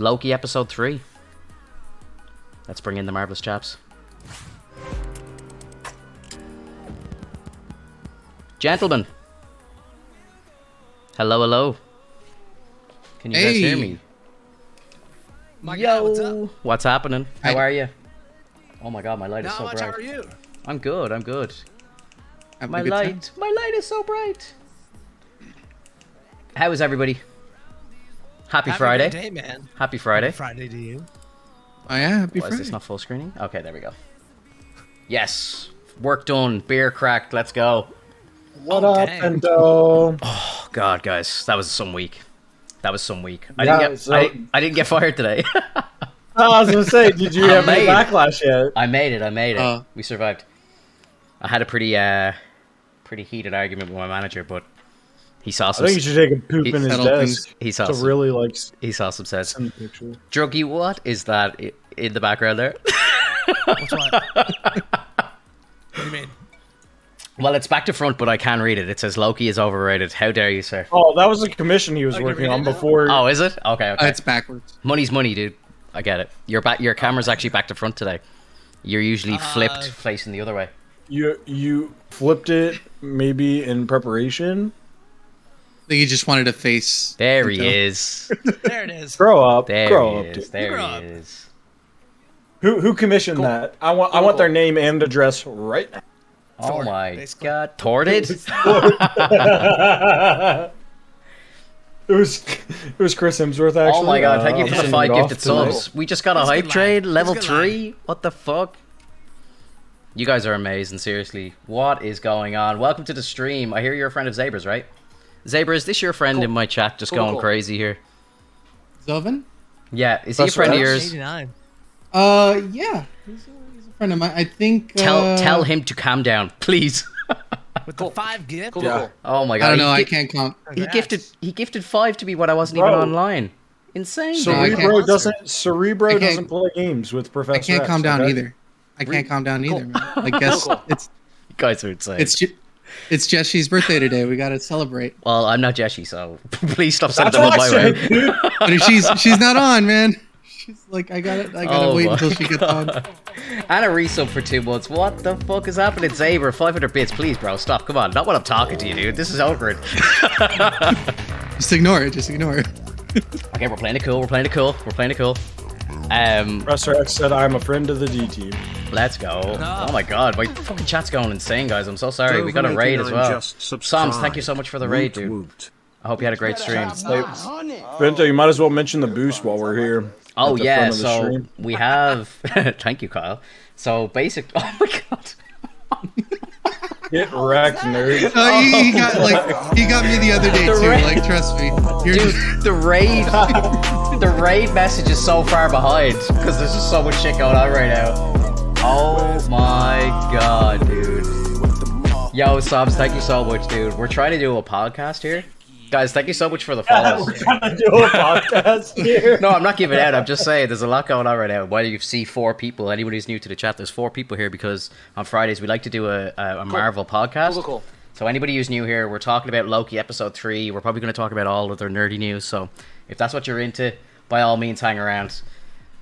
Loki episode 3. Let's bring in the marvelous chaps. Gentlemen. Hello, hello. Can you guys hear me? My Yo, God, what's up? What's happening? How are you? Oh my God, my light is so Not much. bright. How are you? I'm good. I'm good. My light is so bright. How is everybody? Happy Have a Friday. great day, man. Happy Friday. Happy Friday to you. Oh yeah, happy Why is Friday. this not full screening? Okay, there we go. Yes, work done. Beer cracked. Let's go. What Oh, up, dang. Finto? Oh God, guys, that was some week. That was some week. I Yeah, didn't get. so- I didn't get fired today. I was gonna say, did you I have any made it. backlash yet? I made it. I made it. Oh. We survived. I had a pretty heated argument with my manager, but he saw I some. think you should take a poop He- in his Settle desk things. He saw to some. really like He saw some sense. send the picture. Druggy, what is that in the background there? What's what? What do you mean? Well, it's back to front, but I can read it. It says Loki is overrated. How dare you, sir? Oh, that was a commission he was I can working read on it now? before. Oh, is it? Okay, okay. It's backwards. Money's money, dude. I get it. Your camera's actually back to front today. You're usually flipped, facing the other way. You flipped it maybe in preparation. I think he just wanted to face. There he Finto. is. There it is. Grow up. There Grow he up, is. dude. There Grow he up. is. Who commissioned that? I want their name and address right now. Oh Thor, my basically. God, Torted? It was Chris Hemsworth actually. Oh my God! Thank you I'm for the sending 5 it off gifted tonight. subs. We just got a He's a hype good trade, lad. level He's a good 3. What the fuck? You guys are amazing. Seriously, what is going on? Welcome to the stream. I hear you're a friend of Zaber's, right? Zaber, is this your friend in my chat? Just going crazy here. Zovan? Yeah, is he a That's friend of right. yours? 89. Yeah. He's a friend of mine. I think. Tell him to calm down, please. With the 5 gift. Yeah. Oh my God! I don't know. He I can't count. He gifted 5 to me when I wasn't even Bro. online. Insane. No, I dude. can't. Cerebro I can't- doesn't play games with Professor I can't X, calm down okay? either. I can't calm down either, man. I guess it's You guys are insane. it's Jesse's birthday today. We gotta celebrate. Well, I'm not Jessie, so please stop sending That's them what on I my said, way. dude. But if she's not on, man. She's like, I gotta Oh wait my until she gets on. And a resub for 2 months. What the fuck is happening? Zaber, 500 bits, please, bro. Stop. Come on. Not when I'm talking to you, dude. This is awkward. Just ignore it. Just ignore it. Okay, we're playing it cool. We're playing it cool. We're playing it cool. Professor X said, "I'm a friend of the D team." Let's go. No. Oh my God, my fucking chat's going insane, guys. I'm so sorry. We got a raid as well. Psalms, thank you so much for the raid, dude. I hope you had a great stream. Finto, you might as well mention the boost while we're here. Oh at the yeah, front of the so stream. we have. Thank you, Kyle. So basic. Oh my God. Get wrecked, nerd. He got me the other day The too. raid- Like, trust me. You're Dude, just, the raid message is so far behind because there's just so much shit going on right now. Oh my God, dude. Yo, Sobs, thank you so much, dude. We're trying to do a podcast here. Guys, thank you so much for the follows. We're gonna do a podcast here. No, I'm not giving out. I'm just saying there's a lot going on right now. Why do you see 4 people? Anybody who's new to the chat, there's 4 people here because on Fridays we like to do a Marvel podcast. Cool. So anybody who's new here, we're talking about Loki episode 3. We're probably going to talk about all of their nerdy news. So if that's what you're into, by all means, hang around.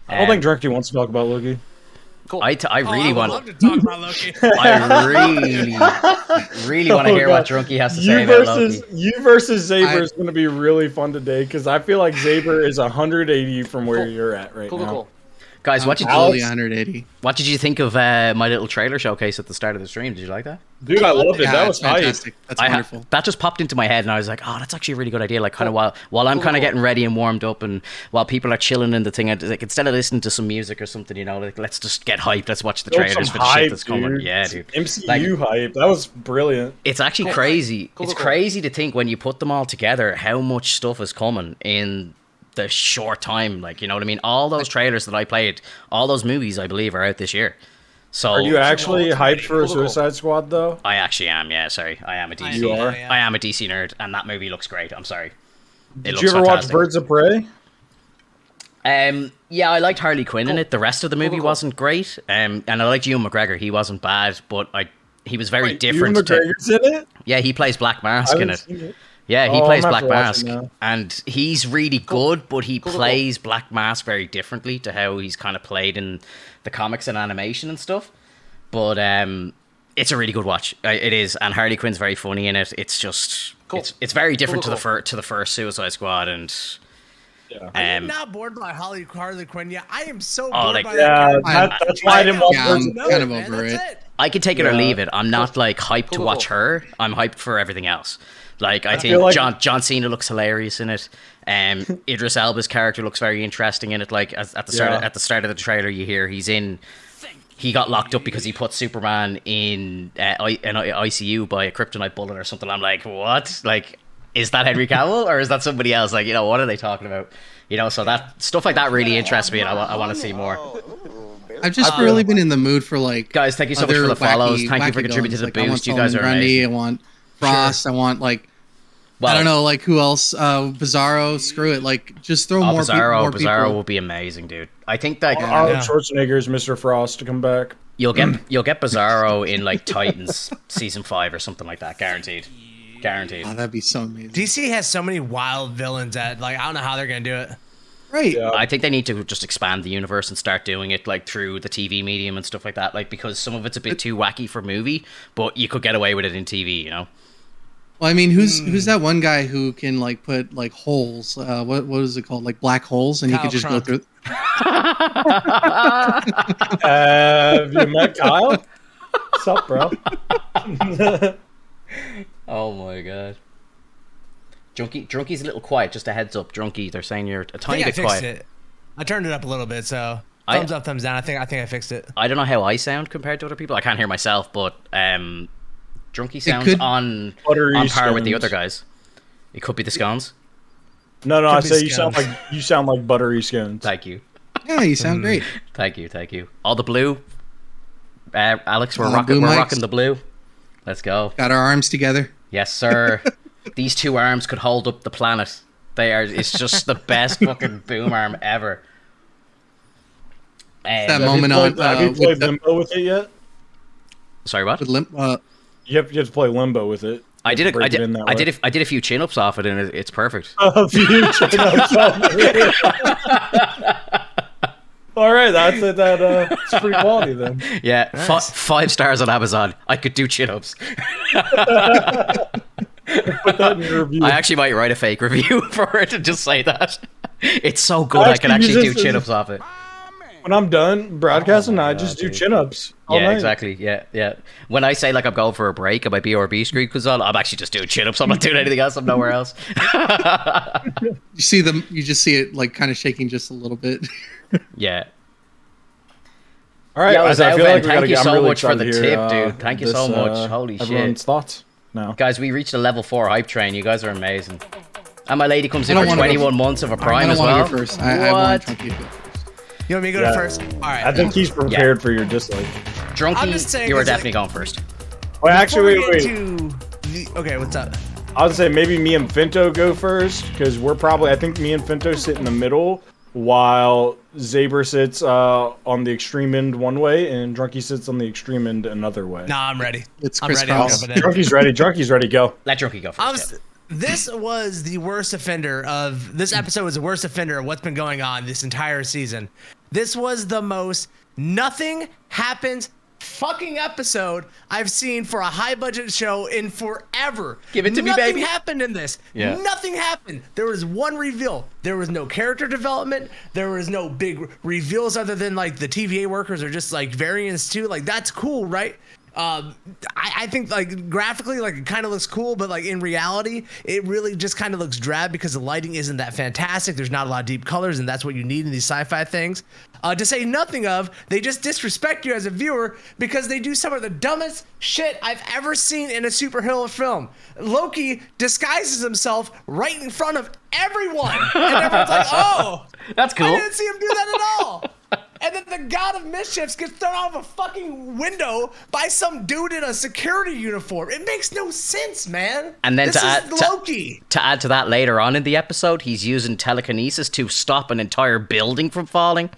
I don't think Directy wants to talk about Loki. I really I would want. love to talk about Loki. I really want to hear what God. Drunky has to say about Loki. You versus Zaber is going to be really fun today because I feel like Zaber is 180 from where you're at right now. Guys, what did totally you 180. think of my little trailer showcase at the start of the stream? Did you like that? Dude, I loved it. Yeah, That was that's fantastic. That's wonderful. That just popped into my head, and I was like, "Oh, that's actually a really good idea." Like, kind of while I'm kind of getting ready and warmed up, and while people are chilling in the thing, like instead of listening to some music or something, you know, like let's just get hyped. Let's watch the Built trailers some for the shit hype, that's coming. dude. Yeah, dude. MCU hype. That was brilliant. It's actually crazy. It's crazy to think when you put them all together, how much stuff is coming in the short time. Like, you know what I mean? All those trailers that I played, all those movies, I believe, are out this year. So Are you actually hyped for Suicide Squad though? I actually am. Yeah, sorry, I am a DC. You are? I am a DC nerd, and that movie looks great. I'm sorry. Did you ever watch Birds of Prey? Yeah, I liked Harley Quinn in it. The rest of the movie wasn't great. And I liked Ewan McGregor. He wasn't bad, but he was very different. Ewan McGregor's in it? Yeah, he plays Black Mask in it. Seen it. Yeah, he Oh, plays I'm Black gonna have to watch Mask, it now. and he's really good, but he plays Black Mask very differently to how he's kind of played in the comics and animation and stuff. But it's a really good watch. It is, and Harley Quinn's very funny in it. It's just it's very different to the first Suicide Squad, and I'm not bored by Harley Quinn yet. I am so Oh, bored like- by Yeah, that. that's why I didn't watch Yeah, I'm Versus. kind of Man, over that's it. it. I can take it or Yeah. leave it. I'm not like hyped to watch her. I'm hyped for everything else. Like I think feel like- John Cena looks hilarious in it. Idris Elba's character looks very interesting in it. Like at the start of the trailer, you hear he got locked up because he put Superman in an ICU by a kryptonite bullet or something. I'm like, what? Like, is that Henry Cavill or is that somebody else? Like, what are they talking about? So that stuff like that really interests me, and I want to see more. I've just really been in the mood for like Guys, thank you so much for the follows. Thank you for contributing to the boost. You guys are amazing. I want Frost. I want I don't know, like who else? Bizarro. Screw it. Like just throw more Bizarro people. will be amazing, dude. I think that Arnold Schwarzenegger's Mr. Frost to come back. you'll get Bizarro in like Titans season 5 or something like that, guaranteed. Oh, that'd be so amazing. DC has so many wild villains that I don't know how they're gonna do it. Right. Yeah. I think they need to just expand the universe and start doing it like through the TV medium and stuff like that. Like because some of it's a bit too wacky for movie, but you could get away with it in TV. Well, I mean, who's that one guy who can like put like holes? What is it called? Like black holes, and he Kyle could just Trump. go through. Have you met Kyle? What's up, bro? Oh my god. Drunkie's a little quiet. Just a heads up, Drunkie. They're saying you're a I tiny think I bit fixed quiet. it. I turned it up a little bit, so thumbs up, thumbs down. I think I fixed it. I don't know how I sound compared to other people. I can't hear myself, but Drunkie sounds on par with the other guys. It could be the scones. No, I be say you scones. sound like buttery scones. Thank you. Yeah, you sound great. Thank you. All the blue. Alex, we're blue mics. rocking the blue. Let's go. Got our arms together. Yes, sir. These two arms could hold up the planet. It's just the best fucking boom arm ever. That moment on. Have you played Limbo with it yet? Sorry, what? You have to play Limbo with it. I did Break it in that way. a few chin-ups off it, and it's perfect. A few chin-ups off it. All right, that's it. It's free quality then. Yeah, Nice. 5 stars on Amazon. I could do chin-ups. Put that in your review. I actually might write a fake review for it and just say that. It's so good I can actually actually use do this chin-ups off it. When I'm done broadcasting, I just do dude. chin-ups. all Yeah, night. exactly. Yeah. When I say like I'm going for a break and my BRB screen comes on, I'm actually just doing chin-ups. I'm not doing anything else. I'm nowhere else. You see them. You just see it like kind of shaking just a little bit. Yeah. All right, Yo, guys, I feel Zalvin, like we thank gotta you get- I'm so really much for excited the to hear, tip, dude. Thank you so much. Holy shit. Everyone's thoughts now. Guys, we reached a level 4 hype train. You guys are amazing. And my lady comes in I for don't wanna 21 months of a I prime don't as want well. to go first. I want Chunky to go first. You want me to go Yeah. first? All right. I think he's prepared for your dislike. I'm just Drunkie, saying, you are 'cause, definitely like- going first. Wait, actually, Before we wait. get to okay, what's up? I would say maybe me and Finto go first because I think me and Finto sit in the middle while Zaber sits on the extreme end one way and Drunkie sits on the extreme end another way. Nah, I'm ready. It's I'm Chris ready. I'm Cross. jumping in. Drunkie's ready, go. Let Drunkie go I'm first. s- This was the worst offender of this episode was the worst offender of what's been going on this entire season. This was the most nothing happens fucking episode I've seen for a high budget show in forever. Give it to me, Nothing baby. happened in this. Yeah. Nothing happened. There was one reveal. There was no character development. There was no big reveals other than like the TVA workers are just like variants too. Like that's cool, right? I think like graphically like it kind of looks cool, but like in reality it really just kind of looks drab because the lighting isn't that fantastic. There's not a lot of deep colors, and that's what you need in these sci-fi things. To say nothing of, they just disrespect you as a viewer because they do some of the dumbest shit I've ever seen in a superhero film. Loki disguises himself right in front of everyone, and everyone's like, "Oh, That's cool. I didn't see him do that at all." And then the god of mischiefs gets thrown out of a fucking window by some dude in a security uniform. It makes no sense, man. And then this to is add Loki. to add to that later on in the episode, he's using telekinesis to stop an entire building from falling.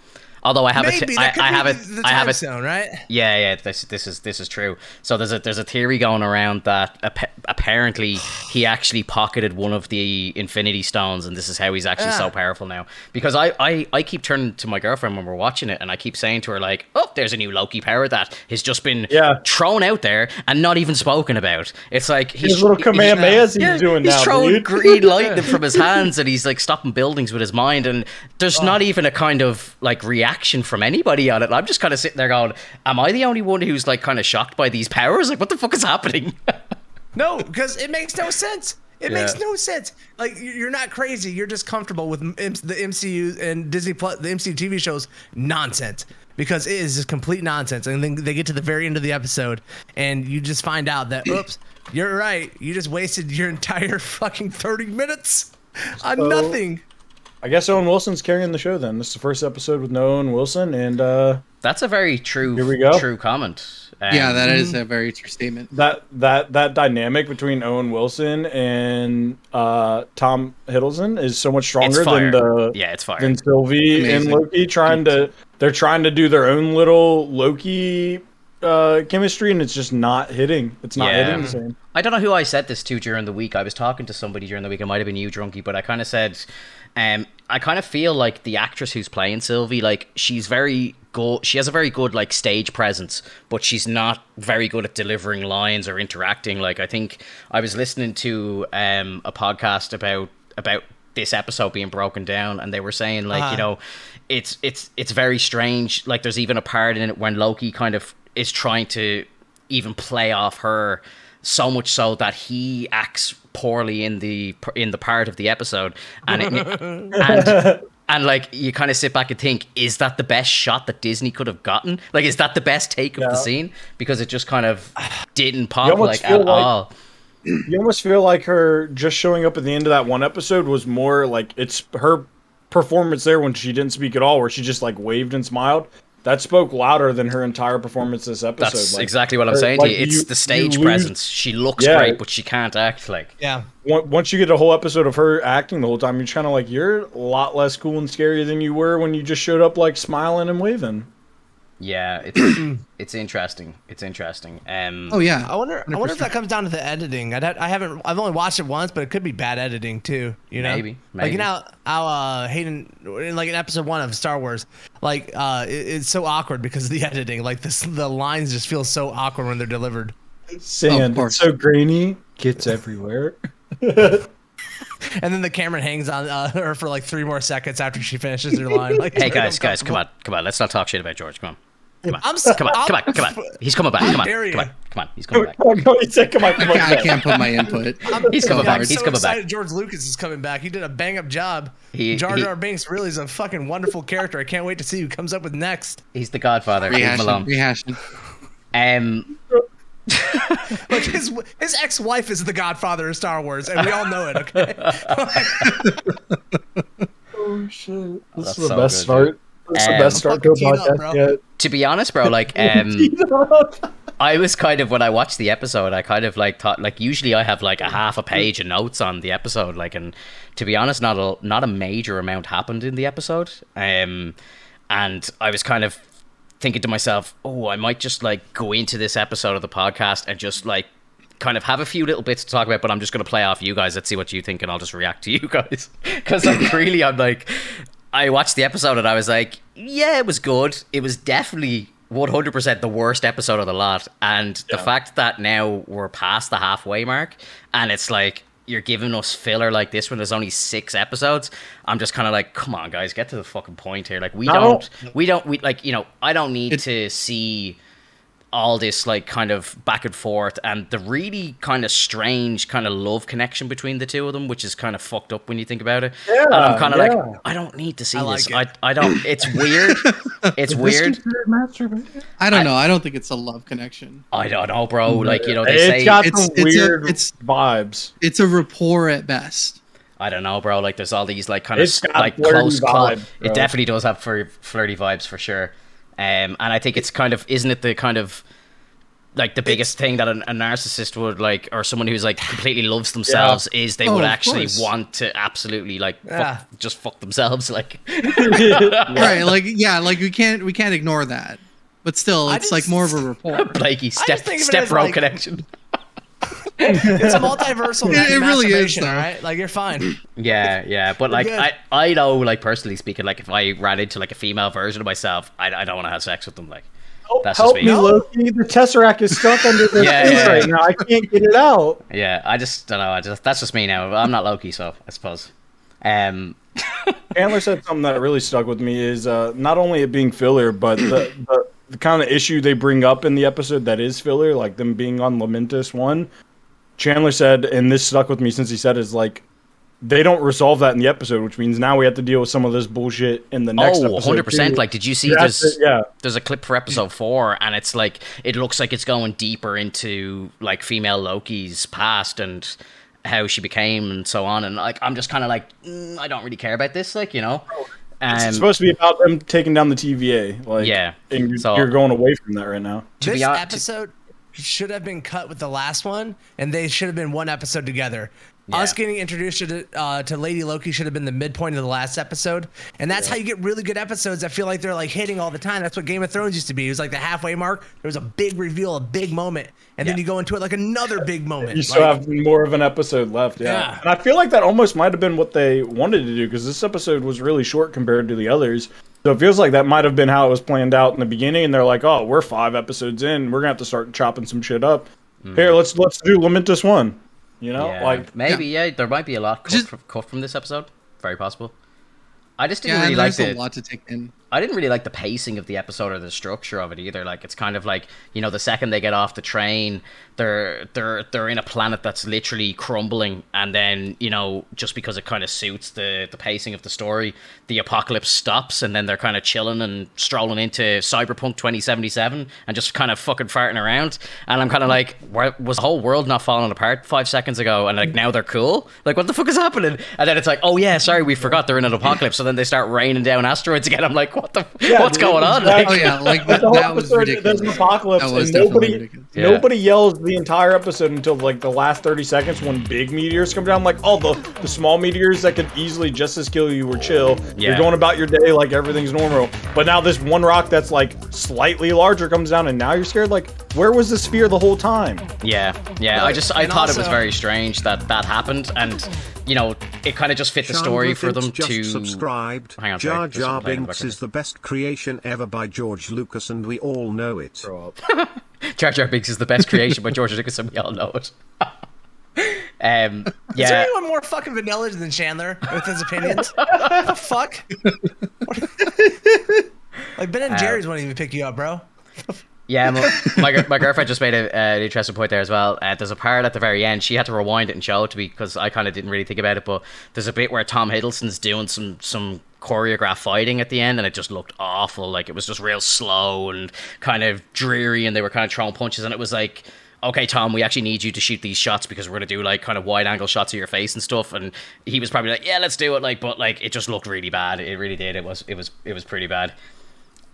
Although I have Maybe I have it. the I have time it. zone, right? Yeah. This is true. So there's a theory going around that apparently he actually pocketed one of the Infinity Stones, and this is how he's actually so powerful now. Because I keep turning to my girlfriend when we're watching it, and I keep saying to her like, "Oh, there's a new Loki power that has just been thrown out there and not even spoken about." It's like his little Kamehamehas he's doing now. He's throwing dude. green lightning from his hands, and he's like stopping buildings with his mind, and there's not even a kind of like reaction from anybody on it. And I'm just kind of sitting there going, am I the only one who's like kind of shocked by these powers? Like, what the fuck is happening? No, because it makes no sense. It makes no sense. Like, you're not crazy. You're just comfortable with the MCU and Disney Plus, the MCU TV shows nonsense, because it is just complete nonsense. And then they get to the very end of the episode, and you just find out that, oops, you're right. You just wasted your entire fucking 30 minutes on nothing. I guess Owen Wilson's carrying the show then. This is the first episode with no Owen Wilson, and that's a very true comment. Yeah, that is a very true statement. That dynamic between Owen Wilson and Tom Hiddleston is so much stronger than Sylvie and Loki. They're trying to do their own little Loki chemistry, and it's just not hitting. It's not hitting the same. I don't know who I said this to during the week. I was talking to somebody during the week. It might have been you, Drunky, but I kind of said, I kind of feel like the actress who's playing Sylvie, like, she's very good. She has a very good like stage presence, but she's not very good at delivering lines or interacting. Like, I think I was listening to a podcast about this episode being broken down, and they were saying like, you know, it's very strange. Like, there's even a part in it when Loki kind of is trying to even play off her, so much so that he acts poorly in the part of the episode, and like, you kind of sit back and think, is that the best shot that Disney could have gotten? Like, is that the best take of the scene? Because it just kind of didn't pop like at all. You almost feel like her just showing up at the end of that one episode was more like, it's her performance there when she didn't speak at all, where she just like waved and smiled. That spoke louder than her entire performance this episode. That's like, exactly what I'm saying to you. It's the stage presence. She looks great, but she can't act. Like, once you get a whole episode of her acting the whole time, you're kind of like, you're a lot less cool and scary than you were when you just showed up like smiling and waving. Yeah, it's interesting. It's interesting. Oh yeah, I wonder if that comes down to the editing. I've only watched it once, but it could be bad editing too. You know, maybe. Like, you know how Hayden, like in episode 1 of Star Wars, like it's so awkward because of the editing. Like, the lines just feel so awkward when they're delivered. Sand, it's so grainy, gets everywhere. And then the camera hangs on her for like 3 more seconds after she finishes her line. Like, hey guys, come on. Let's not talk shit about George. Come on. Come on. Come on. He's coming back. Come on. He's coming back. He said, come on. I can't put my input. He's coming back. He's coming back. George Lucas is coming back. He did a bang up job. Jar Jar Binks really is a fucking wonderful character. I can't wait to see who comes up with next. He's the Godfather. Rehashing. Like, his ex-wife is the Godfather of Star Wars, and we all know it. Okay. Oh shit! This That's is the so best good, start. This is the best start to a podcast yet. To be honest, bro, like, I was kind of, when I watched the episode, I kind of like thought, like, usually I have like a half a page of notes on the episode, like, and to be honest, not a major amount happened in the episode, and I was kind of thinking to myself, oh, I might just like go into this episode of the podcast and just like kind of have a few little bits to talk about, but I'm just going to play off you guys. Let's see what you think, and I'll just react to you guys. Because I'm like, I watched the episode and I was like, yeah, it was good. It was definitely 100% the worst episode of the lot. And the fact that now we're past the halfway mark and it's like, you're giving us filler like this when there's only 6 episodes, I'm just kind of like, come on guys, get to the fucking point here. Like, we like, you know, I don't need to see all this like kind of back and forth and the really kind of strange kind of love connection between the two of them, which is kind of fucked up when you think about it. Yeah, and I'm kind of like, I don't need to see this. I don't. It's weird. It's weird. I don't know. I don't think it's a love connection. I don't know, bro. Like, you know, they it's say got some weird vibes. It's a rapport at best. I don't know, bro. Like, there's all these like kind of like close vibes. It definitely does have flirty vibes for sure. And I think it's kind of, isn't it the kind of like the biggest thing that a narcissist would like, or someone who's like completely loves themselves, is they would actually want to absolutely like just fuck themselves, like right, like like we can't ignore that, but still it's like more of a rapport. Blakey step bro connection. It's a multiversal it really is, all right? Like, you're fine. Yeah, but like I know, like personally speaking, like if I ran into like a female version of myself, I don't want to have sex with them. Like, that's help just me, Loki. The Tesseract is stuck under the skin right now. I can't get it out. Yeah, I just don't know. That's just me now. I'm not Loki, so I suppose. Chandler said something that really stuck with me is not only it being filler, but the kind of issue they bring up in the episode that is filler, like them being on Lamentus 1. Chandler said, and this stuck with me since he said it, is like they don't resolve that in the episode, which means now we have to deal with some of this bullshit in the next episode. 100%. Like, did you see there's a clip for episode 4, and it's like, it looks like it's going deeper into like female Loki's past and how she became and so on. And like, I'm just kind of like, I don't really care about this, like, you know. It's supposed to be about them taking down the TVA. Like, and you're going away from that right now. This episode should have been cut with the last one, and they should have been one episode together. Us getting introduced to Lady Loki should have been the midpoint of the last episode, and that's how you get really good episodes that feel like they're like hitting all the time. That's what Game of Thrones used to be. It was like the halfway mark. There was a big reveal, a big moment, and then you go into it like another big moment. You still have more of an episode left, and I feel like that almost might have been what they wanted to do, because this episode was really short compared to the others. So it feels like that might have been how it was planned out in the beginning, and they're like, "Oh, we're 5 episodes in. We're gonna have to start chopping some shit up. Here, let's do Lamentus 1." You know, like maybe there might be a lot cut from this episode. Very possible. I just didn't really like it. A lot to take in. I didn't really like the pacing of the episode or the structure of it either. Like, it's kind of like, you know, the second they get off the train, they're in a planet that's literally crumbling, and then, you know, just because it kind of suits the pacing of the story, the apocalypse stops, and then they're kind of chilling and strolling into Cyberpunk 2077 and just kind of fucking farting around. And I'm kind of like, was the whole world not falling apart 5 seconds ago? And like, now they're cool? Like, what the fuck is happening? And then it's like, oh yeah, sorry, we forgot they're in an apocalypse. So then they start raining down asteroids again. I'm like, what's going on? Like, that was ridiculous. There's an apocalypse, and nobody yells the entire episode until like the last 30 seconds when big meteors come down. Like, oh, the small meteors that could easily just as kill you were chill. You're going about your day like everything's normal. But now this one rock that's like slightly larger comes down, and now you're scared. Like, where was the sphere the whole time? Yeah. I thought it was very strange that happened, and you know, it kind of just fit the story for them to. Subscribed. Hang on, Jar Jar Binks is the best creation ever by George Lucas, and we all know it. Jar Jar Binks is the best creation by George Lucas, and we all know it. Is there anyone more fucking vanilla than Chandler with his opinions? What the fuck? Like, Ben and Jerry's won't even pick you up, bro. Yeah, my girlfriend just made an interesting point there as well. There's a part at the very end. She had to rewind it and show it to me because I kind of didn't really think about it. But there's a bit where Tom Hiddleston's doing some choreographed fighting at the end, and it just looked awful. Like, it was just real slow and kind of dreary, and they were kind of throwing punches, and it was like, okay, Tom, we actually need you to shoot these shots because we're going to do like kind of wide angle shots of your face and stuff. And he was probably like, yeah, let's do it. Like, but like, it just looked really bad. It really did. It was pretty bad.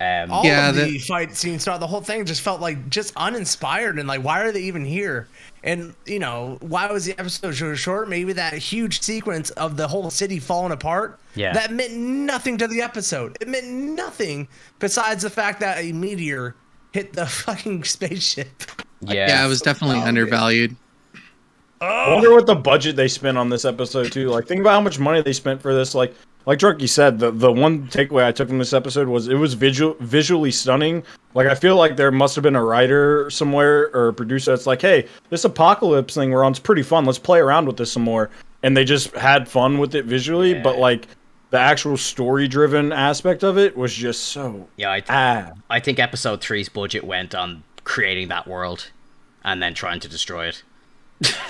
All of the fight scenes throughout the whole thing just felt like just uninspired, and like, why are they even here? And you know, why was the episode so short? Maybe that huge sequence of the whole city falling apart, that meant nothing to the episode. It meant nothing besides the fact that a meteor hit the fucking spaceship. Yeah, it was definitely undervalued. I wonder what the budget they spent on this episode too. Like, think about how much money they spent for this. Like Drunky said, the one takeaway I took from this episode was it was visually stunning. Like, I feel like there must have been a writer somewhere or a producer that's like, hey, this apocalypse thing we're on is pretty fun. Let's play around with this some more. And they just had fun with it visually, but like the actual story-driven aspect of it was just so I think episode 3's budget went on creating that world and then trying to destroy it.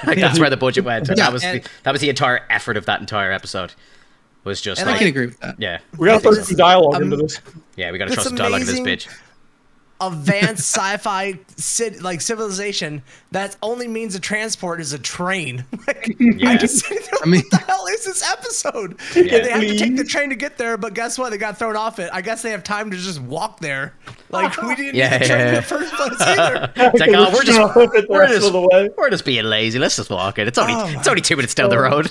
Like, that's where the budget went. And that was the entire effort of that entire episode. Was just and like, I can agree with that. Yeah. We gotta put some dialogue into this. Yeah, we gotta throw some dialogue into this bitch. advanced sci-fi like civilization that only means of transport is a train. Like, I just what the hell is this episode? Yeah. They have to take the train to get there, but guess what? They got thrown off it. I guess they have time to just walk there. Like, we didn't need the train in the first place either. It's like, oh, we're just being lazy. Let's just walk it. It's only 2 minutes down the road.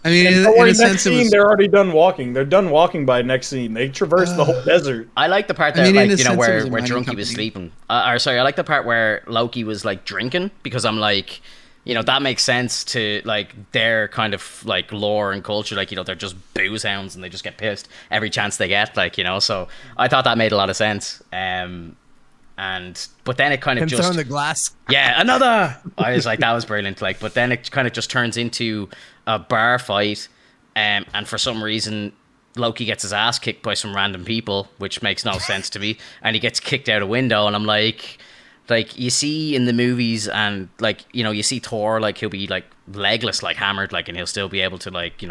I mean, in a sense, they're already done walking. They're done walking by next scene. They traverse the whole desert. I like the part that, where Drunky was sleeping. I like the part where Loki was like drinking, because I'm like, that makes sense to like their kind of like lore and culture. Like, they're just booze hounds and they just get pissed every chance they get. Like, so I thought that made a lot of sense. But then it kind of throwing the glass. Yeah, another. I was like, that was brilliant. Like, but then it kind of just turns into a bar fight, and for some reason Loki gets his ass kicked by some random people, which makes no sense to me, and he gets kicked out a window, and I'm like you see in the movies, and like, you see Thor, like he'll be like legless, like hammered, like, and he'll still be able to like,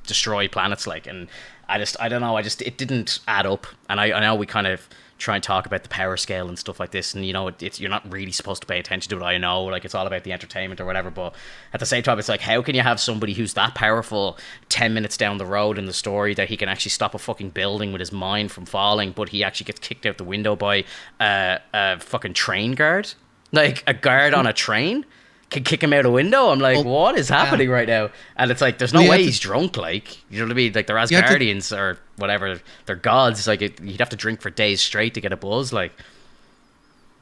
destroy planets, like, and I don't know, it didn't add up. And I know we kind of try and talk about the power scale and stuff like this, and you're not really supposed to pay attention to it. I know, like, it's all about the entertainment or whatever, but at the same time, it's like, how can you have somebody who's that powerful 10 minutes down the road in the story that he can actually stop a fucking building with his mind from falling, but he actually gets kicked out the window by a fucking train guard, like a guard on a train can kick him out a window? I'm like, what is happening right now? And it's like, there's no way he's drunk, like, you know what I mean? Like, they're Asgardians or whatever, they're gods. Like, you'd have to drink for days straight to get a buzz, like.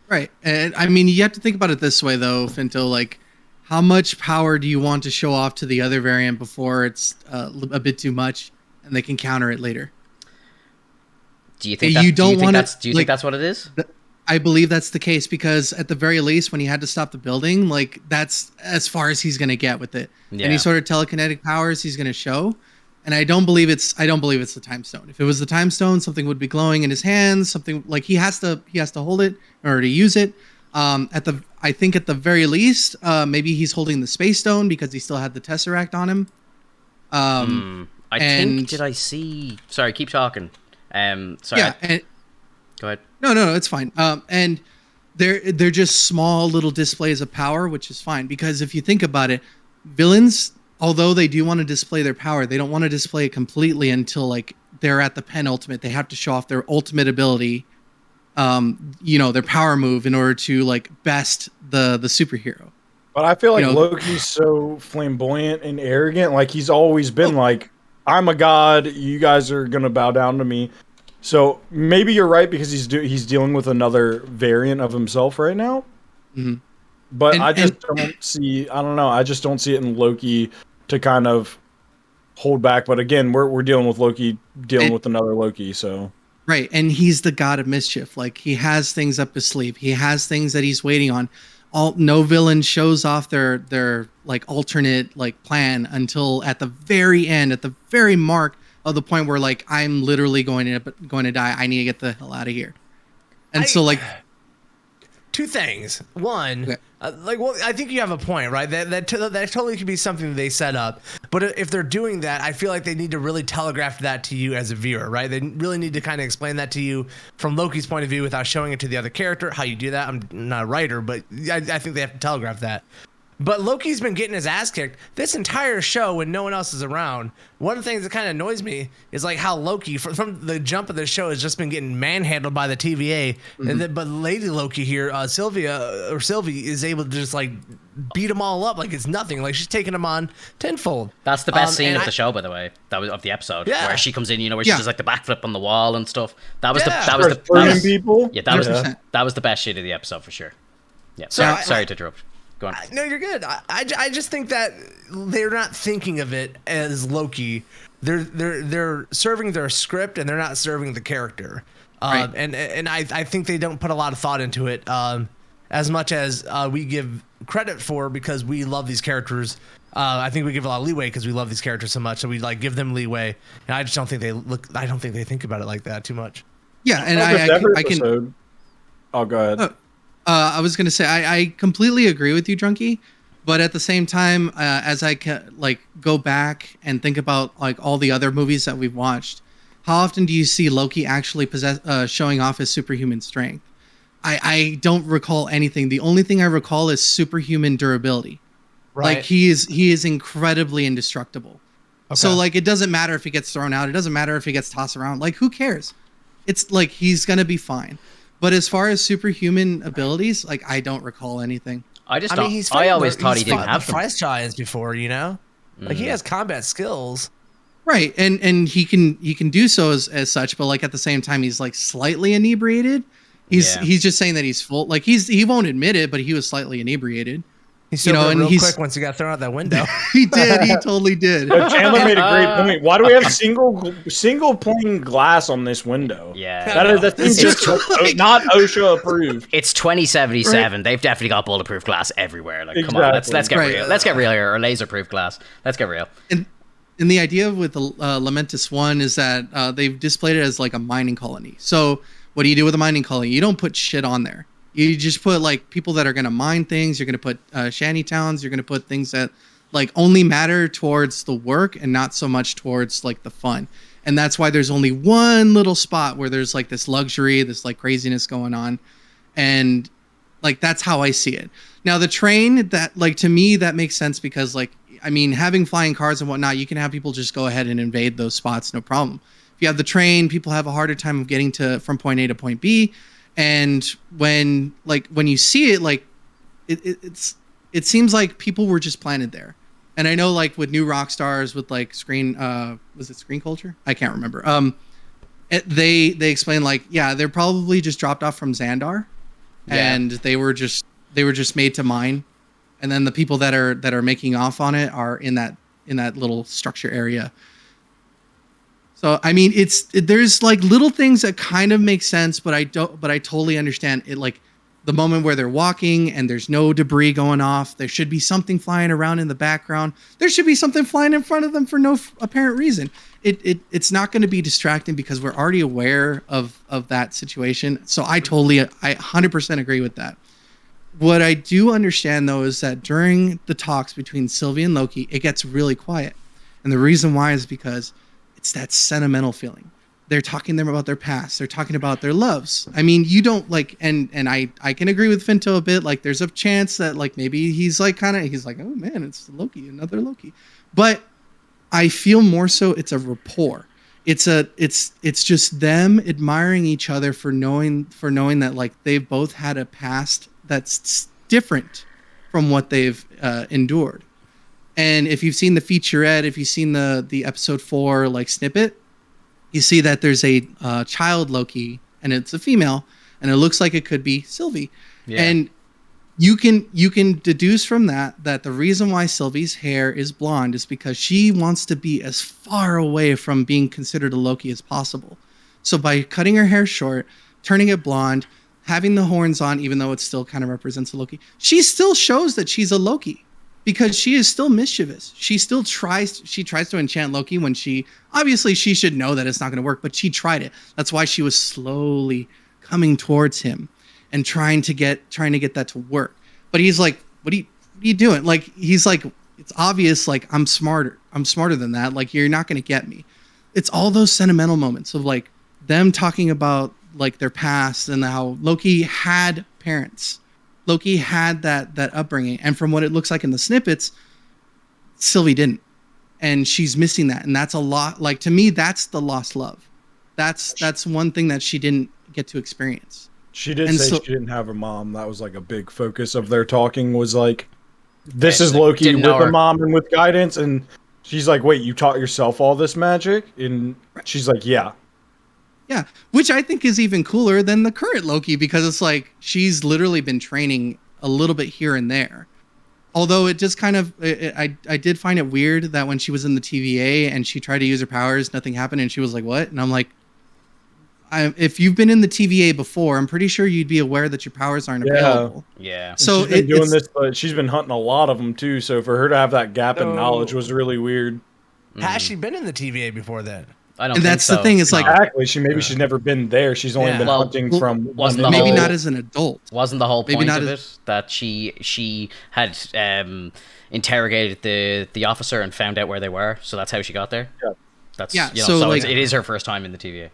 Right. And I mean, you have to think about it this way, though, Finto. Like, how much power do you want to show off to the other variant before it's a bit too much, and they can counter it later? Do you think that's what it is? I believe that's the case, because at the very least, when he had to stop the building, like, that's as far as he's going to get with it. Yeah. Any sort of telekinetic powers he's going to show. And I don't believe it's the time stone. If it was the time stone, something would be glowing in his hands, something like he has to hold it in order to use it. I think at the very least, maybe he's holding the space stone because he still had the Tesseract on him. Did I see? Sorry, keep talking. Sorry. Yeah. Go ahead. No, it's fine. And they're just small little displays of power, which is fine, because if you think about it, villains, although they do want to display their power, they don't want to display it completely until like they're at the penultimate. They have to show off their ultimate ability, their power move, in order to like best the superhero. But I feel like Loki's so flamboyant and arrogant. Like, he's always been like, I'm a god. You guys are gonna bow down to me. So maybe you're right, because he's dealing with another variant of himself right now. Mm-hmm. But I just don't see it in Loki to kind of hold back. But again, we're dealing with Loki with another Loki, so. Right, and he's the god of mischief. Like, he has things up his sleeve. He has things that he's waiting on. No villain shows off their like alternate like plan until at the very end, at the very mark of the point where like, I'm literally going to die. I need to get the hell out of here. And so like, two things. One, I think you have a point, right? That totally could be something that they set up. But if they're doing that, I feel like they need to really telegraph that to you as a viewer, right? They really need to kind of explain that to you from Loki's point of view without showing it to the other character. How you do that, I'm not a writer, but I think they have to telegraph that. But Loki's been getting his ass kicked this entire show when no one else is around. One of the things that kind of annoys me is like how Loki, from the jump of the show, has just been getting manhandled by the TVA. Mm-hmm. But Lady Loki here, Sylvie, is able to just like beat them all up like it's nothing. Like, she's taking them on tenfold. That's the best scene of the show, by the way. That was of the episode, where she comes in, where she does like the backflip on the wall and stuff. That was the best shit of the episode for sure. Yeah, sorry to interrupt. Go on. No, you're good. I just think that they're not thinking of it as Loki. They're serving their script, and they're not serving the character. Right. And I think they don't put a lot of thought into it, as much as we give credit for, because we love these characters. I think we give a lot of leeway because we love these characters so much, so we like give them leeway. And I just don't think I don't think they think about it like that too much. Yeah, and I can. Oh, go ahead. I was going to say, I completely agree with you, Drunky, but at the same time, as I go back and think about like all the other movies that we've watched, how often do you see Loki actually showing off his superhuman strength? I don't recall anything. The only thing I recall is superhuman durability. Right. Like he is incredibly indestructible. Okay. So like it doesn't matter if he gets thrown out. It doesn't matter if he gets tossed around. Like who cares? It's like he's gonna be fine. But as far as superhuman abilities, like I don't recall anything. I always thought he didn't have them. Price giants before, you know, like he has combat skills. Right, and he can do so as such, but like at the same time, he's like slightly inebriated. He's just saying that he's full. Like he won't admit it, but he was slightly inebriated. He's real quick once he got thrown out that window. He did. He totally did. But Chandler made a great point. Why do we have single pane glass on this window? Yeah, that's just not OSHA approved. It's 2077. Right. They've definitely got bulletproof glass everywhere. Like, come on, let's get real. Let's get real here. Or laserproof glass. Let's get real. And the idea with the Lamentus One is that they've displayed it as like a mining colony. So what do you do with a mining colony? You don't put shit on there. You just put like people that are going to mine things. You're going to put shanty towns. You're going to put things that like only matter towards the work and not so much towards like the fun. And that's why there's only one little spot where there's like this luxury, this like craziness going on. And like, that's how I see it. Now the train, that like, to me, that makes sense because like, I mean, having flying cars and whatnot, you can have people just go ahead and invade those spots. No problem. If you have the train, people have a harder time of getting from point A to point B. And when you see it, like it seems like people were just planted there. And I know like with new rock stars with like was it Screen Culture? I can't remember. They explain like, yeah, they're probably just dropped off from Xandar, and they were just made to mine. And then the people that are making off on it are in that little structure area. So I mean, there's like little things that kind of make sense, but I totally understand it. Like the moment where they're walking and there's no debris going off, there should be something flying around in the background. There should be something flying in front of them for no apparent reason. It's not going to be distracting because we're already aware of that situation. So I 100% agree with that. What I do understand though is that during the talks between Sylvie and Loki, it gets really quiet, and the reason why is because it's that sentimental feeling. They're talking to them about their past. They're talking about their loves. I mean, you don't like, and I can agree with Finto a bit. Like, there's a chance that like maybe he's like, oh man, it's Loki, another Loki. But I feel more so it's a rapport. It's just them admiring each other for knowing that like they've both had a past that's different from what they've endured. And if you've seen the featurette, if you've seen the episode 4 like snippet, you see that there's a child Loki, and it's a female, and it looks like it could be Sylvie. Yeah. And you can deduce from that the reason why Sylvie's hair is blonde is because she wants to be as far away from being considered a Loki as possible. So by cutting her hair short, turning it blonde, having the horns on, even though it still kind of represents a Loki, she still shows that she's a Loki. Because she is still mischievous. She still tries to enchant Loki when she should know that it's not going to work, but she tried it. That's why she was slowly coming towards him and trying to get that to work. But he's like, what are you doing? Like, he's like, it's obvious, like, I'm smarter than that. Like, you're not going to get me. It's all those sentimental moments of like them talking about like their past and how Loki had parents. Loki had that upbringing, and from what it looks like in the snippets, Sylvie didn't, and she's missing that, and that's a lot. Like, to me, that's the lost love. That's one thing that she didn't get to experience. She did say she didn't have a mom. That was like a big focus of their talking. Was like, this is Loki with a mom and with guidance, and she's like, wait, you taught yourself all this magic? And she's like, yeah. Yeah, which I think is even cooler than the current Loki, because it's like she's literally been training a little bit here and there. Although it just kind of, I did find it weird that when she was in the TVA and she tried to use her powers, nothing happened, and she was like, what? And I'm like, if you've been in the TVA before, I'm pretty sure you'd be aware that your powers aren't available. Yeah. So she's been doing this, but she's been hunting a lot of them too. So for her to have that gap in knowledge was really weird. Has she been in the TVA before then? I don't and think that's so. the thing. It's like exactly. She's never been there. She's only been hunting from. Maybe not as an adult. Wasn't the whole point of it that she had interrogated the officer and found out where they were? So that's how she got there. Yeah. That's so it is her first time in the TVA.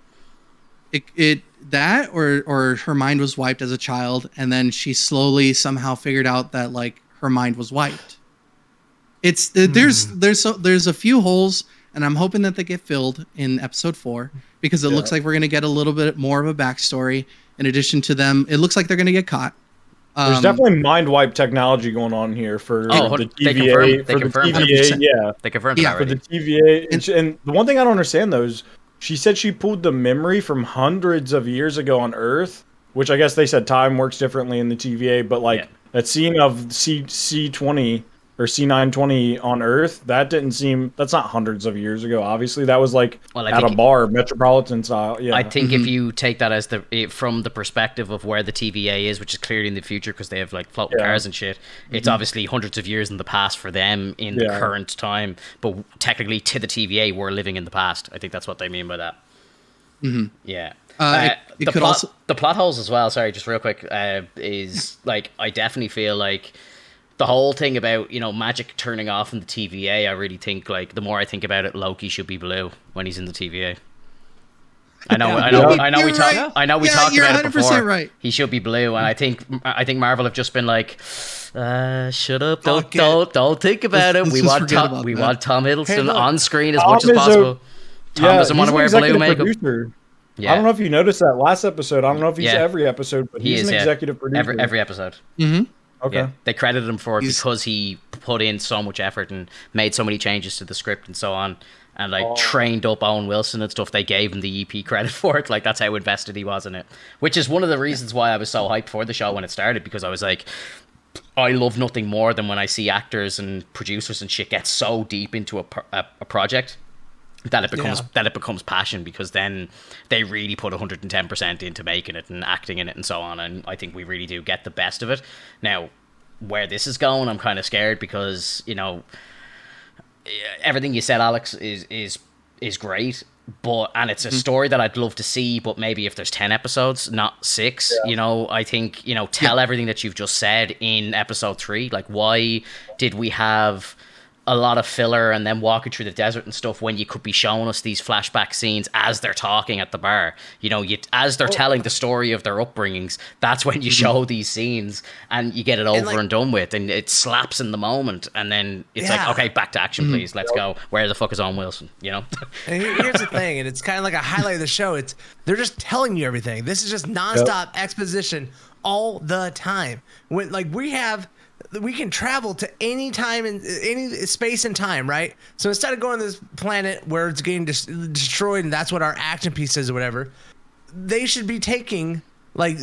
That or her mind was wiped as a child, and then she slowly somehow figured out that like her mind was wiped. It's there's a few holes, and I'm hoping that they get filled in episode 4 because it looks like we're gonna get a little bit more of a backstory. In addition to them, it looks like they're gonna get caught. There's definitely mind wipe technology going on here for the TVA. They confirmed they confirmed it for the TVA. And the one thing I don't understand though is she said she pulled the memory from hundreds of years ago on Earth, which I guess they said time works differently in the TVA. But like that scene of C20 or C920 on Earth, that's not hundreds of years ago. Obviously, that was like at a bar, Metropolitan style. Yeah, I think if you take that as from the perspective of where the TVA is, which is clearly in the future because they have like floating cars and shit, it's obviously hundreds of years in the past for them in the current time. But technically, to the TVA, we're living in the past. I think that's what they mean by that. Yeah. The plot holes as well. Sorry, just real quick. Is like I definitely feel like. The whole thing about, magic turning off in the TVA, I really think, like, the more I think about it, Loki should be blue when he's in the TVA. I know we talked about it before. Right. He should be blue, and I think Marvel have just been like, shut up, don't think about it. We want Tom Hiddleston on screen as much as possible. Tom doesn't want to wear blue makeup. Producer. Yeah. I don't know if you noticed that last episode. I don't know if he's every episode, but he's an executive producer. Every episode. Okay. Yeah, they credited him for it because he put in so much effort and made so many changes to the script and so on, and like trained up Owen Wilson and stuff. They gave him the EP credit for it. Like that's how invested he was in it, which is one of the reasons why I was so hyped for the show when it started, because I was like, I love nothing more than when I see actors and producers and shit get so deep into a project that it becomes passion, because then they really put 110% into making it and acting in it and so on, and I think we really do get the best of it. Now, where this is going, I'm kind of scared, because everything you said, Alex, is great, and it's a story that I'd love to see, but maybe if there's 10 episodes, not 6, I think, tell everything that you've just said in episode 3. Like, why did we have a lot of filler and then walking through the desert and stuff when you could be showing us these flashback scenes as they're talking at the bar? As they're telling the story of their upbringings, that's when you show these scenes and you get it over and done with, and it slaps in the moment, and then it's like, okay, back to action, please, let's go. Where the fuck is Owen Wilson? And here's the thing, and it's kind of like a highlight of the show. They're just telling you everything. This is just nonstop exposition all the time. When we can travel to any time in any space and time, right? So instead of going to this planet where it's getting destroyed and that's what our action piece is or whatever, they should be taking, like,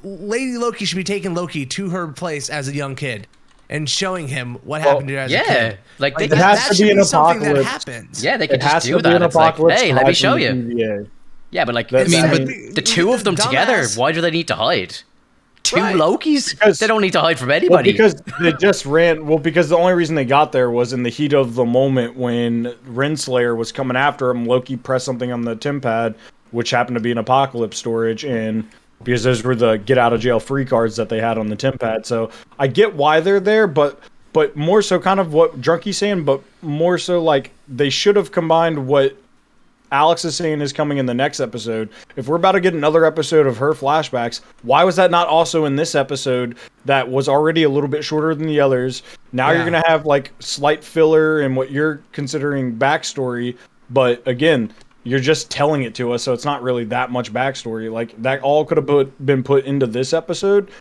Lady Loki should be taking Loki to her place as a young kid and showing him what happened to her as a kid. Like it has to be an apocalypse. That happens. Yeah, they could just do that. It's like, hey, let me show you. Yeah, but like, the two of them together, why do they need to hide? Two Lokis? Because they don't need to hide from anybody. Because they just ran. Well, because the only reason they got there was in the heat of the moment when Renslayer was coming after him. Loki pressed something on the TemPad, which happened to be an apocalypse storage, and because those were the get out of jail free cards that they had on the TemPad. So I get why they're there, but more so kind of what Drunkie's saying, but more so like they should have combined what Alex is saying is coming in the next episode. If we're about to get another episode of her flashbacks, why was that not also in this episode that was already a little bit shorter than the others? Now you're going to have like slight filler and what you're considering backstory, but again, you're just telling it to us, so it's not really that much backstory. Like that all could have been put into this episode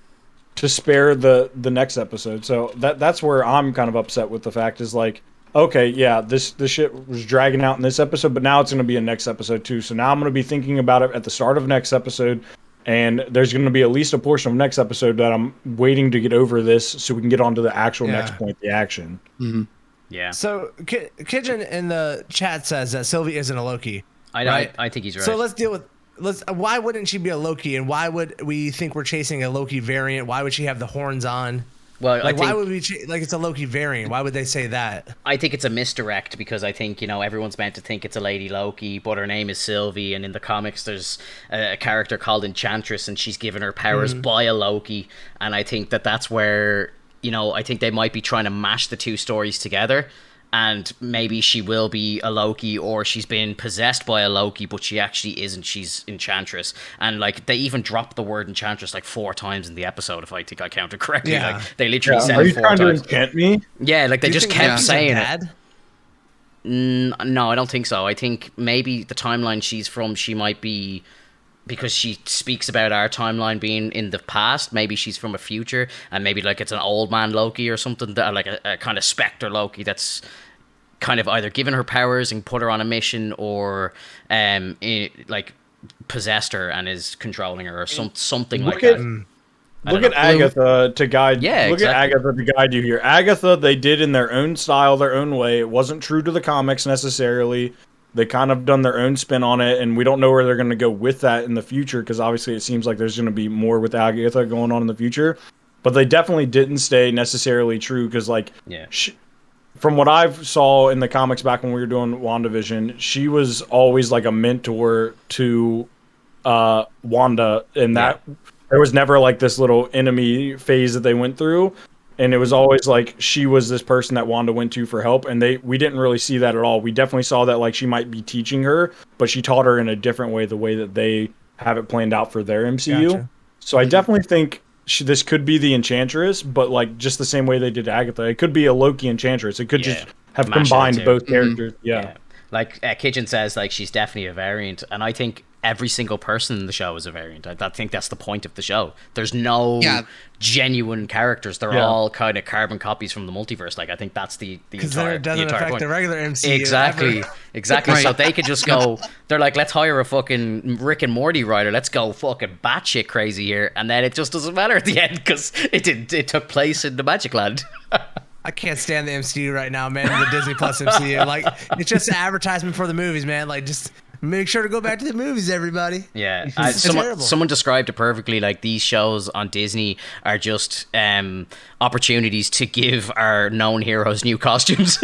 to spare the next episode. So that's where I'm kind of upset with the fact is like, okay, yeah, this shit was dragging out in this episode, but now it's going to be in next episode too. So now I'm going to be thinking about it at the start of next episode, and there's going to be at least a portion of next episode that I'm waiting to get over this so we can get on to the actual next point, the action. Mm-hmm. Yeah. So Kijin in the chat says that Sylvie isn't a Loki. I think he's right. So let's deal with why wouldn't she be a Loki, and why would we think we're chasing a Loki variant? Why would she have the horns on? Well, like, why would we it's a Loki variant? Why would they say that? I think it's a misdirect, because I think everyone's meant to think it's a Lady Loki, but her name is Sylvie, and in the comics there's a character called Enchantress, and she's given her powers by a Loki, and I think that's where I think they might be trying to mash the two stories together, and maybe she will be a Loki, or she's been possessed by a Loki, but she actually isn't. She's Enchantress, and like they even dropped the word Enchantress like 4 times in the episode, if I think I counted correctly. Yeah. Like they literally said Are it you 4 trying times. to enchant me? Yeah, like they just kept saying it. Dad? No, I don't think so. I think maybe the timeline she's from, she might be, because she speaks about our timeline being in the past. Maybe she's from a future, and maybe like it's an old man Loki or something, that like a kind of Spectre Loki that's kind of either given her powers and put her on a mission, or like possessed her and is controlling her, or something like that. Look at Agatha to guide. Yeah, look at Agatha to guide you here. Agatha, they did in their own style, their own way. It wasn't true to the comics necessarily. They kind of done their own spin on it, and we don't know where they're going to go with that in the future, because obviously it seems like there's going to be more with Agatha going on in the future. But they definitely didn't stay necessarily true, because like, from what I saw in the comics back when we were doing WandaVision, she was always like a mentor to Wanda, and that there was never like this little enemy phase that they went through. And it was always like she was this person that Wanda went to for help, and we didn't really see that at all. We definitely saw that like she might be teaching her, but she taught her in a different way, the way that they have it planned out for their MCU. Gotcha. So I definitely think this could be the Enchantress, but like just the same way they did Agatha. It could be a Loki Enchantress. It could just have combined both characters. Yeah. Like Kitchen says, like she's definitely a variant, and I think every single person in the show is a variant. I think that's the point of the show. There's no genuine characters. They're all kind of carbon copies from the multiverse. Like I think that's the entire, it doesn't affect point. The regular MCU. Exactly. Right. So they could just go. They're like, let's hire a fucking Rick and Morty writer. Let's go fucking batshit crazy here, and then it just doesn't matter at the end because it took place in the Magic Land. I can't stand the MCU right now, man. The Disney Plus MCU, like it's just an advertisement for the movies, man. Like just make sure to go back to the movies, everybody. Yeah, terrible. Someone described it perfectly. Like these shows on Disney are just opportunities to give our known heroes new costumes.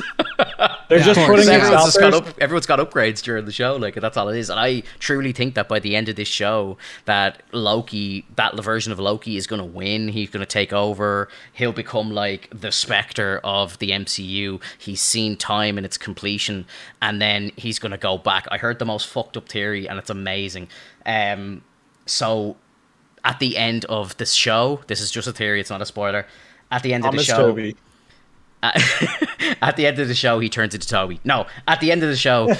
They're just putting everyone's got upgrades during the show. Like that's all it is. And I truly think that by the end of this show, that Loki, that version of Loki, is going to win. He's going to take over. He'll become like the Spectre of the MCU. He's seen time in its completion, and then he's going to go back. I heard the most fucked up theory, and it's amazing. So at the end of this show, this is just a theory. It's not a spoiler. At the end of the show. Toby. At the end of the show, he turns into Toby. No, at the end of the show,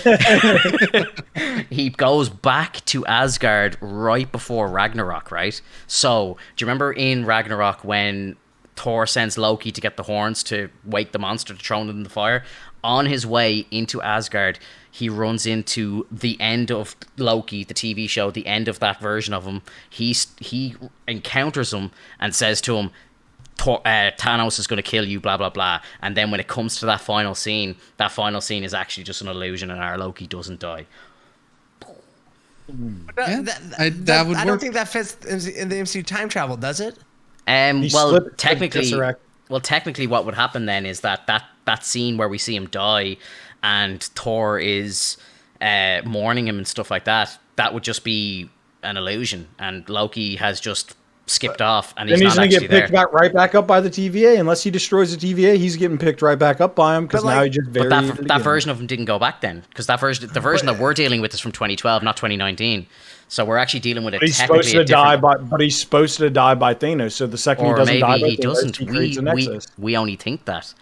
he goes back to Asgard right before Ragnarok, right? So, do you remember in Ragnarok when Thor sends Loki to get the horns to wake the monster to throw it in the fire? On his way into Asgard, he runs into the end of Loki, the TV show, the end of that version of him. He encounters him and says to him, Thanos is going to kill you, blah, blah, blah. And then when it comes to that final scene is actually just an illusion, and our Loki doesn't die. I don't think that fits in the MCU time travel, does it? Technically what would happen then is that scene where we see him die and Thor is mourning him and stuff like that would just be an illusion, and Loki has just skipped off, and he's going to get picked right back up by the TVA. Unless he destroys the TVA, he's getting picked right back up by him, because now he just buried it. But that version of him didn't go back then, because the version that we're dealing with is from 2012, not 2019. So we're actually dealing with he's supposed to die by Thanos. So the second he doesn't die by Thanos, he creates a Nexus. We only think that.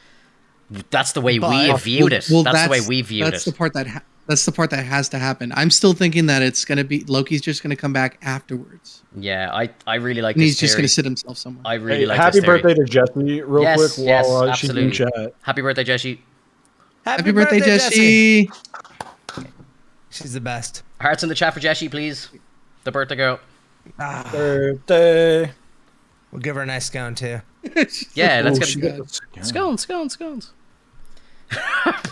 That's the way we have viewed it. That's the way we viewed it. That's the part that has to happen. I'm still thinking that it's going to be Loki's just going to come back afterwards. Yeah, I really like and this he's just going to sit himself somewhere. I really like happy this theory. Birthday to Jessie real quick while she's in chat. Happy birthday, Jessie. Happy birthday, Jessie. She's the best. Hearts in the chat for Jessie, please. The birthday girl. Birthday. We'll give her a nice scone too. Yeah, let's get scones.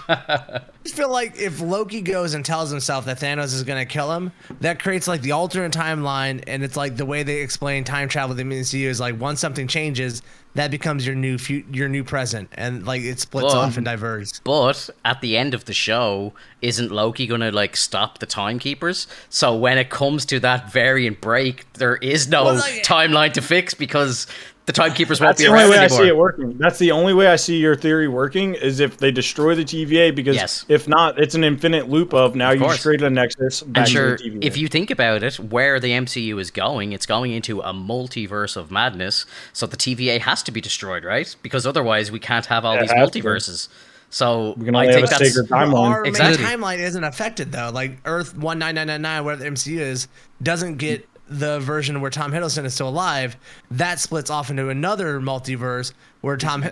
I just feel like if Loki goes and tells himself that Thanos is going to kill him, that creates like the alternate timeline, and it's like the way they explain time travel in the MCU is like once something changes, that becomes your new present, and like it splits off and diverges. But at the end of the show, isn't Loki going to like stop the timekeepers? So when it comes to that variant break, there is no timeline to fix, because The timekeepers won't That's be the around only way anymore. I see it working. That's the only way I see your theory working is if they destroy the TVA, because if not, it's an infinite loop of now you just created a nexus back to the TVA. If you think about it, where the MCU is going, it's going into a multiverse of madness. So the TVA has to be destroyed, right? Because otherwise we can't have all these multiverses. So I think that's timeline. Our main timeline isn't affected though. Like Earth 19999, where the MCU is, doesn't get the version where Tom Hiddleston is still alive. That splits off into another multiverse where Tom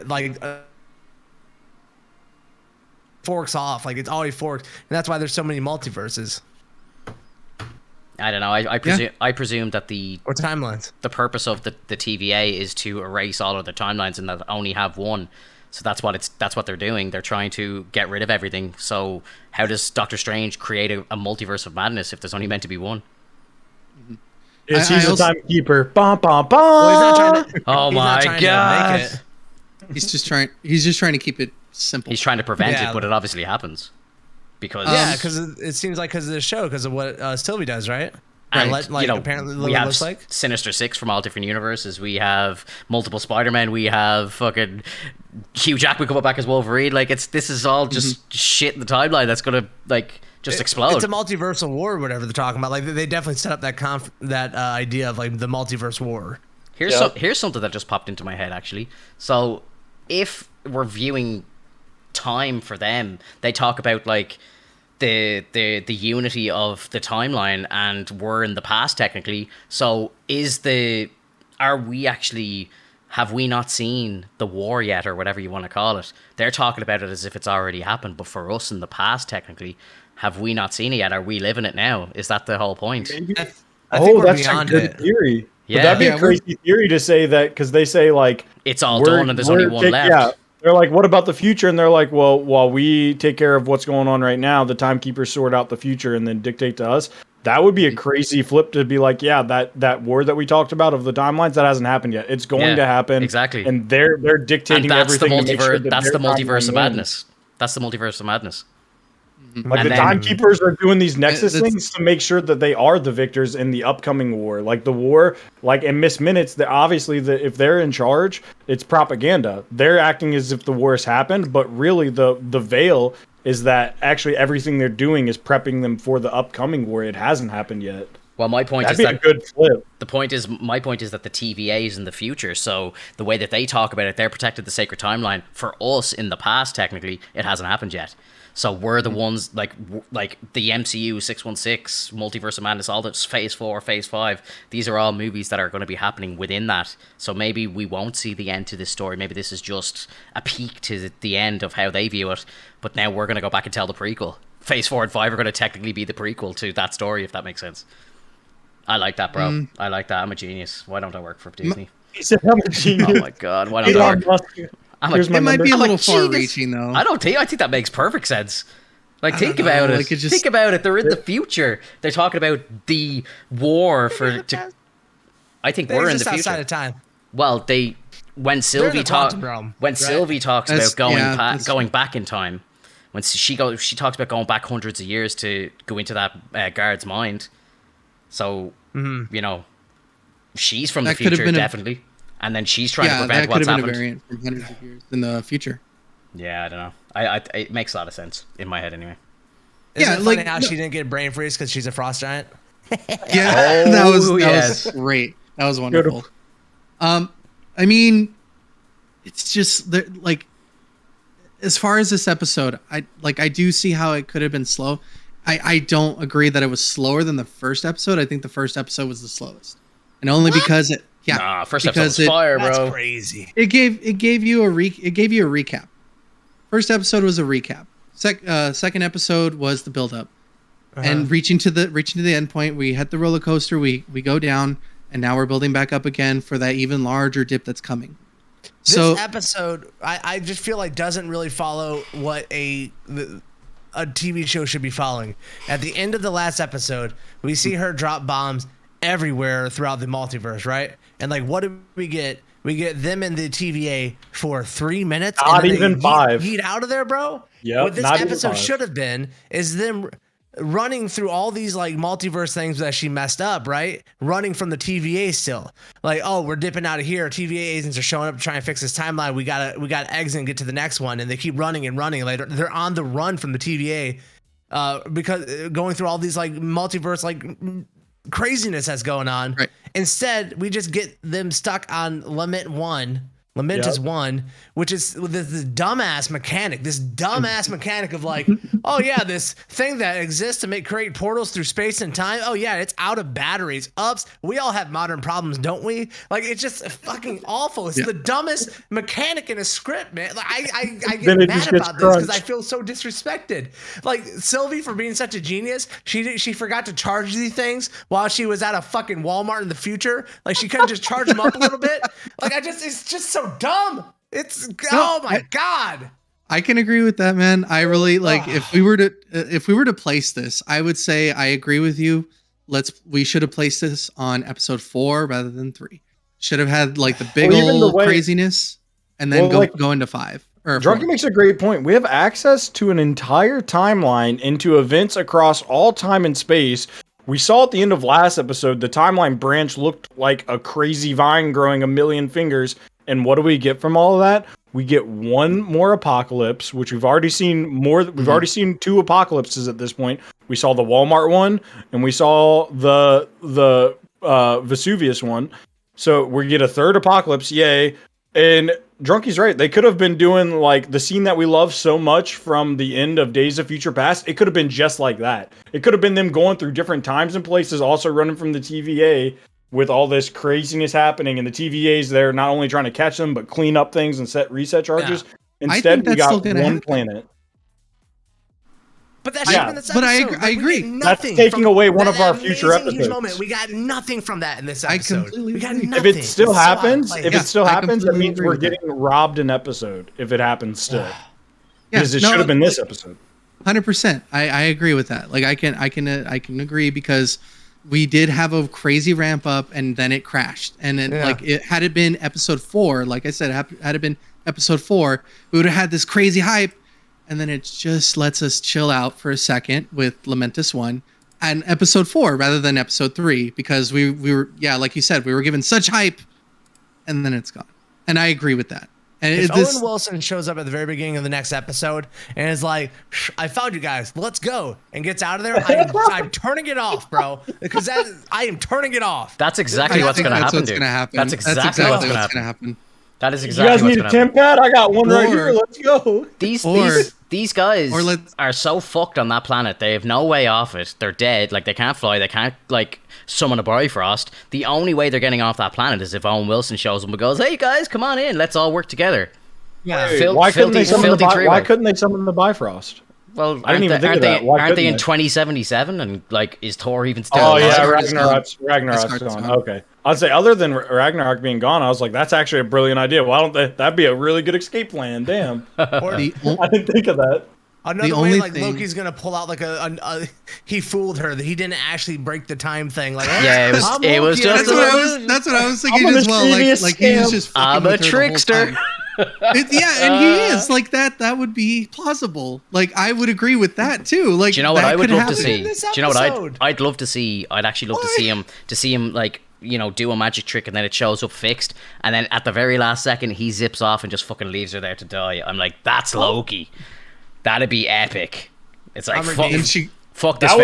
forks off. Like it's always forked, and that's why there's so many multiverses. I don't know. I presume that the timelines. The purpose of the TVA is to erase all of the timelines and that only have one. So that's what they're doing. They're trying to get rid of everything. So how does Doctor Strange create a multiverse of madness if there's only meant to be one? He's a timekeeper. Bum, bum, bum. Well, he's not trying to, oh my god! He's just trying to keep it simple. He's trying to prevent it, but it obviously happens because it seems like because of the show, because of what Sylvie does, right? And apparently we have looks like Sinister Six from all different universes. We have multiple Spider-Men. We have fucking Hugh Jackman coming back as Wolverine. Like this is all just shit in the timeline that's gonna just explode. It's a multiversal war, or whatever they're talking about. Like they definitely set up that idea of like the multiverse war. Here's something that just popped into my head actually. So if we're viewing time for them, they talk about like the unity of the timeline, and we're in the past technically. So have we not seen the war yet, or whatever you want to call it? They're talking about it as if it's already happened, but for us in the past technically, have we not seen it yet? Are we living it now? Is that the whole point? I think we're that's beyond a good it. theory. Yeah. But that'd be a crazy theory to say that, because they say like it's all done and there's only one left. Yeah. They're like, what about the future? And they're like, well, while we take care of what's going on right now, the timekeepers sort out the future and then dictate to us. That would be a crazy flip to be like, yeah, that war that we talked about of the timelines, that hasn't happened yet. It's going to happen. Exactly. And they're dictating everything. That's the multiverse of madness. That's the multiverse of madness. Like the timekeepers are doing these nexus things to make sure that they are the victors in the upcoming war. Like the war, like in Miss Minutes, obviously if they're in charge, it's propaganda. They're acting as if the war has happened, but really the veil is that actually everything they're doing is prepping them for the upcoming war. It hasn't happened yet. Well, my point That'd is be that a good flip. My point is that the TVA is in the future, so the way that they talk about it, they're protected the sacred timeline. For us in the past, technically, it hasn't happened yet. So we're the ones like the MCU 616, Multiverse of Madness, all this Phase 4, Phase 5. These are all movies that are going to be happening within that. So maybe we won't see the end to this story. Maybe this is just a peek to the end of how they view it. But now we're going to go back and tell the prequel. Phase 4 and 5 are going to technically be the prequel to that story, if that makes sense. I like that, bro. I like that. I'm a genius. Why don't I work for Disney? He said I'm a genius. Oh my god, why don't I work? It might be a little far-reaching, though. I think that makes perfect sense. Like, think about it. Think about it. They're in the future. They're talking about the war for. I think we're in the future. Outside of time. Well, when Sylvie talks about going back in time, when she talks about going back hundreds of years to go into that guard's mind. So she's from the future, definitely. And then she's trying to prevent what's happened. That could have been a variant from hundreds of years in the future. Yeah, I don't know. It makes a lot of sense in my head, anyway. Isn't it funny how she didn't get brain freeze because she's a frost giant? Yeah, that was great. That was wonderful. I mean, it's just like, as far as this episode, I do see how it could have been slow. I don't agree that it was slower than the first episode. I think the first episode was the slowest, and only because first episode was fire, bro. That's crazy. It gave you a recap. First episode was a recap. Second episode was the build up, and reaching to the end point. We hit the roller coaster. We go down, and now we're building back up again for that even larger dip that's coming. This episode, I just feel like doesn't really follow what a TV show should be following. At the end of the last episode, we see her drop bombs everywhere throughout the multiverse, right? And like, what do we get? We get them in the TVA for 3 minutes. Not even 5. Yeet out of there, bro. Yeah. What this episode should have been is them running through all these like multiverse things that she messed up, right? Running from the TVA still. Like, oh, we're dipping out of here. TVA agents are showing up to try and fix this timeline. We gotta exit and get to the next one. And they keep running and running. Like they're on the run from the TVA because going through all these like multiverse like craziness that's going on. Right. Instead, we just get them stuck on Lament 1. Lamentus 1, which is this dumbass mechanic of like, oh yeah, this thing that exists to create portals through space and time. Oh yeah, it's out of batteries. Ups. We all have modern problems, don't we? Like, it's just fucking awful. It's the dumbest mechanic in a script, man. Like, I get mad about this because I feel so disrespected. Like, Sylvie, for being such a genius, she forgot to charge these things while she was at a fucking Walmart in the future. Like, she couldn't just charge them up a little bit. Like, it's just so dumb. Oh my god. I can agree with that, man. I really like if we were to place this, I would say I agree with you. We should have placed this on episode 4 rather than 3. Should have had like the big old craziness and then go into 5. Drunky makes a great point. We have access to an entire timeline into events across all time and space. We saw at the end of last episode, the timeline branch looked like a crazy vine growing a million fingers. And what do we get from all of that? We get one more apocalypse, which we've already seen more. We've already seen 2 apocalypses at this point. We saw the Walmart one, and we saw the Vesuvius one. So we get a 3rd apocalypse. Yay. And Drunky's right. They could have been doing like the scene that we love so much from the end of Days of Future Past. It could have been just like that. It could have been them going through different times and places, also running from the TVA with all this craziness happening, and the TVA's there not only trying to catch them, but clean up things and set reset charges. Yeah. Instead, we got one planet. But that should have been this episode. But I agree. That's taking away one of our future episodes. Moment. We got nothing from that in this episode. I completely agree. If it still happens, that means we're getting robbed an episode. If it happens still. Because it should have been this episode. 100%. I agree with that. Like I can agree because we did have a crazy ramp up and then it crashed. And then had it been episode 4, like I said, had it been episode 4, we would have had this crazy hype. And then it just lets us chill out for a second with Lamentus 1 and episode 4 rather than episode 3, because we were, like you said, we were given such hype and then it's gone. And I agree with that. And if Owen Wilson shows up at the very beginning of the next episode and is like, I found you guys, let's go, and gets out of there, I'm turning it off, bro. Because I am turning it off. That's exactly what's going to happen, dude. That's exactly what's going to happen. That is exactly what's going to happen. You guys need a temp pad? I got one right here. Let's go. These guys are so fucked on that planet. They have no way off it. They're dead. Like, they can't fly. They can't, like, summon a Bifrost. The only way they're getting off that planet is if Owen Wilson shows up and goes, hey, guys, come on in. Let's all work together. Yeah. Why couldn't they summon the Bifrost? Well, aren't they in 2077? And, like, is Thor even still alive? Oh, yeah, Ragnarok's gone. Okay. I'd say, other than Ragnarok being gone, I was like, that's actually a brilliant idea. Why don't that'd be a really good escape plan. Damn. I didn't think of that. Another way, like, Loki's gonna pull out like he fooled her that he didn't actually break the time thing. Like, it was just that's what I was thinking as well. Like he was just I'm a trickster. And he is like that. That would be plausible. Like, I would agree with that too. Like, do you know what I would love to see? Do you know what I'd love to see? I'd actually love to see him like, you know, do a magic trick and then it shows up fixed, and then at the very last second he zips off and just fucking leaves her there to die. I'm like, that's Loki. That'd be epic. It's like, fuck this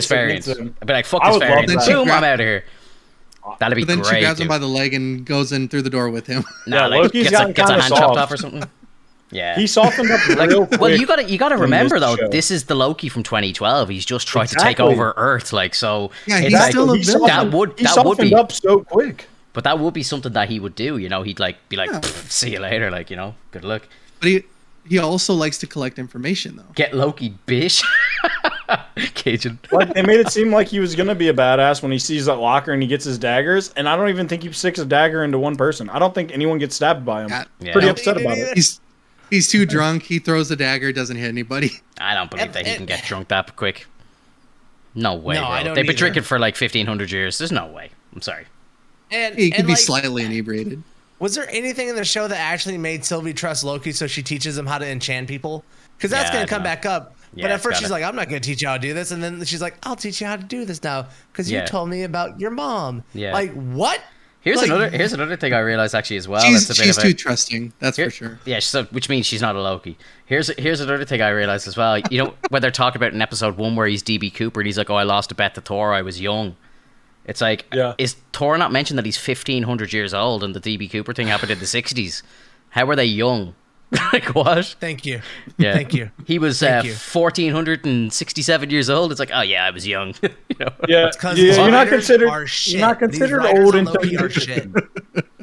variant. I'd be like, fuck this variant. Boom, I'm out of here. That'd be great. But then she grabs him by the leg and goes in through the door with him. Nah, like, Loki's gets a hand chopped off or something. Yeah, he softened up real quick. Well, you gotta remember though, this is the Loki from 2012. He's just tried to take over Earth, like, so. Yeah, he's still a villain. He softened up so quick. But that would be something that he would do. You know, he'd like be like, see you later, like, you know, good luck. But he also likes to collect information though. Get Loki, bitch. Cajun. Like, they made it seem like he was gonna be a badass when he sees that locker and he gets his daggers, and I don't even think he sticks a dagger into one person. I don't think anyone gets stabbed by him. Pretty upset about it. He's too drunk. He throws the dagger, doesn't hit anybody. I don't believe that he can get drunk that quick. No way, bro. They've been drinking for like 1,500 years. There's no way. I'm sorry. He could be slightly inebriated. Was there anything in the show that actually made Sylvie trust Loki so she teaches him how to enchant people? Because that's going to come back up. But at first she's like, I'm not going to teach you how to do this. And then she's like, I'll teach you how to do this now because you told me about your mom. Yeah. Like, what? Here's another thing I realized actually as well. She's too trusting. That's for sure. Yeah, so which means she's not a Loki. Here's another thing I realized as well. You know, when they're talking about in episode 1 where he's DB Cooper and he's like, oh, I lost a bet to Thor. I was young. It's like, is Thor not mentioned that he's 1,500 years old and the DB Cooper thing happened in the 60s? How were they young? Like, what? Thank you. Yeah. Thank you. He was 1,467 years old. It's like, oh yeah, I was young. You know? Yeah, you're not considered old until you shit.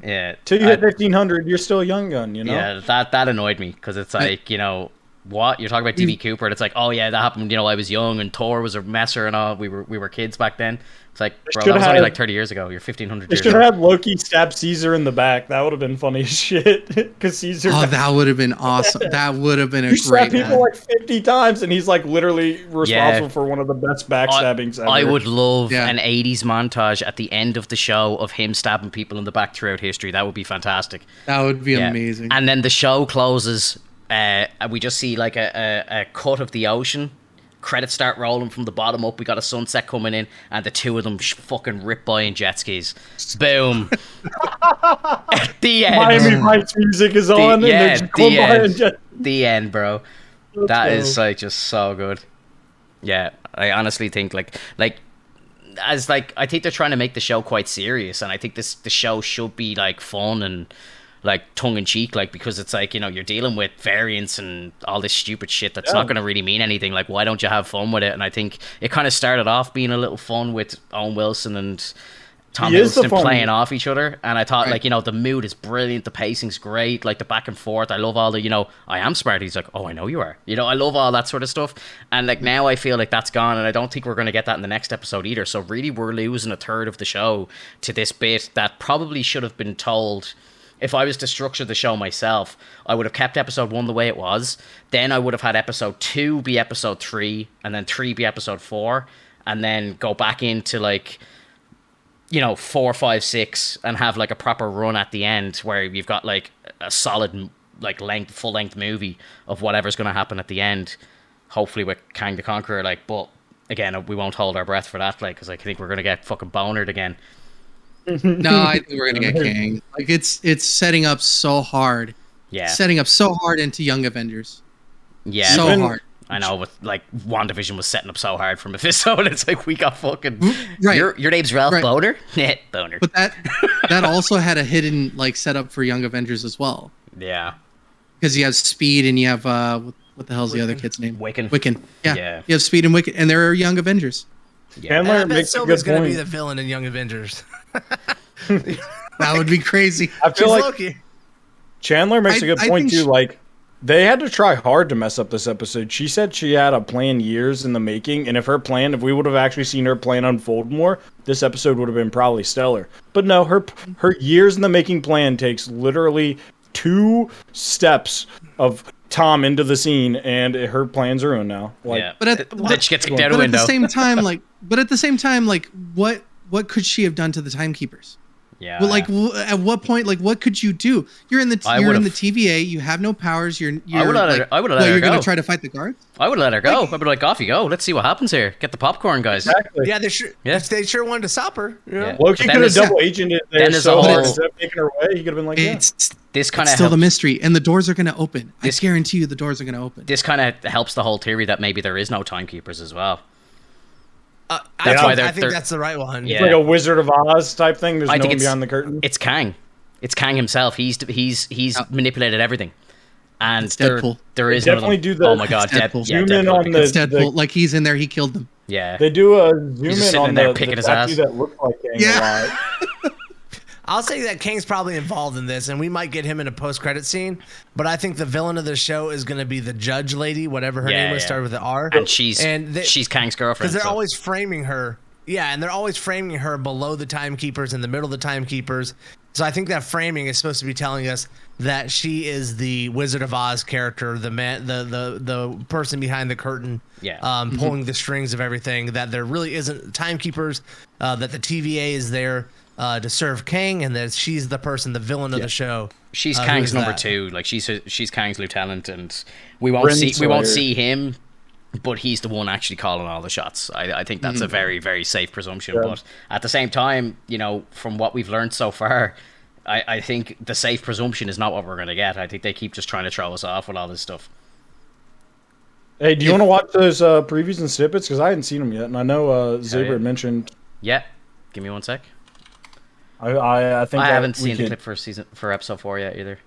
Yeah, till you hit 1,500. You're still a young gun. You know. Yeah, that annoyed me because it's like, you know, what you're talking about DB Cooper, and it's like, oh yeah, that happened. You know, I was young and Thor was a messer and all. We were kids back then. It's like, bro, that was only like 30 years ago. You're 1,500 years old. They should have had Loki stab Caesar in the back. That would have been funny as shit. Because Caesar. Oh, that would have been awesome. That would have been a great. People like 50 times, and he's like literally responsible for one of the best backstabbings ever. I would love an 80s montage at the end of the show of him stabbing people in the back throughout history. That would be fantastic. That would be amazing. And then the show closes. We just see like a cut of the ocean. Credits start rolling from the bottom up. We got a sunset coming in, and the two of them fucking rip by in jet skis. Boom. At the end. Miami Vice music is on, and they're just going by in jet. The end, bro. That is like just so good. Yeah, I honestly think I think they're trying to make the show quite serious, and I think the show should be like fun and like tongue-in-cheek, like, because it's like, you know, you're dealing with variants and all this stupid shit that's not going to really mean anything. Like, why don't you have fun with it? And I think it kind of started off being a little fun with Owen Wilson and Tom Hiddleston playing off each other, and I thought, like, you know, the mood is brilliant, the pacing's great, like the back and forth. I love all the, you know, I am smart. He's like, oh, I know you are. You know, I love all that sort of stuff. And like now I feel like that's gone, and I don't think we're going to get that in the next episode either. So really, we're losing a third of the show to this bit that probably should have been told. If I was to structure the show myself, I would have kept episode 1 the way it was. Then I would have had episode 2 be episode 3, and then 3 be episode 4, and then go back into, like, you know, 4, 5, 6, and have like a proper run at the end where you've got like a solid, like, full length movie of whatever's going to happen at the end. Hopefully with Kang the Conqueror, like, but again, we won't hold our breath for that, like, because I think we're going to get fucking bonered again. No, I think we're gonna get Kang. Like, it's setting up so hard. Yeah, setting up so hard into Young Avengers. Yeah, so hard. I know, with like WandaVision was setting up so hard for Mephisto, and it's like we got fucking right. Your name's Ralph Boner? Yeah, Boner. But that also had a hidden like setup for Young Avengers as well. Yeah, because you have Speed and you have what the hell's the other kid's name? Wiccan. Yeah. You have Speed and Wiccan, and they're Young Avengers. Yeah. Chandler makes a good going to be the villain in Young Avengers. That would be crazy. I feel like Loki. Chandler makes a good point too. Like, they had to try hard to mess up this episode. She said she had a plan years in the making, and if we would have actually seen her plan unfold more, this episode would have been probably stellar. But no, her years in the making plan takes literally 2 steps of Tom into the scene, and her plans are ruined now. Like, yeah, but she gets kicked out a window. At the same time, like, what could she have done to the timekeepers? Yeah. Well, like, at what point, like, what could you do? You're in the TVA. You have no powers. I would have let her go. You're going to try to fight the guards? I would have let her go. I'd be like, off you go. Let's see what happens here. Get the popcoron, guys. Exactly. Yeah, they sure wanted to stop her. Yeah. Loki could have double agented there so hard instead of taking her away. He could have been like, This kind of still the mystery, and the doors are going to open. I guarantee you, the doors are going to open. This kind of helps the whole theory that maybe there is no timekeepers as well. I think that's the right one. Yeah. It's like a Wizard of Oz type thing. There's no one beyond the curtain. It's Kang. It's Kang himself. He's manipulated everything. And Deadpool. There is definitely do the. Oh my god, Deadpool. Zoom in on it's Deadpool. Like, he's in there. He killed them. Yeah. They do a zoom in on the tattoo that looks like Kang a lot. I'll say that Kang's probably involved in this, and we might get him in a post-credit scene. But I think the villain of the show is going to be the judge lady, whatever her name was, started with an R. And she's Kang's girlfriend. Because they're always framing her. Yeah, and they're always framing her below the timekeepers, in the middle of the timekeepers. So I think that framing is supposed to be telling us that she is the Wizard of Oz character, the man, the person behind the curtain, pulling the strings of everything. That there really isn't timekeepers. That the TVA is there to serve Kang, and that she's the person, the villain of the show. She's Kang's number 2. Like, she's Kang's lieutenant, and we won't see him but he's the one actually calling all the shots. I think that's a very, very safe presumption. Yeah. But at the same time, you know, from what we've learned so far, I think the safe presumption is not what we're going to get. I think they keep just trying to throw us off with all this stuff. Hey, do you want to watch those previews and snippets? Because I hadn't seen them yet, and I know Zaber mentioned. Yeah, give me one sec. I think I haven't seen the clip for episode 4 yet either.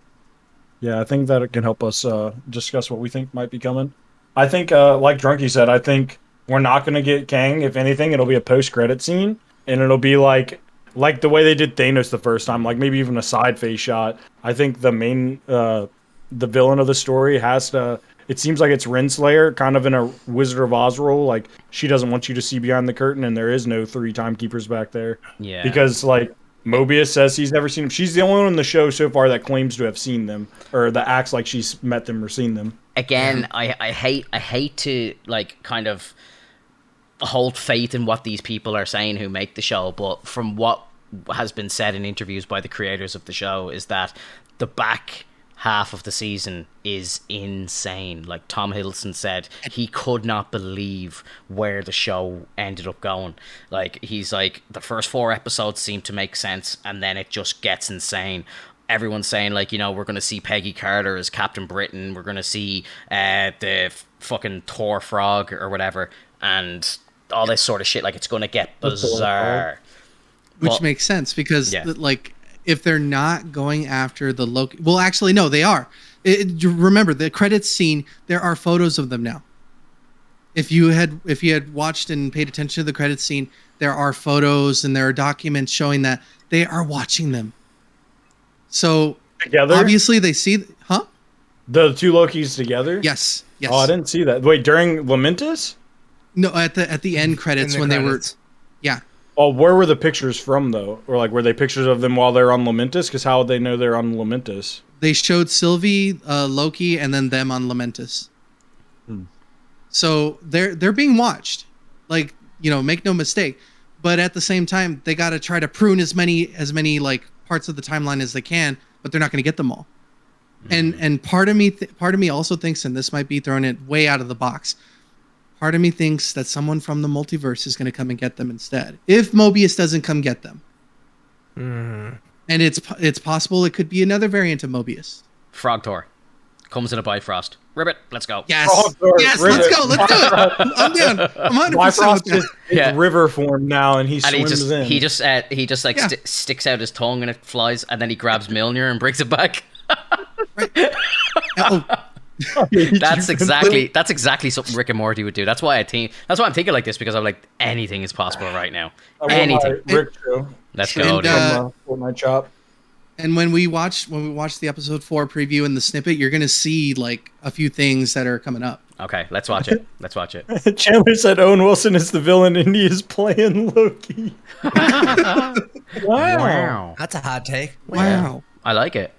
Yeah, I think that it can help us discuss what we think might be coming. I think, like Drunky said, I think we're not going to get Kang. If anything, it'll be a post-credit scene, and it'll be like the way they did Thanos the first time, like maybe even a side face shot. I think the main, the villain of the story has to. It seems like it's Renslayer, kind of in a Wizard of Oz role. Like she doesn't want you to see behind the curtain, and there is no 3 timekeepers back there. Yeah. Because like Mobius says he's never seen them. She's the only one in the show so far that claims to have seen them, or that acts like she's met them or seen them. Again, I hate to like kind of hold faith in what these people are saying who make the show, but from what has been said in interviews by the creators of the show is that the back half of the season is insane. Like Tom Hiddleston said, he could not believe where the show ended up going. Like he's like, the first 4 episodes seem to make sense, and then it just gets insane. Everyone's saying like, you know, we're going to see Peggy Carter as Captain Britain, we're going to see the fucking Thor frog or whatever, and all this sort of shit. Like it's going to get bizarre. Which makes sense because like if they're not going after the Loki, well, actually, no, they are. Remember the credits scene. There are photos of them now. If you had watched and paid attention to the credits scene, there are photos and there are documents showing that they are watching them. So together, obviously they see, huh? The 2 Lokis together. Yes. Oh, I didn't see that. Wait, during Lamentus? No, at the end credits when credits. They were, yeah. Oh, where were the pictures from, though? Or, like, were they pictures of them while they're on Lamentus? Because how would they know they're on Lamentus? They showed Sylvie, Loki, and then them on Lamentus. So they're being watched. Like, you know, make no mistake. But at the same time, they got to try to prune as many like parts of the timeline as they can, but they're not going to get them all. And part of me also thinks, and this might be throwing it way out of the box, part of me thinks that someone from the multiverse is going to come and get them instead. If Mobius doesn't come get them. And it's possible it could be another variant of Mobius. Frog Thor. Comes in a Bifrost. Ribbit, let's go. Yes, yes, let's go. Let's do it. I'm down. I'm 100% with that. Is river form now, and he swims in. He just sticks out his tongue and it flies, and then he grabs Mjolnir and brings it back. That's exactly something Rick and Morty would do. That's why I'm thinking like this, because I'm like, anything is possible right now. Anything. Let's go, dude. Fortnite chop. And when we watch the episode 4 preview and the snippet, you're gonna see like a few things that are coming up. Okay, let's watch it. Chandler said Owen Wilson is the villain and he is playing Loki. Wow. That's a hot take. Wow. I like it.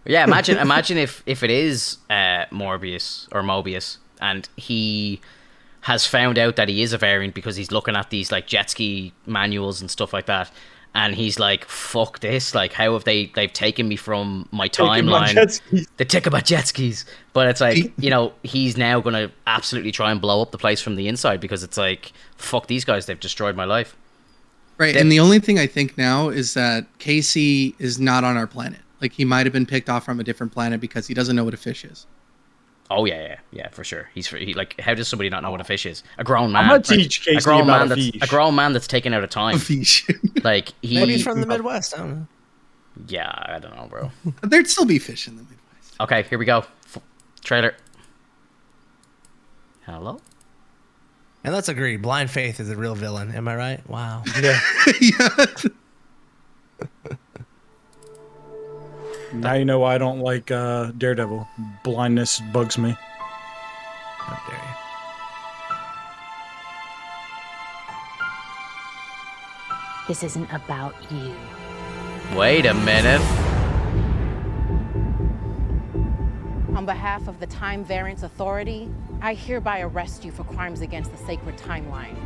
Yeah, imagine if it is Mobius, and he has found out that he is a variant because he's looking at these like jet ski manuals and stuff like that, and he's like, fuck this, like how have they've taken me from my timeline. They take about jet skis. But it's like, you know, he's now gonna absolutely try and blow up the place from the inside, because it's like, fuck these guys, they've destroyed my life. Right. And the only thing I think now is that Casey is not on our planet. Like, he might have been picked off from a different planet because he doesn't know what a fish is. Oh yeah, for sure. Like, how does somebody not know what a fish is? A grown man. I'm gonna teach Casey about a fish. A grown man that's taken out of time. A fish. Like maybe he's from the Midwest. I don't know. Yeah, I don't know, bro. There'd still be fish in the Midwest. Okay, here we go. Trailer. Hello. And let's agree, Blind Faith is a real villain. Am I right? Wow. Yeah. Yeah. Now you know why I don't like Daredevil. Blindness bugs me. How dare you. This isn't about you. Wait a minute. On behalf of the Time Variance Authority, I hereby arrest you for crimes against the sacred timeline.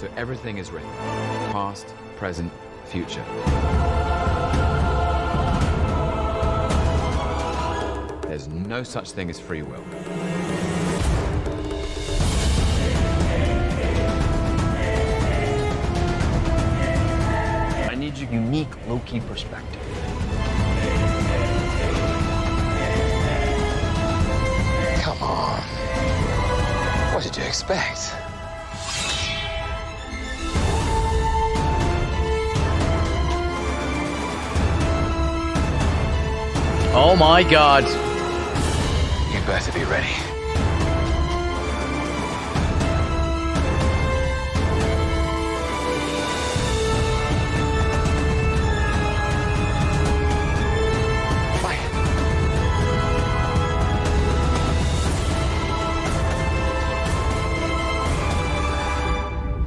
So everything is written. Past, present, future. There's no such thing as free will. I need your unique Loki perspective. Come on. What did you expect? Oh my god. You better be ready. Fight.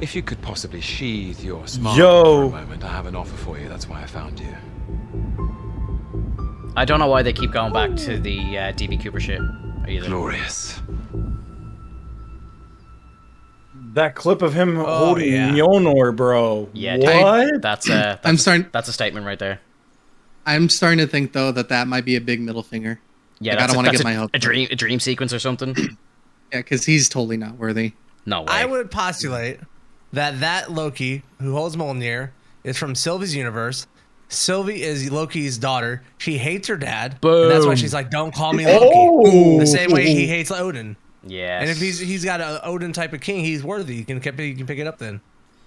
If you could possibly sheathe your smile for a moment, I have an offer for you. That's why I found you. I don't know why they keep going back to the DB Cooper shit either. Glorious. That clip of him holding Mjolnir, bro. Yeah, what? That's a statement right there. I'm starting to think though that might be a big middle finger. Yeah, like, I don't want to get my hopes. A dream sequence or something. Yeah, because he's totally not worthy. No way. I would postulate that Loki who holds Mjolnir is from Sylvie's universe. Sylvie is Loki's daughter. She hates her dad, and that's why she's like, "Don't call me Loki." The same way he hates Odin. Yeah. And if he's got an Odin type of king, he's worthy. You can pick it up then.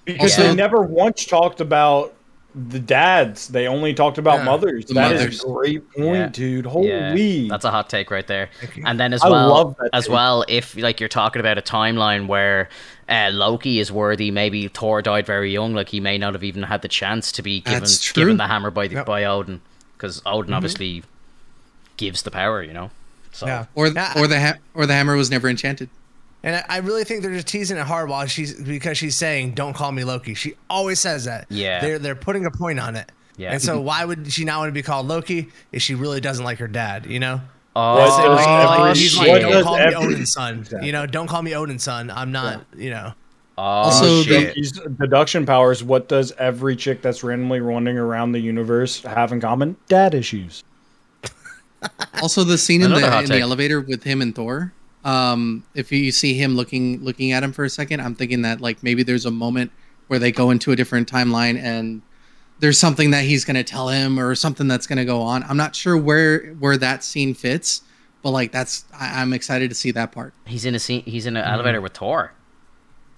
Because they never once talked about the dads. They only talked about mothers. That is a great point, dude. Holy. That's a hot take right there. And then as well, if like you're talking about a timeline where Loki is worthy, maybe Thor died very young, like he may not have even had the chance to be given the hammer by Odin, because Odin obviously gives the power, you know. So or the hammer was never enchanted. And I really think they're just teasing it hard because she's saying, "Don't call me Loki." She always says that. Yeah. They're putting a point on it. Yeah. And so why would she not want to be called Loki if she really doesn't like her dad? You know. He's like, "Don't call me Odin's son." You know, "Don't call me Odin's son." I'm not. You know. Also, these deduction powers. What does every chick that's randomly running around the universe have in common? Dad issues. Also, the scene in the elevator with him and Thor. If you see him looking at him for a second, I'm thinking that like maybe there's a moment where they go into a different timeline and there's something that he's gonna tell him or something that's gonna go on. I'm not sure where that scene fits, but like I'm excited to see that part. He's in an elevator with Thor.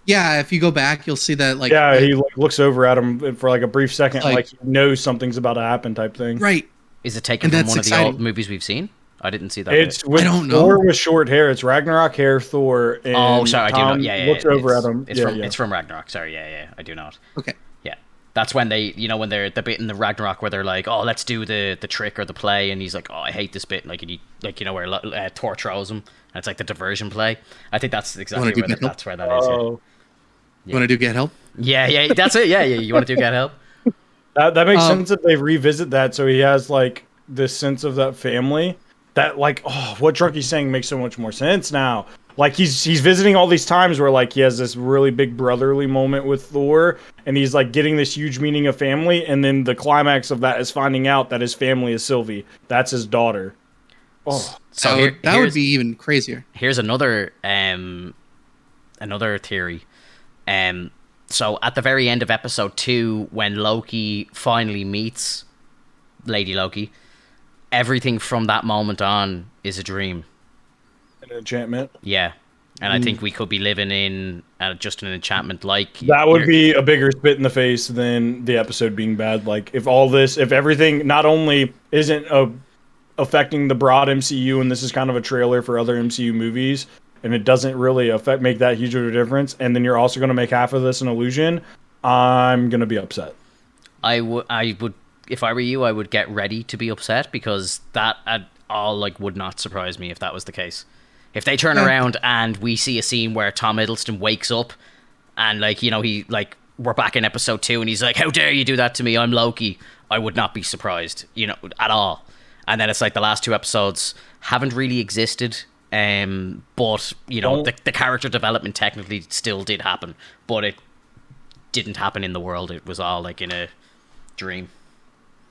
Yeah, if you go back, you'll see that like he like looks over at him for like a brief second, like he knows something's about to happen type thing. Right. Is it taken from one of the old movies we've seen? I didn't see that. It's with Thor with short hair. It's Ragnarok hair Thor. And sorry, Tom I do not. Yeah, looks over at him. It's from Ragnarok. Sorry, I do not. Okay. Yeah, that's when when they're the bit in the Ragnarok where they're like, "Oh, let's do the trick or the play," and he's like, "Oh, I hate this bit." Where Thor throws him, and it's like the diversion play. I think that's exactly where that's where that is. Yeah. You want to do Get Help? Yeah, that's it. Yeah. You want to do Get Help? That makes sense if they revisit that, so he has like this sense of that family. That like, what Drunky's saying makes so much more sense now. Like he's visiting all these times where like he has this really big brotherly moment with Thor, and he's like getting this huge meaning of family, and then the climax of that is finding out that his family is Sylvie. That's his daughter. Oh, so that would be even crazier. Here's another theory. So at the very end of episode 2, when Loki finally meets Lady Loki, everything from that moment on is a dream. An enchantment? Yeah. And I think we could be living in just an enchantment like... That would be a bigger spit in the face than the episode being bad. Like, if everything not only isn't affecting the broad MCU, and this is kind of a trailer for other MCU movies, and it doesn't really make that huge of a difference, and then you're also going to make half of this an illusion, I'm going to be upset. I would... If I were you, I would get ready to be upset, because that at all would not surprise me if that was the case. If they turn around and we see a scene where Tom Hiddleston wakes up and we're back in episode 2 and he's like, "How dare you do that to me? I'm Loki." I would not be surprised, at all. And then it's like the last 2 episodes haven't really existed, but the character development technically still did happen, but it didn't happen in the world. It was all in a dream.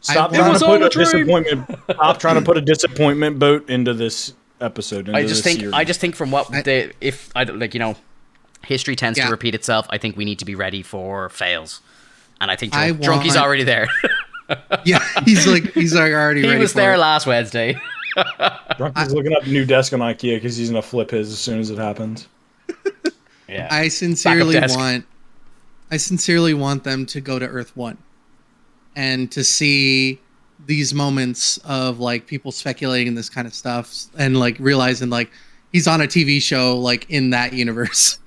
Stop trying to put a disappointment. Stop trying to put a disappointment boat into this episode. I just think from what history tends to repeat itself. I think we need to be ready for fails, and I think Drunky's already there. Yeah, he's already ready. He was there last Wednesday. Drunky's looking up a new desk on IKEA because he's gonna flip his as soon as it happens. Yeah, I sincerely want them to go to Earth 1 and to see these moments of like people speculating this kind of stuff and like realizing like he's on a TV show like in that universe.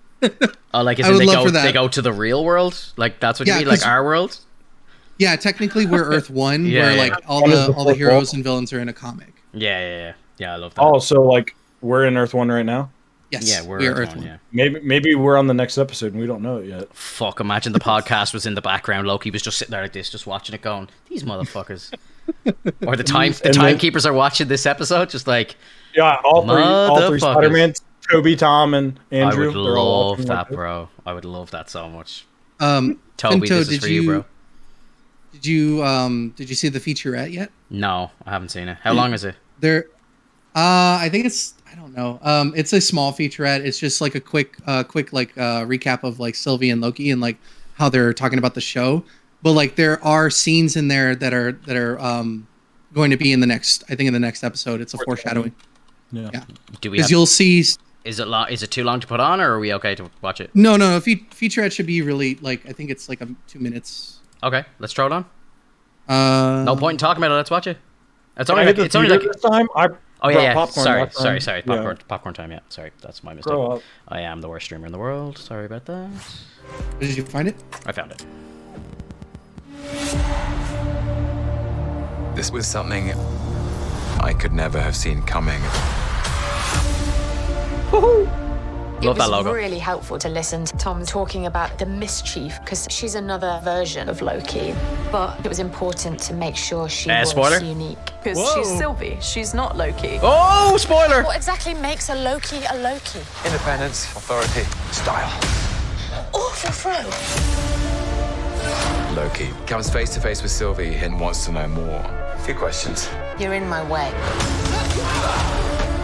Oh, like they go to the real world? Like that's what you mean, like our world? Yeah, technically we're Earth 1 where like all the heroes and villains are in a comic. Yeah, I love that. Oh, so like we're in Earth 1 right now? Yes. Yeah, we're Earth 1. Yeah. Maybe we're on the next episode and we don't know it yet. Fuck, imagine the podcast was in the background. Loki was just sitting there like this, just watching it going, these motherfuckers. Or the timekeepers are watching this episode, just like... Yeah, all three Spider-Man, Toby, Tom, and Andrew. I would love that, bro. I would love that so much. Toby, Finto, this is for you, bro. Did you see the featurette yet? No, I haven't seen it. How long is it? I think I don't know. It's a small featurette. It's just like a quick recap of like Sylvie and Loki and like how they're talking about the show. But like there are scenes in there that are going to be in the next episode. It's a foreshadowing. Yeah. Because you'll see. Is it too long to put on, or are we okay to watch it? No. Featurette should be really like I think it's like 2 minutes. Okay, let's throw it on. No point in talking about it. Let's watch it. It's only like this time. Popcorn. Sorry. Popcorn time. Yeah, sorry, that's my mistake. I am the worst streamer in the world. Sorry about that. Did you find it? I found it. This was something I could never have seen coming. Woohoo! Love that It logo. was really helpful to listen to Tom talking about the mischief because she's another version of Loki. But it was important to make sure she was unique. Because she's Sylvie, she's not Loki. Oh, spoiler! What exactly makes a Loki a Loki? Independence, authority, style. Awful throw. Loki comes face to face with Sylvie and wants to know more. A few questions. You're in my way.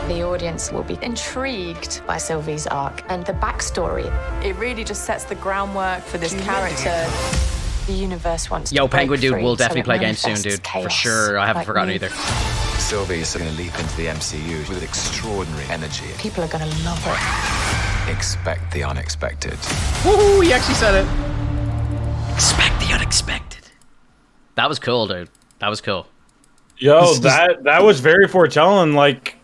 The audience will be intrigued by Sylvie's arc and the backstory. It really just sets the groundwork for this character. The universe wants Yo, to break Penguin Dude free will definitely so play it games soon, manifests dude. chaos, For sure. I haven't like forgotten me. either. Sylvie is going to leap into the MCU with extraordinary energy. People are going to love it. Expect the unexpected. Woohoo! He actually said it. Expect the unexpected. That was cool, dude. That was cool. Yo, that was very foretelling. Like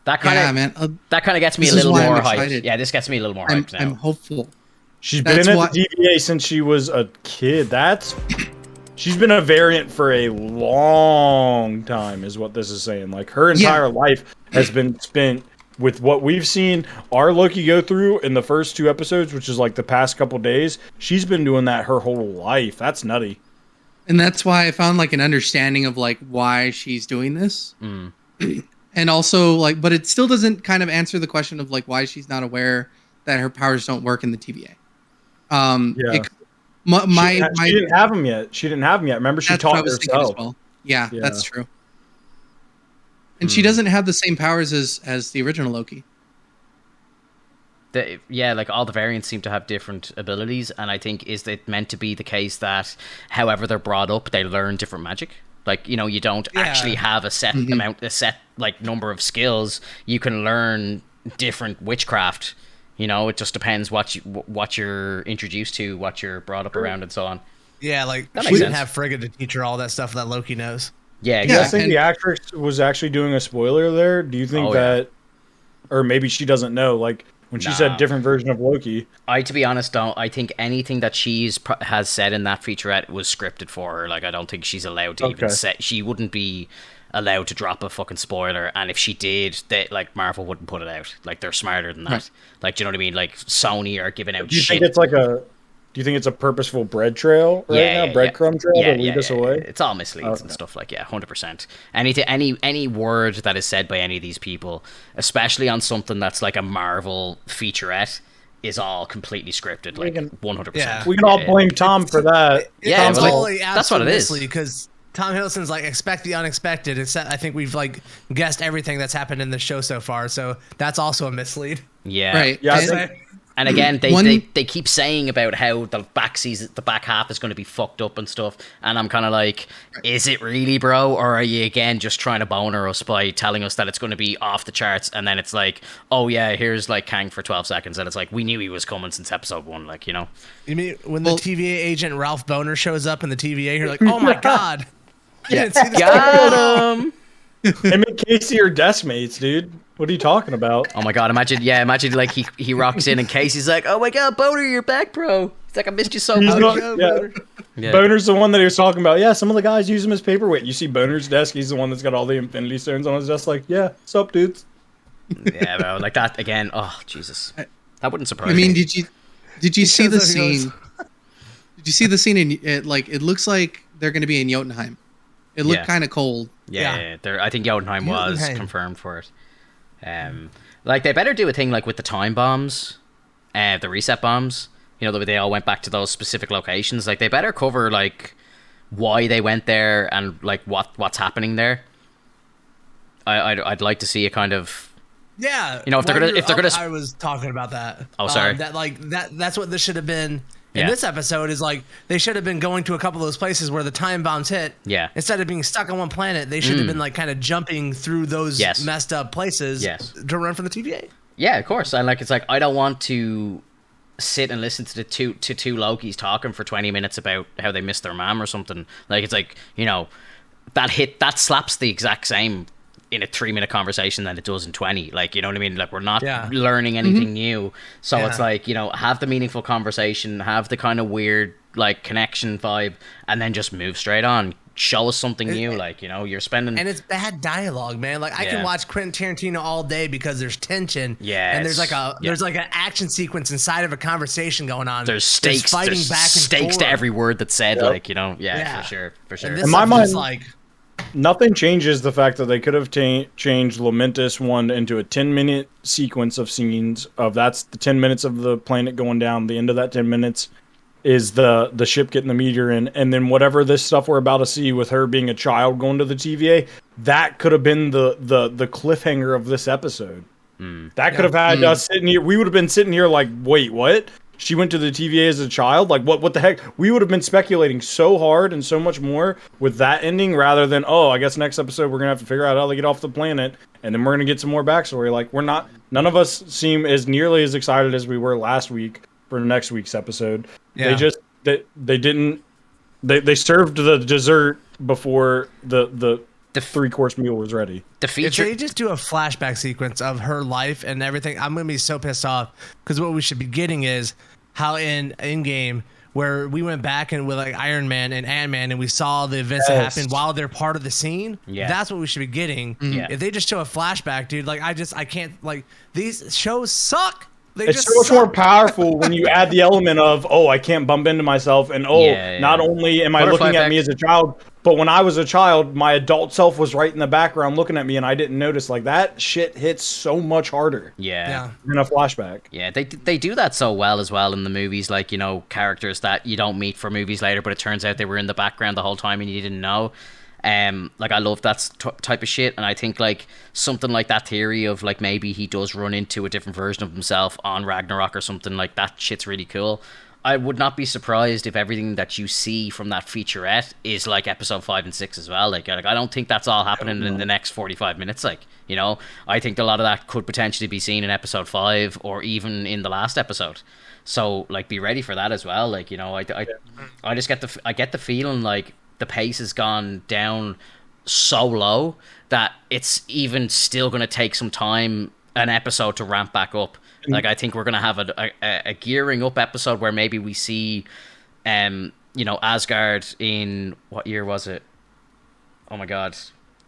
that kind of that kind of gets me a little more hyped. Yeah, this gets me a little more hyped now. I'm hopeful. She's been in the TVA since she was a kid. She's been a variant for a long time, is what this is saying. Like her entire life has been spent with what we've seen our Loki go through in the first 2 episodes, which is like the past couple days. She's been doing that her whole life. That's nutty. And that's why I found like an understanding of like why she's doing this. And also like, but it still doesn't kind of answer the question of like why she's not aware that her powers don't work in the TVA. She didn't have them yet. Remember, she taught herself. Well. Yeah, that's true. And she doesn't have the same powers as the original Loki. Like all the variants seem to have different abilities, and I think is it meant to be the case that however they're brought up, they learn different magic. Like, you know, you don't actually have a set number of skills. You can learn different witchcraft. You know, it just depends what you're introduced to, what you're brought up around, and so on. Yeah, like she didn't have Frigga to teach her all that stuff that Loki knows. Yeah, exactly. I think the actress was actually doing a spoiler there. Do you think that, or maybe she doesn't know? Like when she said different version of Loki. To be honest, I think anything that has said in that featurette was scripted for her. Like I don't think she's allowed to even say. She wouldn't be allowed to drop a fucking spoiler, and if she did, Marvel wouldn't put it out. Like they're smarter than that. Right. Like, do you know what I mean? Like Sony are giving out shit. Do you think it's a purposeful bread trail now? Breadcrumb trail to lead us away? It's all misleads and stuff 100%. Any word that is said by any of these people, especially on something that's like a Marvel featurette, is all completely scripted, 100%. We can all blame Tom for that. That's what it is. Because Tom Hiddleston's like expect the unexpected. Except I think we've like guessed everything that's happened in the show so far, so that's also a mislead. Yeah, right. Yeah, and again, they keep saying about how the back half is going to be fucked up and stuff, and I'm kind of like, is it really, bro, or are you again just trying to boner us by telling us that it's going to be off the charts, and then it's like, oh yeah, here's like Kang for 12 seconds, and it's like we knew he was coming since episode 1, like, you know. You mean when the TVA agent Ralph Boner shows up in the TVA, you're like, oh my god, you didn't see this got him. Him and Casey are desk mates, dude. What are you talking about? Oh my god, imagine like he rocks in and Casey's like, oh my god, Boner, you're back, bro. He's like, I missed you so much. Yeah. Boner's the one that he was talking about. Yeah, some of the guys use him as paperweight. You see Boner's desk, he's the one that's got all the Infinity Stones on his desk, like, yeah, sup, dudes? Yeah, bro, like that again. Oh, Jesus. That wouldn't surprise me. I mean, did you see the scene? Did you see the scene in it? Like, it looks like they're going to be in Jotunheim. It looked kind of cold. Yeah. I think Jotunheim was confirmed for it. Like, they better do a thing like with the time bombs, the reset bombs. You know, the way they all went back to those specific locations. Like, they better cover like why they went there and like what's happening there. I'd like to see a kind of. Yeah, you know, if they're gonna. I was talking about that. Oh, sorry. That's what this should have been. In this episode is like they should have been going to a couple of those places where the time bombs hit. Yeah. Instead of being stuck on one planet, they should have been like kind of jumping through those messed up places to run from the TVA. Yeah, of course. And like it's like I don't want to sit and listen to the two Lokis talking for 20 minutes about how they missed their mom or something. Like it's like, you know, that slaps the exact same in a 3-minute conversation than it does in 20. Like, you know what I mean? Like, we're not learning anything new. So it's like, you know, have the meaningful conversation, have the kind of weird, like, connection vibe, and then just move straight on. Show us something new. Like, you know, you're spending... And it's bad dialogue, man. Like, I can watch Quentin Tarantino all day because there's tension. Yeah. And there's like an action sequence inside of a conversation going on. There's stakes. There's stakes to every word that's said. Like, you know, for sure. In my mind, like... Nothing changes the fact that they could have changed Lamentus 1 into a 10-minute sequence of scenes of that's the 10 minutes of the planet going down. The end of that 10 minutes is the ship getting the meteor in. And then whatever this stuff we're about to see with her being a child going to the TVA, that could have been the cliffhanger of this episode. That could have had us sitting here. We would have been sitting here like, wait, what? She went to the TVA as a child? Like, what the heck? We would have been speculating so hard and so much more with that ending rather than, oh, I guess next episode we're going to have to figure out how they get off the planet and then we're going to get some more backstory. Like, none of us seem as nearly as excited as we were last week for next week's episode. Yeah. They served the dessert before the 3-course meal was ready. If they just do a flashback sequence of her life and everything, I'm gonna be so pissed off because what we should be getting is how in Endgame where we went back and with like Iron Man and Ant-Man and we saw the events that happened while they're part of the scene. Yeah, that's what we should be getting. Yeah. If they just show a flashback, dude, like I can't, like, these shows suck. It's so much more powerful when you add the element of, oh, I can't bump into myself, and not only am I looking at me as a child, but when I was a child, my adult self was right in the background looking at me, and I didn't notice. Like, that shit hits so much harder. Yeah. In a flashback. Yeah, they do that so well as well in the movies, like, you know, characters that you don't meet for movies later, but it turns out they were in the background the whole time and you didn't know. Like, I love that type of shit, and I think like something like that theory of like maybe he does run into a different version of himself on Ragnarok or something, like that shit's really cool. I would not be surprised if everything that you see from that featurette is like episode 5 and 6 as well. Like I don't think that's all happening in the next 45 minutes. Like, you know, I think a lot of that could potentially be seen in episode 5 or even in the last episode. So like, be ready for that as well. Like, you know, I just get the feeling like the pace has gone down so low that it's even still going to take some time, an episode, to ramp back up. Like, I think we're going to have a gearing up episode where maybe we see, you know, Asgard in, what year was it? Oh my God.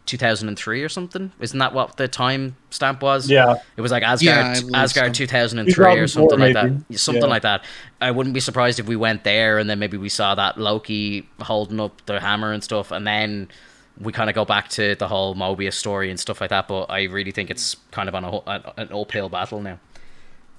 2003 or something? Isn't that what the time stamp was? Yeah. It was like Asgard 2003 or something like that. Something like that. I wouldn't be surprised if we went there and then maybe we saw that Loki holding up the hammer and stuff, and then we kind of go back to the whole Mobius story and stuff like that. But I really think it's kind of on an uphill battle now.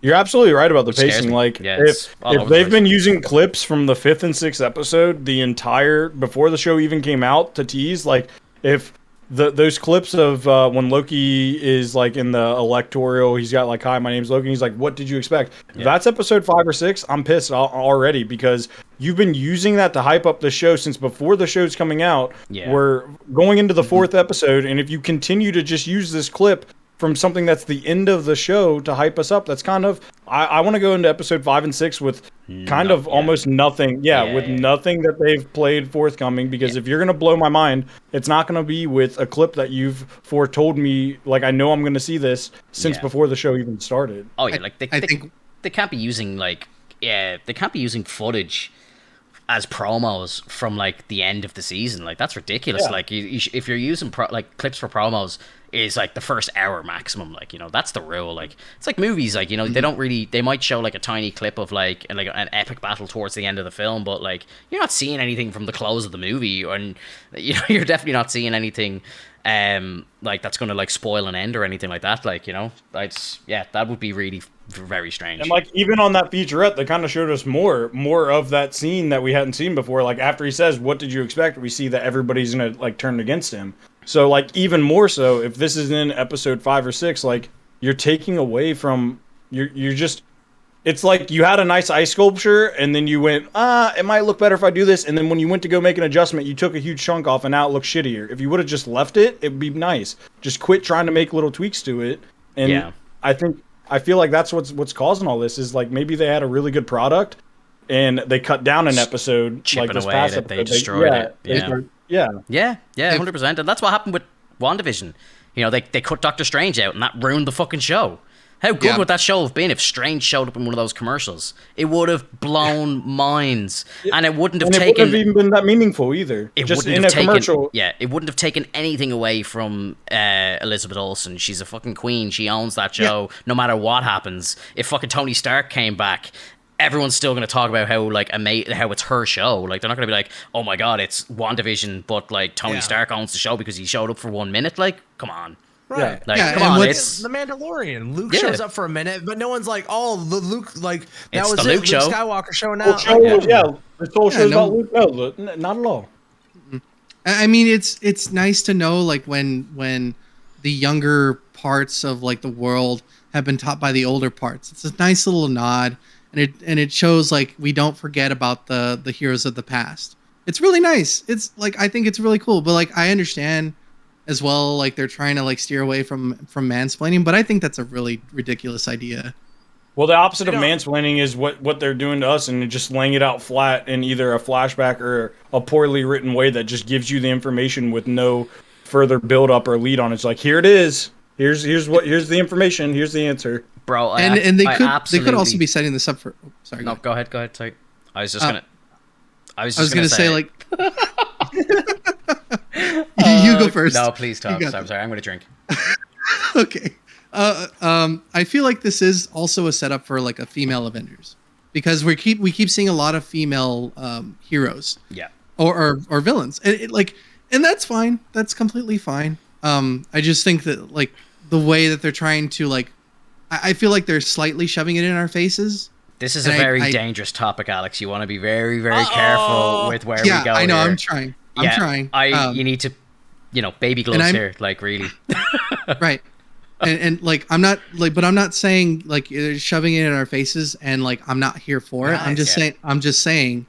You're absolutely right about the Which scares pacing. me. Like, Yeah, it's all if over the they've place. been using clips from the 5th and 6th episode the entire before the show even came out to tease, like if those clips of when Loki is like in the electoral, he's got like, "Hi, my name's Loki." And he's like, "What did you expect?" If that's episode 5 or 6, I'm pissed already because you've been using that to hype up the show since before the show's coming out. Yeah. We're going into the 4th episode, and if you continue to just use this clip from something that's the end of the show to hype us up, that's kind of I want to go into episode 5 and 6 with kind of almost nothing nothing that they've played forthcoming, because if you're gonna blow my mind, it's not gonna be with a clip that you've foretold me. Like, I know I'm gonna see this since before the show even started. Oh yeah, like they can't be using they can't be using footage as promos from like the end of the season. Like, that's ridiculous. Yeah. Like, if you're using clips for promos, is like the first hour maximum. Like, you know, that's the rule. Like, it's like movies. Like, you know, they might show like a tiny clip of like an epic battle towards the end of the film, but like you're not seeing anything from the close of the movie, and you know, you're definitely not seeing anything like that's going to like spoil an end or anything like that. Like, you know, that would be really very strange. And like, even on that featurette, they kind of showed us more of that scene that we hadn't seen before. Like, after he says, "What did you expect?" we see that everybody's gonna like turn against him. So like, even more so, if this is in episode 5 or 6, like, you're taking away from you're just, it's like you had a nice ice sculpture and then you went, it might look better if I do this, and then when you went to go make an adjustment, you took a huge chunk off and now it looks shittier. If you would have just left it, it'd be nice. Just quit trying to make little tweaks to it. And I feel like that's what's causing all this, is like, maybe they had a really good product and they cut down an episode, chipping like this away past that episode. they destroyed it. Yeah, 100%. And that's what happened with WandaVision. You know, they cut Doctor Strange out, and that ruined the fucking show. How good would that show have been if Strange showed up in one of those commercials? It would have blown minds, and it wouldn't have taken. It wouldn't have even been that meaningful either. It just wouldn't in have a taken, commercial. Yeah, it wouldn't have taken anything away from Elizabeth Olsen. She's a fucking queen. She owns that show. No matter what happens, if fucking Tony Stark came back, everyone's still going to talk about how like how it's her show. Like, they're not going to be like, "Oh my god, it's WandaVision," but like Tony Stark owns the show because he showed up for 1 minute. Like, come on. Right. Like, come on. It's the Mandalorian. Luke shows up for a minute, but no one's like, "Oh, Luke!" Like, that It's was the it. Luke show. Skywalker show now. This whole show's about Luke. No, not at all. I mean, it's nice to know, like, when the younger parts of like the world have been taught by the older parts. It's a nice little nod, and it shows like we don't forget about the heroes of the past. It's really nice. It's like, I think it's really cool. But like, I understand as well, like, they're trying to like steer away from mansplaining, but I think that's a really ridiculous idea. Well, the opposite of mansplaining is what they're doing to us, and just laying it out flat in either a flashback or a poorly written way that just gives you the information with no further build up or lead on it. It's like, here it is. Here's the information. Here's the answer, bro. And they could also be setting this up for. Oh, sorry. No, go ahead. Sorry, I was just gonna say like. You go first. No, please, Tom. I'm sorry. I'm gonna drink. Okay. I feel like this is also a setup for like a female Avengers, because we keep seeing a lot of female heroes. Yeah. Or villains, and that's fine. That's completely fine. I just think that like the way that they're trying to like, I feel like they're slightly shoving it in our faces. This is a very dangerous topic, Alex. You want to be very, very careful with where we go. I know. Here. I'm trying. You need to, baby gloves here, like, really. Right. And like, I'm not saying like they're shoving it in our faces, and like, I'm not here for it. I'm just saying.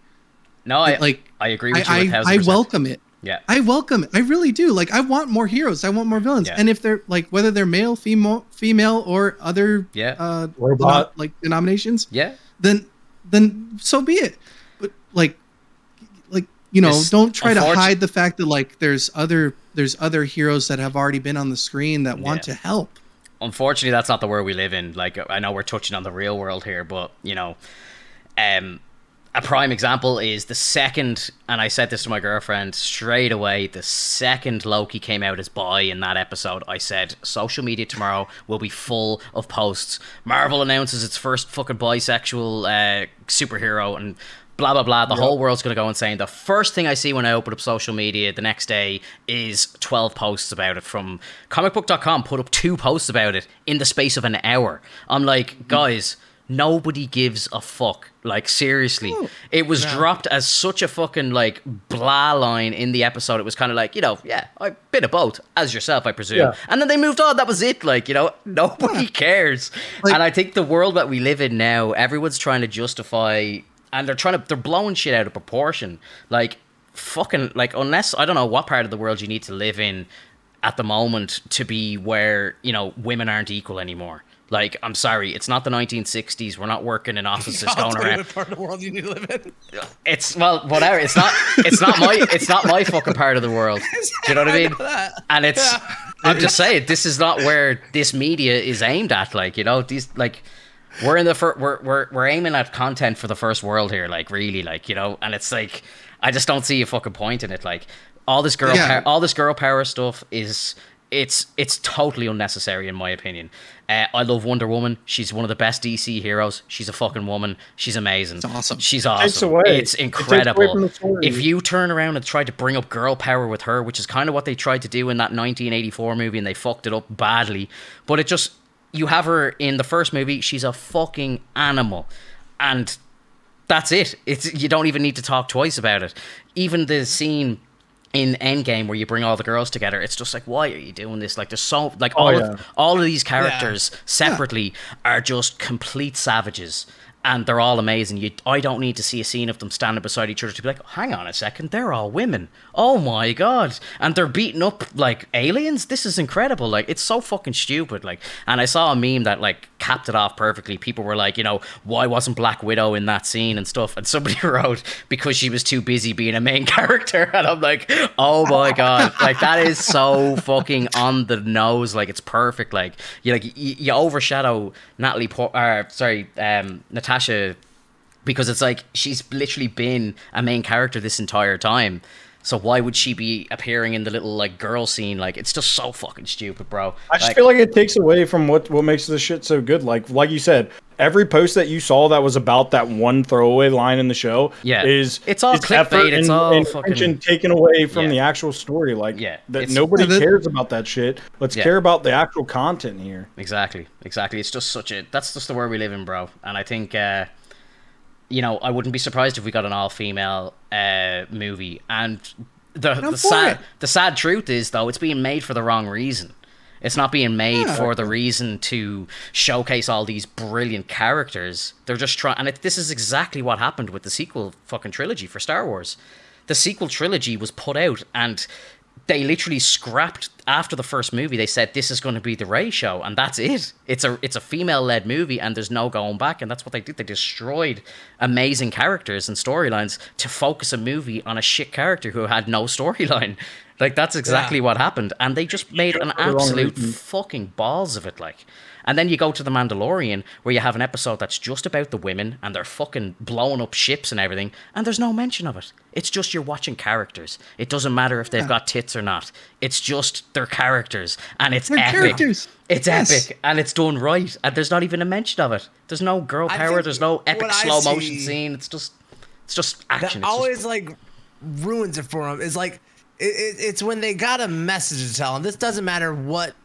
No, I agree with you 1,000%. I welcome it. Yeah. I welcome it. I really do. Like, I want more heroes. I want more villains. Yeah. And if they're like, whether they're male, female, or other robot denominations, then so be it. But like don't try to hide the fact that like there's other heroes that have already been on the screen that want to help. Unfortunately, that's not the world we live in. Like, I know we're touching on the real world here, but a prime example is the second, and I said this to my girlfriend straight away, the second Loki came out as bi in that episode, I said, social media tomorrow will be full of posts. Marvel announces its first fucking bisexual superhero, and blah, blah, blah. The whole world's going to go insane. The first thing I see when I open up social media the next day is 12 posts about it. From comicbook.com put up 2 posts about it in the space of an hour. I'm like, guys... Nobody gives a fuck. Like, seriously. It was dropped as such a fucking, like, blah line in the episode. It was kind of like, a bit of both, as yourself, I presume. Yeah. And then they moved on. That was it. Like, nobody cares. Like, and I think the world that we live in now, everyone's trying to justify, and they're blowing shit out of proportion. Like, fucking, like, unless, I don't know what part of the world you need to live in at the moment to be where, women aren't equal anymore. Like, I'm sorry, it's not the 1960s. We're not working in offices going around. What part of the world you need to live in? It's whatever. It's not my fucking part of the world. Do you know what I mean? And I'm just saying, this is not where this media is aimed at. Like, these, like, we're in the we're aiming at content for the first world here. Like, really, like, and it's like, I just don't see a fucking point in it. Like, all this girl power stuff is. It's totally unnecessary in my opinion. I love Wonder Woman. She's one of the best DC heroes. She's a fucking woman. She's amazing. It's awesome. She's awesome. It's incredible. If you turn around and try to bring up girl power with her, which is kind of what they tried to do in that 1984 movie, and they fucked it up badly. But you have her in the first movie. She's a fucking animal, and that's it. You don't even need to talk twice about it. Even the scene in Endgame where you bring all the girls together, it's just like, why are you doing this? Like, there's so, like, all of these characters separately are just complete savages, and they're all amazing. I don't need to see a scene of them standing beside each other to be like, hang on a second, they're all women. Oh my god. And they're beating up like aliens? This is incredible. Like, it's so fucking stupid. Like, and I saw a meme that like capped it off perfectly. People were like, why wasn't Black Widow in that scene and stuff? And somebody wrote, because she was too busy being a main character. And I'm like, oh my god. Like, that is so fucking on the nose. Like, it's perfect. Like, you overshadow Natasha, because it's like she's literally been a main character this entire time. So why would she be appearing in the little like girl scene? Like, it's just so fucking stupid, bro. I just feel like it takes away from what makes this shit so good. Like you said, every post that you saw that was about that one throwaway line in the show, it's all clickbait. It's all fucking taken away from the actual story. Like, that nobody cares about that shit. Let's care about the actual content here. Exactly. It's just that's just the world we live in, bro. And I think. I wouldn't be surprised if we got an all-female movie. And the sad truth is, though, it's being made for the wrong reason. It's not being made for the reason to showcase all these brilliant characters. They're just trying... And this is exactly what happened with the sequel fucking trilogy for Star Wars. The sequel trilogy was put out, and they literally scrapped after the first movie. They said, this is going to be the Rey show, and that's it. It's a female-led movie, and there's no going back. And that's what they did. They destroyed amazing characters and storylines to focus a movie on a shit character who had no storyline. Like, that's exactly what happened. And they just made an absolute fucking balls of it, like. And then you go to The Mandalorian, where you have an episode that's just about the women, and they're fucking blowing up ships and everything, and there's no mention of it. It's just you're watching characters. It doesn't matter if they've got tits or not. It's just their characters, and it's epic. It's epic, and it's done right, and there's not even a mention of it. There's no girl power. There's no epic slow motion scene. It's just action. That always like ruins it for them. It's like it's when they got a message to tell, and this doesn't matter what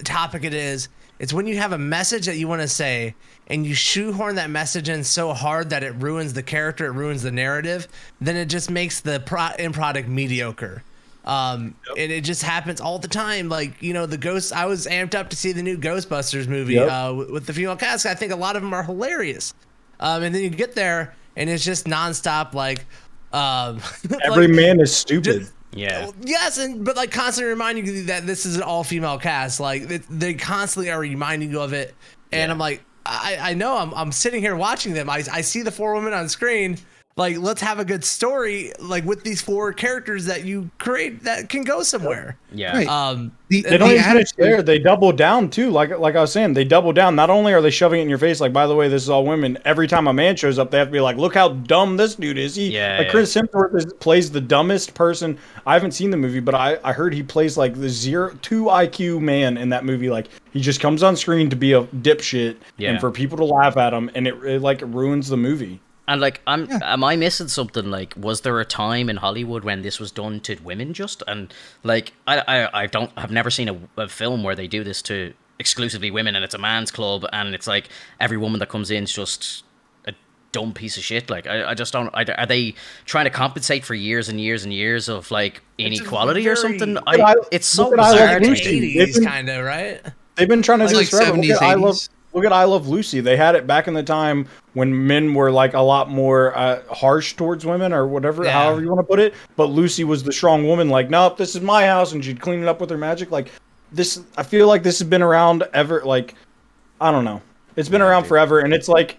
topic it is. It's when you have a message that you want to say and you shoehorn that message in so hard that it ruins the character, it ruins the narrative, then it just makes the end product mediocre. And it just happens all the time. Like, the Ghost, I was amped up to see the new Ghostbusters movie with the female cast. I think a lot of them are hilarious. And then you get there and it's just nonstop, like... Every man is stupid. Yes, but like constantly reminding you that this is an all-female cast. Like they constantly are reminding you of it, and I'm like, I know I'm sitting here watching them. I see the 4 women on screen. Like, let's have a good story, like with these 4 characters that you create that can go somewhere. Yeah. Right. They don't even finish there. They double down too. Like I was saying, they double down. Not only are they shoving it in your face, like, by the way, this is all women. Every time a man shows up, they have to be like, look how dumb this dude is. Chris Hemsworth plays the dumbest person. I haven't seen the movie, but I heard he plays like the 2 IQ man in that movie. Like, he just comes on screen to be a dipshit and for people to laugh at him, and it like ruins the movie. And like, am I missing something? Like, was there a time in Hollywood when this was done to women just? And like, I've never seen a film where they do this to exclusively women, and it's a man's club, and it's like every woman that comes in is just a dumb piece of shit. Like, I just don't. Are they trying to compensate for years and years and years of like inequality or something? It's so bizarre. 80s kind of, right? They've been trying to do like this forever. 70s, 80s. Look at I Love Lucy. They had it back in the time when men were like a lot more harsh towards women, or whatever, however you want to put it. But Lucy was the strong woman. Like, nope, this is my house, and she'd clean it up with her magic. Like this, I feel like this has been around ever. Like, I don't know, it's been around forever, and it's like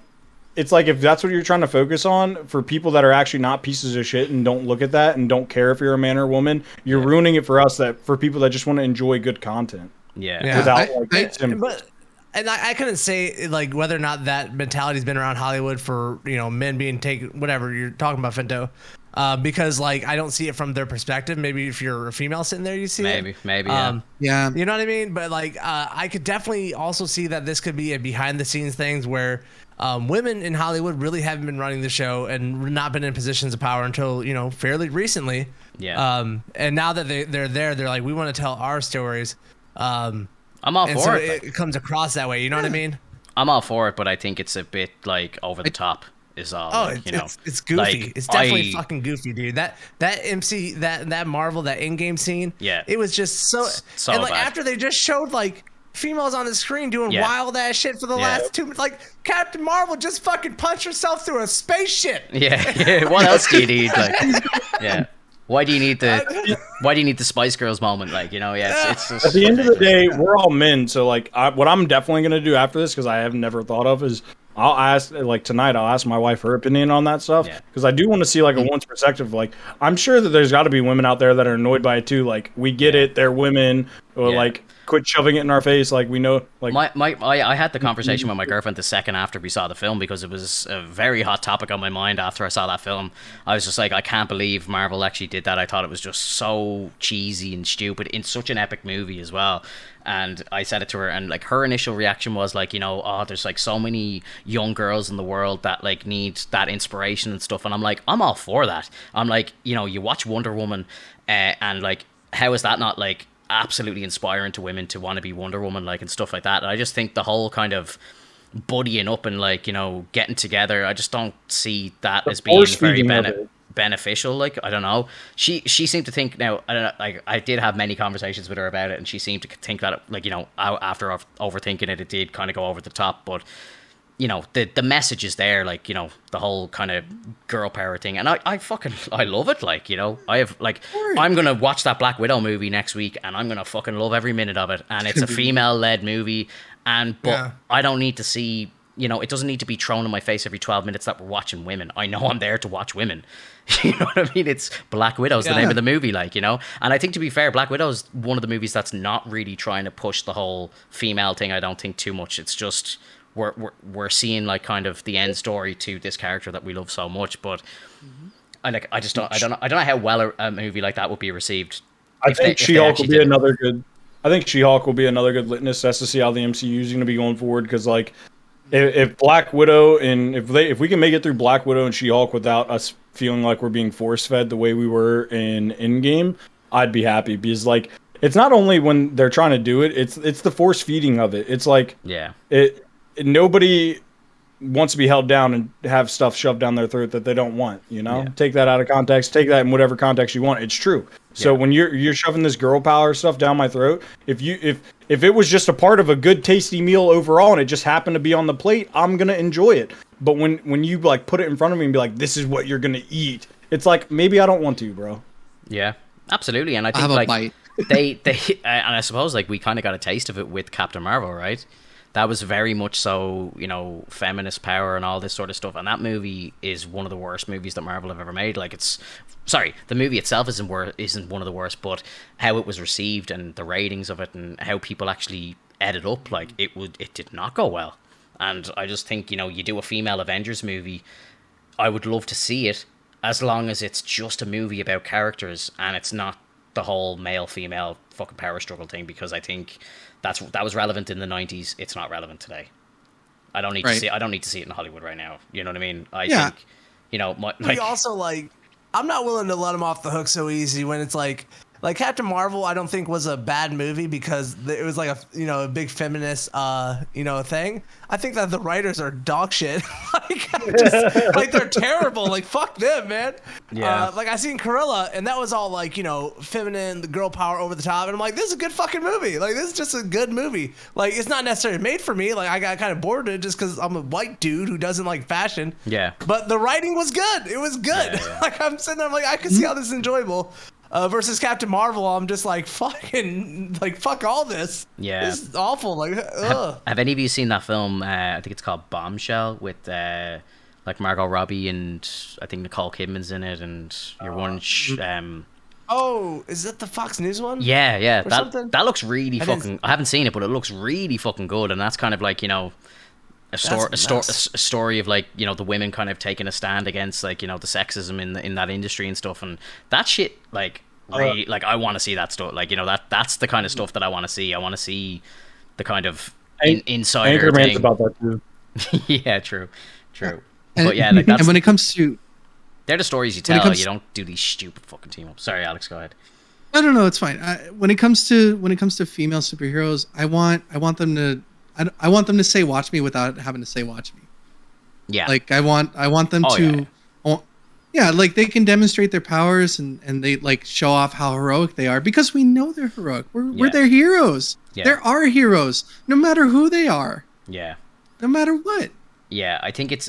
if that's what you're trying to focus on for people that are actually not pieces of shit and don't look at that and don't care if you're a man or a woman, you're ruining it for us. That for people that just want to enjoy good content. Without And I couldn't say like whether or not that mentality's been around Hollywood for, you know, men being taken, whatever you're talking about, Finto, because like I don't see it from their perspective. Maybe if you're a female sitting there, you see maybe, yeah, you know what I mean. But like I could definitely also see that this could be a behind the scenes things where women in Hollywood really haven't been running the show and not been in positions of power until, you know, fairly recently. And now that they're there, they're like, we want to tell our stories. I'm all for it. It comes across that way. You know what I mean? I'm all for it, but I think it's a bit like over the top. Is all. Oh, like, it's goofy. Like, it's definitely fucking goofy, dude. That MC that Marvel that in-game scene. Yeah. It was just so and like bad. after they just showed like females on the screen doing wild ass shit for the last 2 minutes. Like Captain Marvel just fucking punched herself through a spaceship. Yeah. What else do you need? Like, yeah. Why do you need the Spice Girls moment? Like, you know, it's just, at the end of the day, we're all men. So like, what I'm definitely gonna do after this, because I have never thought of, is I'll ask, like tonight, I'll ask my wife her opinion on that stuff, because I do want to see like a woman's perspective. Like, I'm sure that there's got to be women out there that are annoyed by it too. Like, we get it, they're women, or like, quit shoving it in our face. Like, we know, like I had the conversation with my girlfriend the second after we saw the film, because it was a very hot topic on my mind after I saw that film. I was just like, I can't believe Marvel actually did that. I thought it was just so cheesy and stupid in such an epic movie as well. And I said it to her, and like her initial reaction was like, you know, oh, there's like so many young girls in the world that like need that inspiration and stuff. And I'm like, I'm all for that. I'm like, you know, you watch Wonder Woman, and like, how is that not like absolutely inspiring to women to want to be Wonder Woman, like, and stuff like that? And I just think the whole kind of buddying up and like, you know, getting together, I just don't see that as being very beneficial. Like, I don't know, she seemed to think, now I don't know, like I did have many conversations with her about it, and she seemed to think that, like, you know, after overthinking it did kind of go over the top. But you know, the message is there, like, you know, the whole kind of girl power thing, and I love it. Like, you know, I have like, I'm gonna watch that Black Widow movie next week, and I'm gonna fucking love every minute of it. And it's a female led movie, but I don't need to see, you know, it doesn't need to be thrown in my face every 12 minutes that we're watching women. I know I'm there to watch women. You know what I mean? It's Black Widow's the name of the movie, like, you know. And I think, to be fair, Black Widow's one of the movies that's not really trying to push the whole female thing, I don't think, too much. It's just we're seeing like kind of the end story to this character that we love so much. But I don't know how well a movie like that would be received. I think She-Hulk will be another good. I think She-Hulk will be another good litmus test to see how the MCU is going to be going forward. Because like, if Black Widow and if we can make it through Black Widow and She-Hulk without us feeling like we're being force fed the way we were in Endgame, I'd be happy. Because like, it's not only when they're trying to do it, it's the force feeding of it. It's like, nobody wants to be held down and have stuff shoved down their throat that they don't want, you know? Take that out of context, take that in whatever context you want. It's true. So when you're shoving this girl power stuff down my throat, if it was just a part of a good tasty meal overall and it just happened to be on the plate, I'm going to enjoy it. But when you like put it in front of me and be like, this is what you're going to eat, it's like, maybe I don't want to, bro. Yeah, absolutely. And I think like they and I suppose like we kind of got a taste of it with Captain Marvel, right? that was very much so, you know, feminist power and all this sort of stuff. And that movie is one of the worst movies that Marvel have ever made. Like, the movie itself isn't one of the worst, but how it was received and the ratings of it and how people actually ate it up, like, it did not go well. And I just think, you know, you do a female Avengers movie, I would love to see it, as long as it's just a movie about characters and it's not the whole male-female fucking power struggle thing, because I think that was relevant in the 90s. It's not relevant today. I don't need to see. I don't need to see it in Hollywood right now. You know what I mean? I think, you know, we also like. I'm not willing to let him off the hook so easy when it's like Captain Marvel. I don't think was a bad movie because it was like a big feminist thing. I think that the writers are dog shit. like they're terrible. Like, fuck them, man. Yeah. Like, I seen Cruella and that was all like, you know, feminine, the girl power over the top, and I'm like, this is a good fucking movie. Like, this is just a good movie. Like, it's not necessarily made for me. Like, I got kind of bored of it just because I'm a white dude who doesn't like fashion. Yeah. But the writing was good. It was good. Yeah. Like, I'm sitting there, I'm like, I can see how this is enjoyable. Versus Captain Marvel, I'm just like, fucking, like, fuck all this. Yeah. This is awful. Like, ugh. Have any of you seen that film? I think it's called Bombshell with like Margot Robbie and I think Nicole Kidman's in it, and your one. Oh, is that the Fox News one? Yeah. Or That looks really fucking. I haven't seen it, but it looks really fucking good, and that's kind of like, you know, a story of, like, you know, the women kind of taking a stand against, like, you know, the sexism in that industry and stuff, and that shit, like, really, like, I want to see that stuff. Like, you know, that's the kind of stuff that I want to see. I want to see the kind of insider Anchorman's thing about that too. Yeah, true. But yeah, like, that's, and when it comes to, they're the stories you tell. You don't do these stupid fucking team ups. Sorry, Alex, go ahead. I don't know. It's fine. When it comes to female superheroes, I want them to say "watch me" without having to say "watch me." Yeah. Like, I want them to. Yeah, like, they can demonstrate their powers and they, like, show off how heroic they are, because we know they're heroic. We're their heroes. Yeah. They're our heroes, no matter who they are. Yeah. No matter what. Yeah, I think it's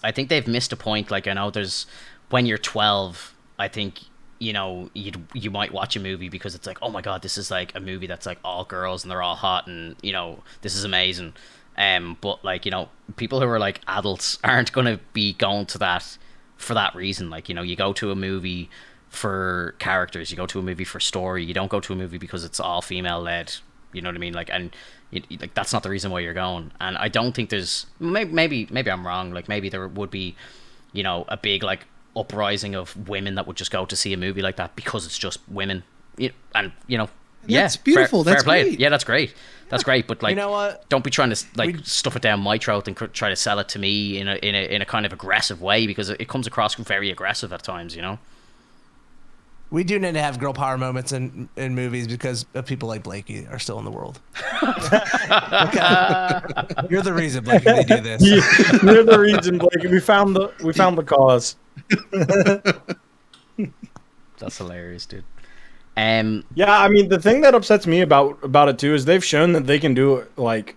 I think they've missed a point. Like, I know there's, when you're 12, I think, you know, you might watch a movie because it's like, oh my god, this is like a movie that's like all girls and they're all hot and, you know, this is amazing. But, like, you know, people who are like adults aren't gonna be going to that for that reason. Like, you know, you go to a movie for characters, you go to a movie for story, you don't go to a movie because it's all female led. You know what I mean? Like, and like, that's not the reason why you're going. And I don't think there's, maybe I'm wrong. Like, maybe there would be, you know, a big, like, uprising of women that would just go to see a movie like that because it's just women. And, you know, that's beautiful. That's fair play. Great. Yeah, that's great. That's great. But, like, you know what? Don't be trying to, like, stuff it down my throat and try to sell it to me in a kind of aggressive way, because it comes across very aggressive at times, you know? We do need to have girl power moments in movies because people like Blakey are still in the world. Okay. You're the reason, Blakey, they do this. You're the reason, Blakey. We found the cause. That's hilarious, dude. Yeah, I mean, the thing that upsets me about it too is they've shown that they can do it, like,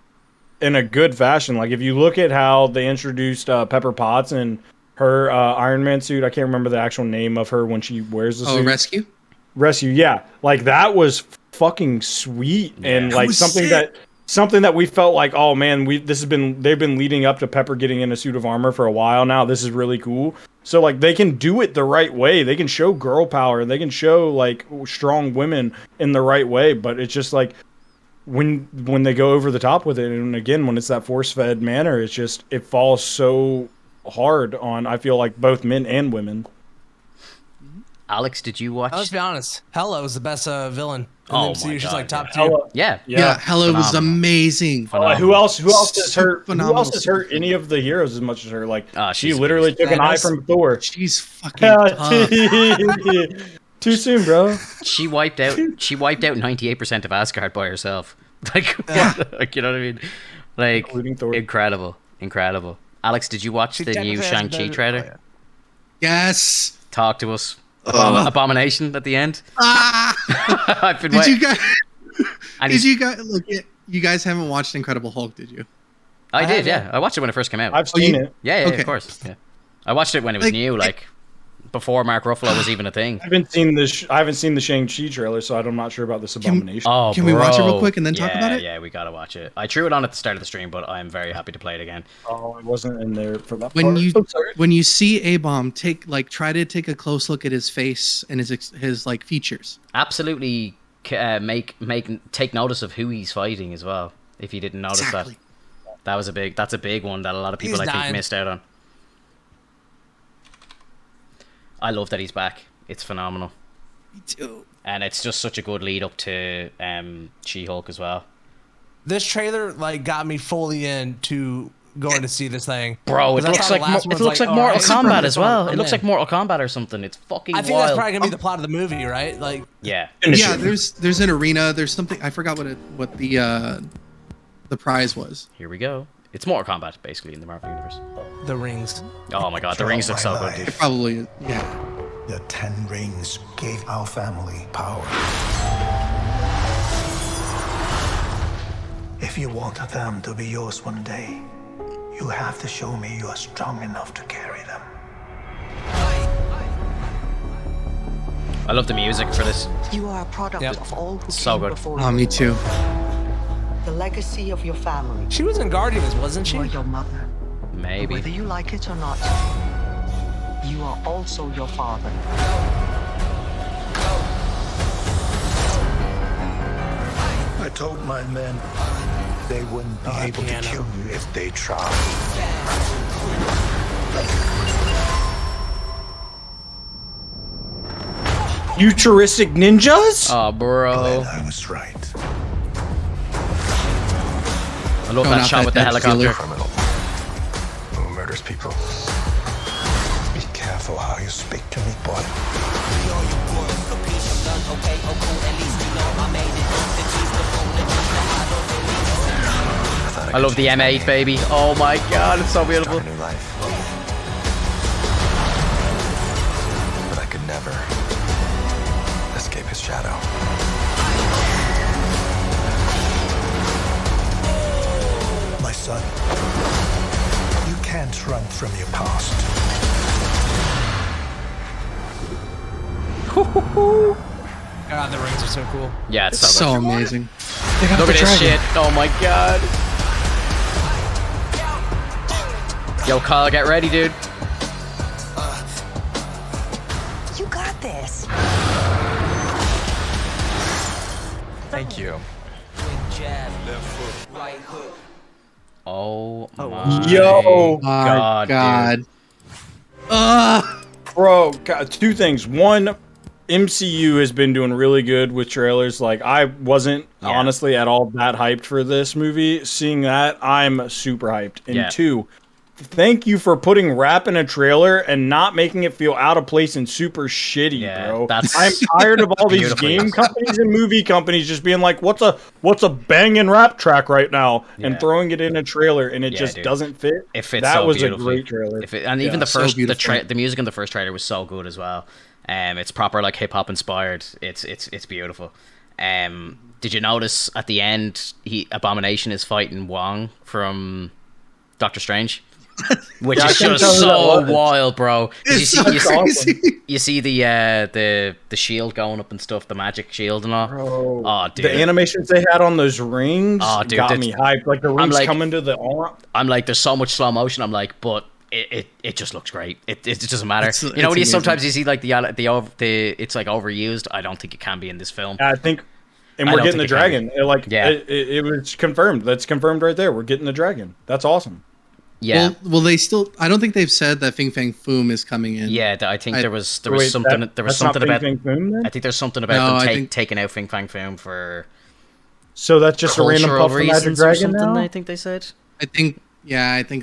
in a good fashion. Like, if you look at how they introduced Pepper Potts and her Iron Man suit, I can't remember the actual name of her when she wears the suit. Rescue, yeah. Like, that was fucking sweet, and like something that we felt like, oh man, they've been leading up to Pepper getting in a suit of armor for a while now. This is really cool. So, like, they can do it the right way. They can show girl power. They can show, like, strong women in the right way. But it's just like, when they go over the top with it, and again, when it's that force-fed manner, it falls so hard on, I feel like, both men and women. Alex, did you watch? Let's be honest. Hela was the best villain. Oh MCU. my god, she's like top Hela. 2. Yeah. Hela was amazing. Who else has hurt? Who else has hurt any of the heroes as much as her? Like, she literally took an eye from Thor. She's fucking tough. Too soon, bro. She wiped out 98% of Asgard by herself. Like, like, you know what I mean? Like, including Thor. Incredible. Alex, did you watch the new Shang-Chi trailer? Yes. Talk to us. Abomination at the end. I've been waiting. You guys haven't watched Incredible Hulk, did you? I did, yeah. I watched it when it first came out. I've seen it. Yeah, okay. Of course. Yeah. I watched it when it was new, like before Mark Ruffalo was even a thing. I haven't seen the Shang-Chi trailer, so I'm not sure about this abomination. Can we watch it real quick and then talk about it? Yeah, we gotta watch it. I threw it on at the start of the stream, but I'm very happy to play it again. Oh, I wasn't in there for that When part. when you see A-Bomb, try to take a close look at his face and his like features. Absolutely, take notice of who he's fighting as well. If you didn't notice that's a big one that a lot of people think missed out on. I love that he's back. It's phenomenal. Me too. And it's just such a good lead up to She-Hulk as well. This trailer like got me fully into going to see this thing. Bro, it looks like Mortal Kombat as well. It looks like Mortal Kombat or something. It's fucking wild. I think that's probably gonna be the plot of the movie, right? Like yeah. There's an arena. There's something I forgot what the prize was. Here we go. It's Mortal Kombat basically in the Marvel universe. The rings. Oh my god, the rings look so good, dude. It probably yeah. The 10 rings gave our family power. If you want them to be yours one day, you have to show me you are strong enough to carry them. I love the music for this. You are a product of all who so came good. before Oh, you. me too. The legacy of your family. She was in Guardians, wasn't she? You are your mother. Maybe. Whether you like it or not, you are also your father. I told my men they wouldn't be able to kill you if they tried. Futuristic ninjas? Oh, bro. I was right. I love that shot with the helicopter. Criminal who murders people. Be careful how you speak to me, boy. I love the M8, baby. Oh my god, it's so beautiful. New life. But I could never escape his shadow. My son, you can't run from your past. God, the rings are so cool. Yeah, it's So amazing. Look at this shit. Oh my god. Yo, Kyle, get ready, dude. You got this. Thank you. Oh my Yo. god. Bro, God, two things. One, MCU has been doing really good with trailers. Like, I wasn't honestly at all that hyped for this movie. Seeing that, I'm super hyped. And two, thank you for putting rap in a trailer and not making it feel out of place and super shitty, bro. I'm tired of all these game companies and movie companies just being like, what's a banging rap track right now, and throwing it in a trailer, and it just doesn't fit. It fits that so was beautifully. a great trailer. And even the music in the first trailer was so good as well. It's proper like hip hop inspired. It's beautiful. Did you notice at the end Abomination is fighting Wong from Doctor Strange? Which is just so wild, bro. You see the shield going up and stuff, the magic shield and all. Bro, oh, dude. The animations they had on those rings got me hyped. Like the rings coming to the arm. I'm like, there's so much slow motion. I'm like, but it just looks great. It doesn't matter. You know, when sometimes you see like the it's like overused. I don't think it can be in this film. I think. And we're getting the dragon. It was confirmed. That's confirmed right there. We're getting the dragon. That's awesome. Yeah. Well, they still. I don't think they've said that Fing Fang Foom is coming in. Yeah, I think there was something about. I think there's something about them taking out Fing Fang Foom for. So that's just a random puff of Magic Dragon now? I think they said. I think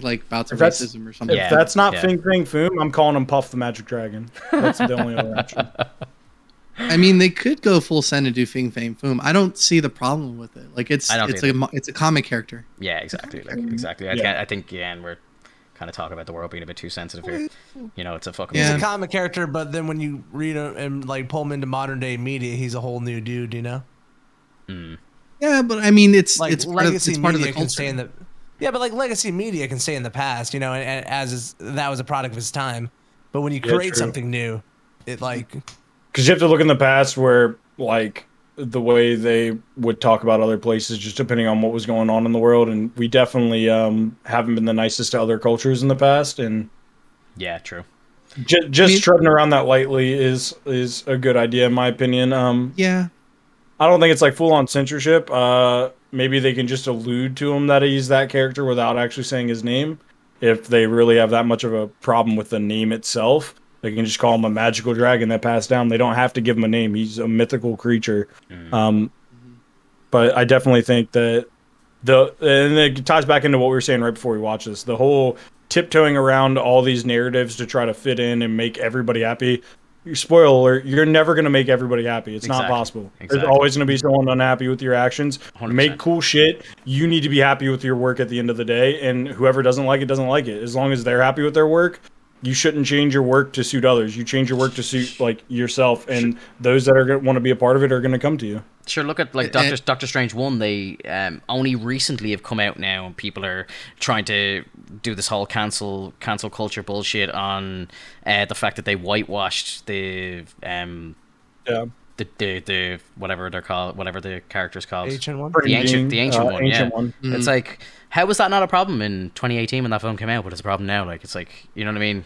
like bouts of racism or something. If that's not Fing Fang Foom, I'm calling him Puff the Magic Dragon. That's the only other option. I mean, they could go full send and do Fing Fang Foom. I don't see the problem with it. Like it's a comic character. Yeah, exactly. Exactly. I think and we're kind of talking about the world being a bit too sensitive here. You know, it's a fucking. He's a comic character, but then when you read him and like pull him into modern day media, he's a whole new dude. You know. Yeah, but I mean, it's like it's legacy part of media the can stay in the. Yeah, but like legacy media can stay in the past, you know, and that was a product of his time. But when you create something new, it like because you have to look in the past where like the way they would talk about other places, just depending on what was going on in the world, and we definitely haven't been the nicest to other cultures in the past, and yeah, true. Just treading around that lightly is a good idea in my opinion. Yeah, I don't think it's like full on censorship. Maybe they can just allude to him that he's that character without actually saying his name. If they really have that much of a problem with the name itself, they can just call him a magical dragon that passed down. They don't have to give him a name. He's a mythical creature. But I definitely think that and it ties back into what we were saying right before we watched this. The whole tiptoeing around all these narratives to try to fit in and make everybody happy. Spoiler alert, you're never going to make everybody happy. It's not possible. There's always going to be someone unhappy with your actions. 100%. Make cool shit. You need to be happy with your work at the end of the day, and whoever doesn't like it, doesn't like it. As long as they're happy with their work, you shouldn't change your work to suit others. You change your work to suit like yourself, and those that are going to want to be a part of it are going to come to you. Sure, look at like Doctor Strange 1. They only recently have come out now, and people are trying to do this whole cancel culture bullshit on the fact that they whitewashed the whatever they're called, whatever the character's called, ancient one, the ancient one. Ancient Yeah, one. It's like, how was that not a problem in 2018 when that film came out, but it's a problem now? Like, it's like, you know what I mean?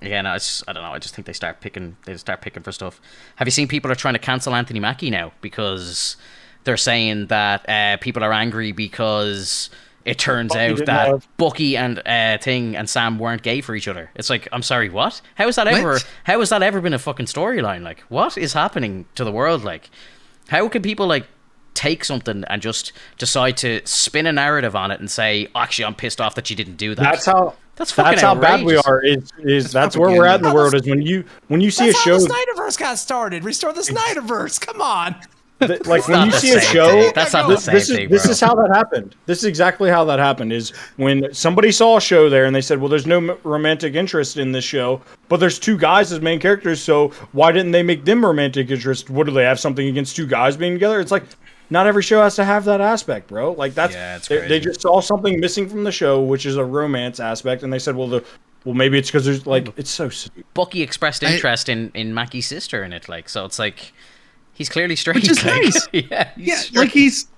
Yeah, no, I don't know. I just think they start picking for stuff. Have you seen people are trying to cancel Anthony Mackie now because they're saying that people are angry because it turns out that Bucky and and Sam weren't gay for each other. It's like, I'm sorry, what? How has that ever been a fucking storyline? Like, what is happening to the world? Like, how can people like take something and just decide to spin a narrative on it and say, actually, I'm pissed off that you didn't do that? That's how bad we are. That's where we're at in the world. Is when you see a show. That's how the Snyderverse got started. Restore the Snyderverse. Come on. Like when you see a show, that's not the same thing, bro. This is how that happened. This is exactly how that happened. Is when somebody saw a show there and they said, "Well, there's no romantic interest in this show, but there's two guys as main characters. So why didn't they make them romantic interest? What do they have something against two guys being together?" It's like, not every show has to have that aspect, bro. Like they just saw something missing from the show, which is a romance aspect, and they said, "Well, maybe it's because there's like it's so." Bucky expressed interest in Mackie's sister in it, like, so it's like he's clearly straight, which is like, nice. yeah, straight. Like he's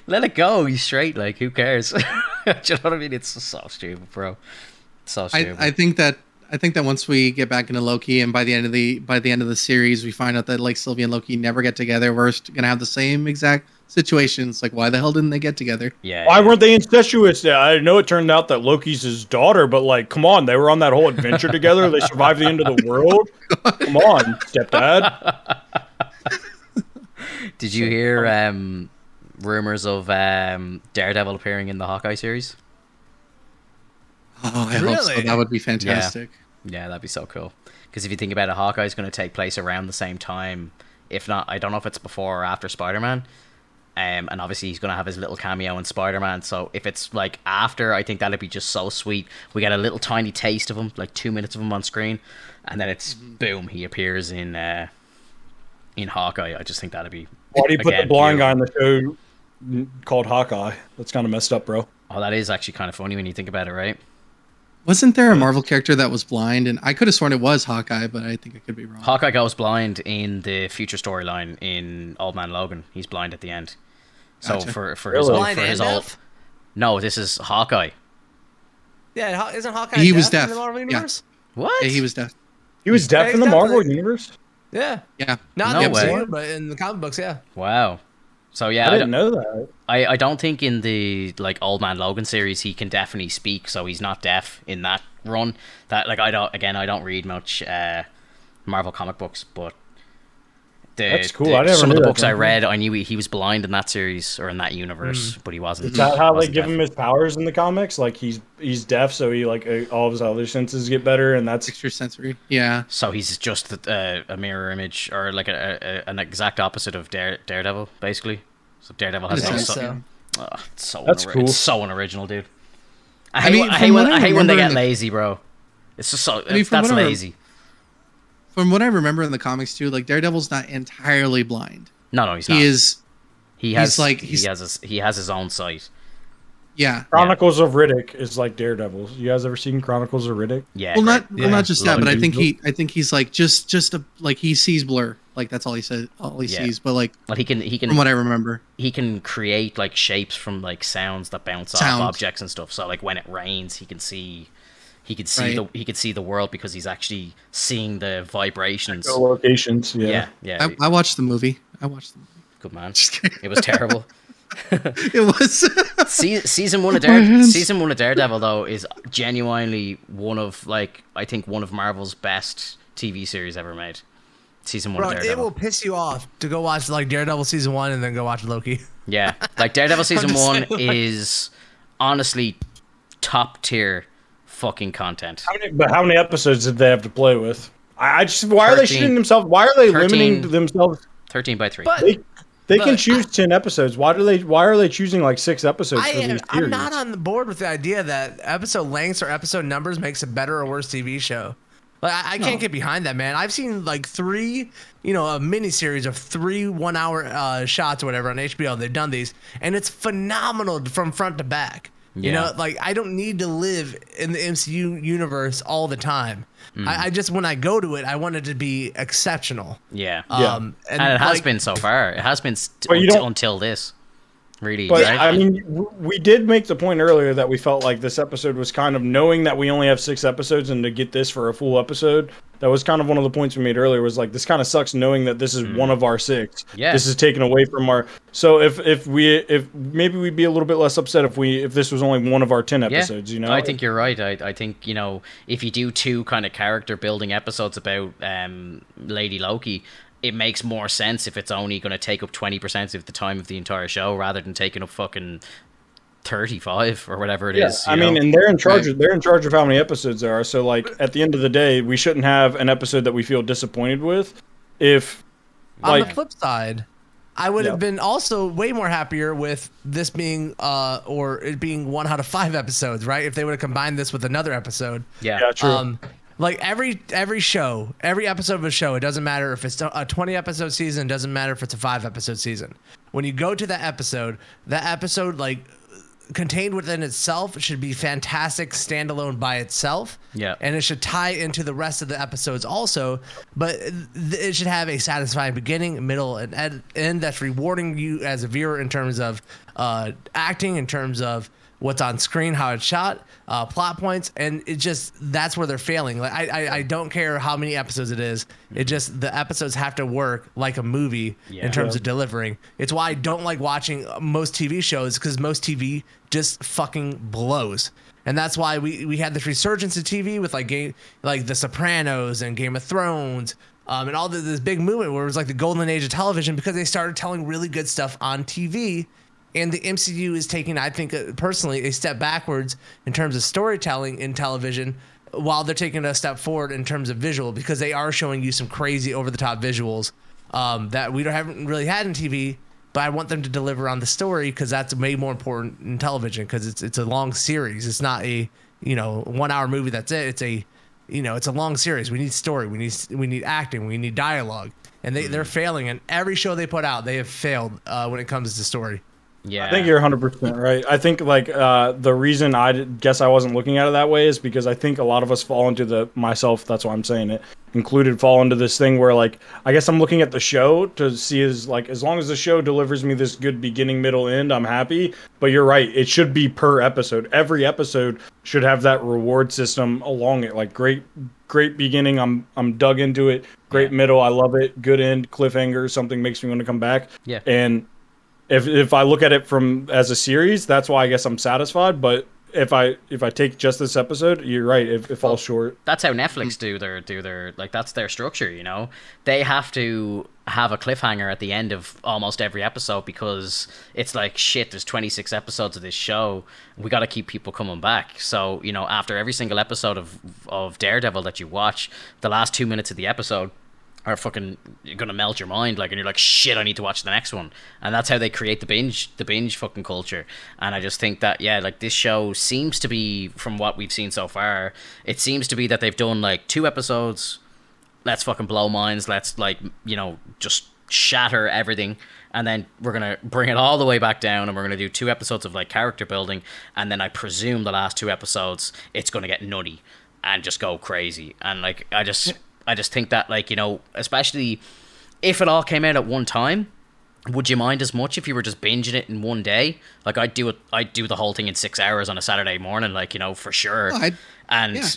let it go. He's straight. Like, who cares? Do you know what I mean? It's so stupid, bro. It's so stupid. I think that once we get back into Loki, and by the end of the series, we find out that like Sylvie and Loki never get together. We're gonna have the same exact situations. Like, why the hell didn't they get together? Yeah. Why weren't they incestuous? I know it turned out that Loki's his daughter, but like, come on, they were on that whole adventure together. They survived the end of the world. Come on, stepdad. Did you hear rumors of Daredevil appearing in the Hawkeye series? Oh, I hope so. That would be fantastic. Yeah, that'd be so cool. Because if you think about it, Hawkeye's going to take place around the same time. If not, I don't know if it's before or after Spider-Man. And obviously he's going to have his little cameo in Spider-Man. So if it's like after, I think that'd be just so sweet. We get a little tiny taste of him, like 2 minutes of him on screen. And then it's, boom, he appears in Hawkeye. I just think that'd be... Why do you put the blind guy in the show called Hawkeye? That's kind of messed up, bro. Oh, that is actually kind of funny when you think about it, right? Wasn't there a Marvel character that was blind? And I could have sworn it was Hawkeye, but I think I could be wrong. Hawkeye goes blind in the future storyline in Old Man Logan. He's blind at the end. So Gotcha. for his old... No, this is Hawkeye. Yeah, isn't Hawkeye he was deaf deaf in the Marvel Universe? Yeah. What? Yeah, he was deaf. He was deaf in the Marvel Universe? Yeah. Yeah. Not No in the way. MCU, but in the comic books, yeah. Wow. So yeah, I didn't know that. I don't think in the like Old Man Logan series he can definitely speak, so he's not deaf in that run. That like I don't read much Marvel comic books, but that's cool. I never some knew of the that, books I read, I knew he was blind in that series or in that universe, but he wasn't. Is that how they give deaf. him his powers in the comics? Like he's deaf, so he like all of his other senses get better, and that's extrasensory. Yeah. So he's just a mirror image, or like an exact opposite of Daredevil, basically. So Daredevil has his own. That's cool. It's so unoriginal, dude. I hate when they get lazy, bro. It's just so that's lazy. From what I remember in the comics too, like Daredevil's not entirely blind. No, he's not. He is. He has his own sight. Yeah. Chronicles of Riddick is like Daredevil. You guys ever seen Chronicles of Riddick? Yeah. Well, not just that, but I think Visual. he's like like he sees blur. Like that's all he said. All he sees. But like, well, he can. From what I remember, he can create like shapes from like sounds that bounce off objects and stuff. So like when it rains, he can see. He could see the world because he's actually seeing the vibrations. The locations. Yeah. I watched the movie. Good man. It was terrible. It was. season one of Daredevil though is genuinely one of Marvel's best TV series ever made. Season 1 of Daredevil. It will piss you off to go watch like Daredevil season 1 and then go watch Loki. Yeah, like Daredevil season 1 is honestly top tier fucking content. How many episodes did they have to play with? Why 13, are they shooting themselves? Why are they 13, limiting themselves? 13 by 3. They can choose 10 episodes. Why are they choosing like 6 episodes for these series? I'm not on the board with the idea that episode lengths or episode numbers makes a better or worse TV show. Like I can't get behind that, man. I've seen like 3, a mini series of 3 1-hour shots or whatever on HBO. They've done these, and it's phenomenal from front to back. Yeah. Like I don't need to live in the MCU universe all the time. I just, when I go to it, I want it to be exceptional. Yeah. And it has been so far. It has been until this. Really. But right? I mean, we did make the point earlier that we felt like this episode was kind of, knowing that we only have 6 episodes and to get this for a full episode, that was kind of one of the points we made earlier, was like, this kind of sucks knowing that this is one of our 6. Yeah. This is taken away from our. So if maybe we'd be a little bit less upset if this was only one of our 10 episodes, I think you're right. I think, if you do 2 kind of character building episodes about Lady Loki, it makes more sense if it's only going to take up 20% of the time of the entire show rather than taking up fucking 35 or whatever it is. I mean, and they're in charge. They're in charge of how many episodes there are. So, like, at the end of the day, we shouldn't have an episode that we feel disappointed with. If, like, on the flip side, I would have been also way more happier with this being, or it being 1 out of 5 episodes, right? If they would have combined this with another episode. Yeah, true. Like every show, every episode of a show, it doesn't matter if it's a 20 episode season, it doesn't matter if it's a 5 episode season. When you go to that episode like contained within itself should be fantastic standalone by itself. Yeah. And it should tie into the rest of the episodes also, but it should have a satisfying beginning, middle, and end that's rewarding you as a viewer in terms of acting, in terms of what's on screen, how it's shot, plot points, and it just, that's where they're failing. Like I don't care how many episodes it is. It just, the episodes have to work like a movie in terms of delivering. It's why I don't like watching most TV shows, because most TV just fucking blows. And that's why we had this resurgence of TV with like The Sopranos and Game of Thrones, and all this big movement where it was like the golden age of television, because they started telling really good stuff on TV. And the MCU is taking, I think, personally, a step backwards in terms of storytelling in television, while they're taking a step forward in terms of visual, because they are showing you some crazy over-the-top visuals that we haven't really had in TV. But I want them to deliver on the story, because that's way more important in television, because it's a long series. It's not a 1 hour movie. That's it. It's a long series. We need story. We need acting. We need dialogue. And they're failing. And every show they put out, they have failed when it comes to story. Yeah, I think you're 100% right. I think like the reason I guess I wasn't looking at it that way is because I think a lot of us fall into myself, that's why I'm saying it, included, fall into this thing where like, I guess I'm looking at the show to see as long as the show delivers me this good beginning, middle, end, I'm happy. But you're right, it should be per episode. Every episode should have that reward system along it. Like great beginning, I'm dug into it. Great middle, I love it. Good end, cliffhanger, something makes me want to come back. Yeah. And if I look at it as a series, that's why I guess I'm satisfied. But if I take just this episode, you're right, it falls short. That's how Netflix do their like, that's their structure, They have to have a cliffhanger at the end of almost every episode, because it's like, shit, there's 26 episodes of this show, we got to keep people coming back. So after every single episode of Daredevil that you watch, the last 2 minutes of the episode are fucking gonna melt your mind, like, and you're like, shit, I need to watch the next one. And that's how they create the binge fucking culture. And I just think that, like, this show seems to be, from what we've seen so far, it seems to be that they've done like 2 episodes, let's fucking blow minds, let's, like, just shatter everything, and then we're gonna bring it all the way back down, and we're gonna do 2 episodes of like character building, and then I presume the last 2 episodes it's gonna get nutty and just go crazy. And like I just think that, like, you know, especially if it all came out at one time, would you mind as much if you were just binging it in one day? Like I'd do the whole thing in 6 hours on a Saturday morning, like, you know, for sure.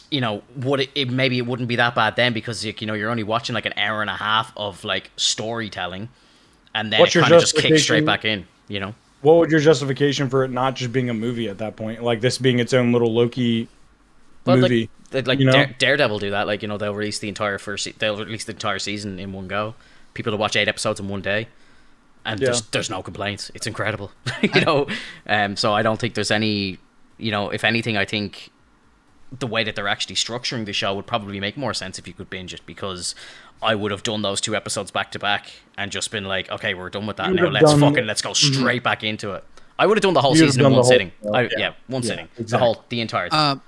You know, would it maybe it wouldn't be that bad then, because, you know, you're only watching like an hour and a half of like storytelling, and then it kind of just kicks straight back in, you know. What would your justification for it not just being a movie at that point, like this being its own little Loki movie? Like you know? Daredevil do that, like, you know, they'll release the entire season in one go. People will watch 8 episodes in one day. And there's no complaints. It's incredible, you know. So I don't think there's any, you know, if anything, I think the way that they're actually structuring the show would probably make more sense if you could binge it, because I would have done those 2 episodes back to back and just been like, okay, we're done with that now. Let's go straight back into it. I would have done the whole season in one sitting. One sitting. Exactly. The entire thing.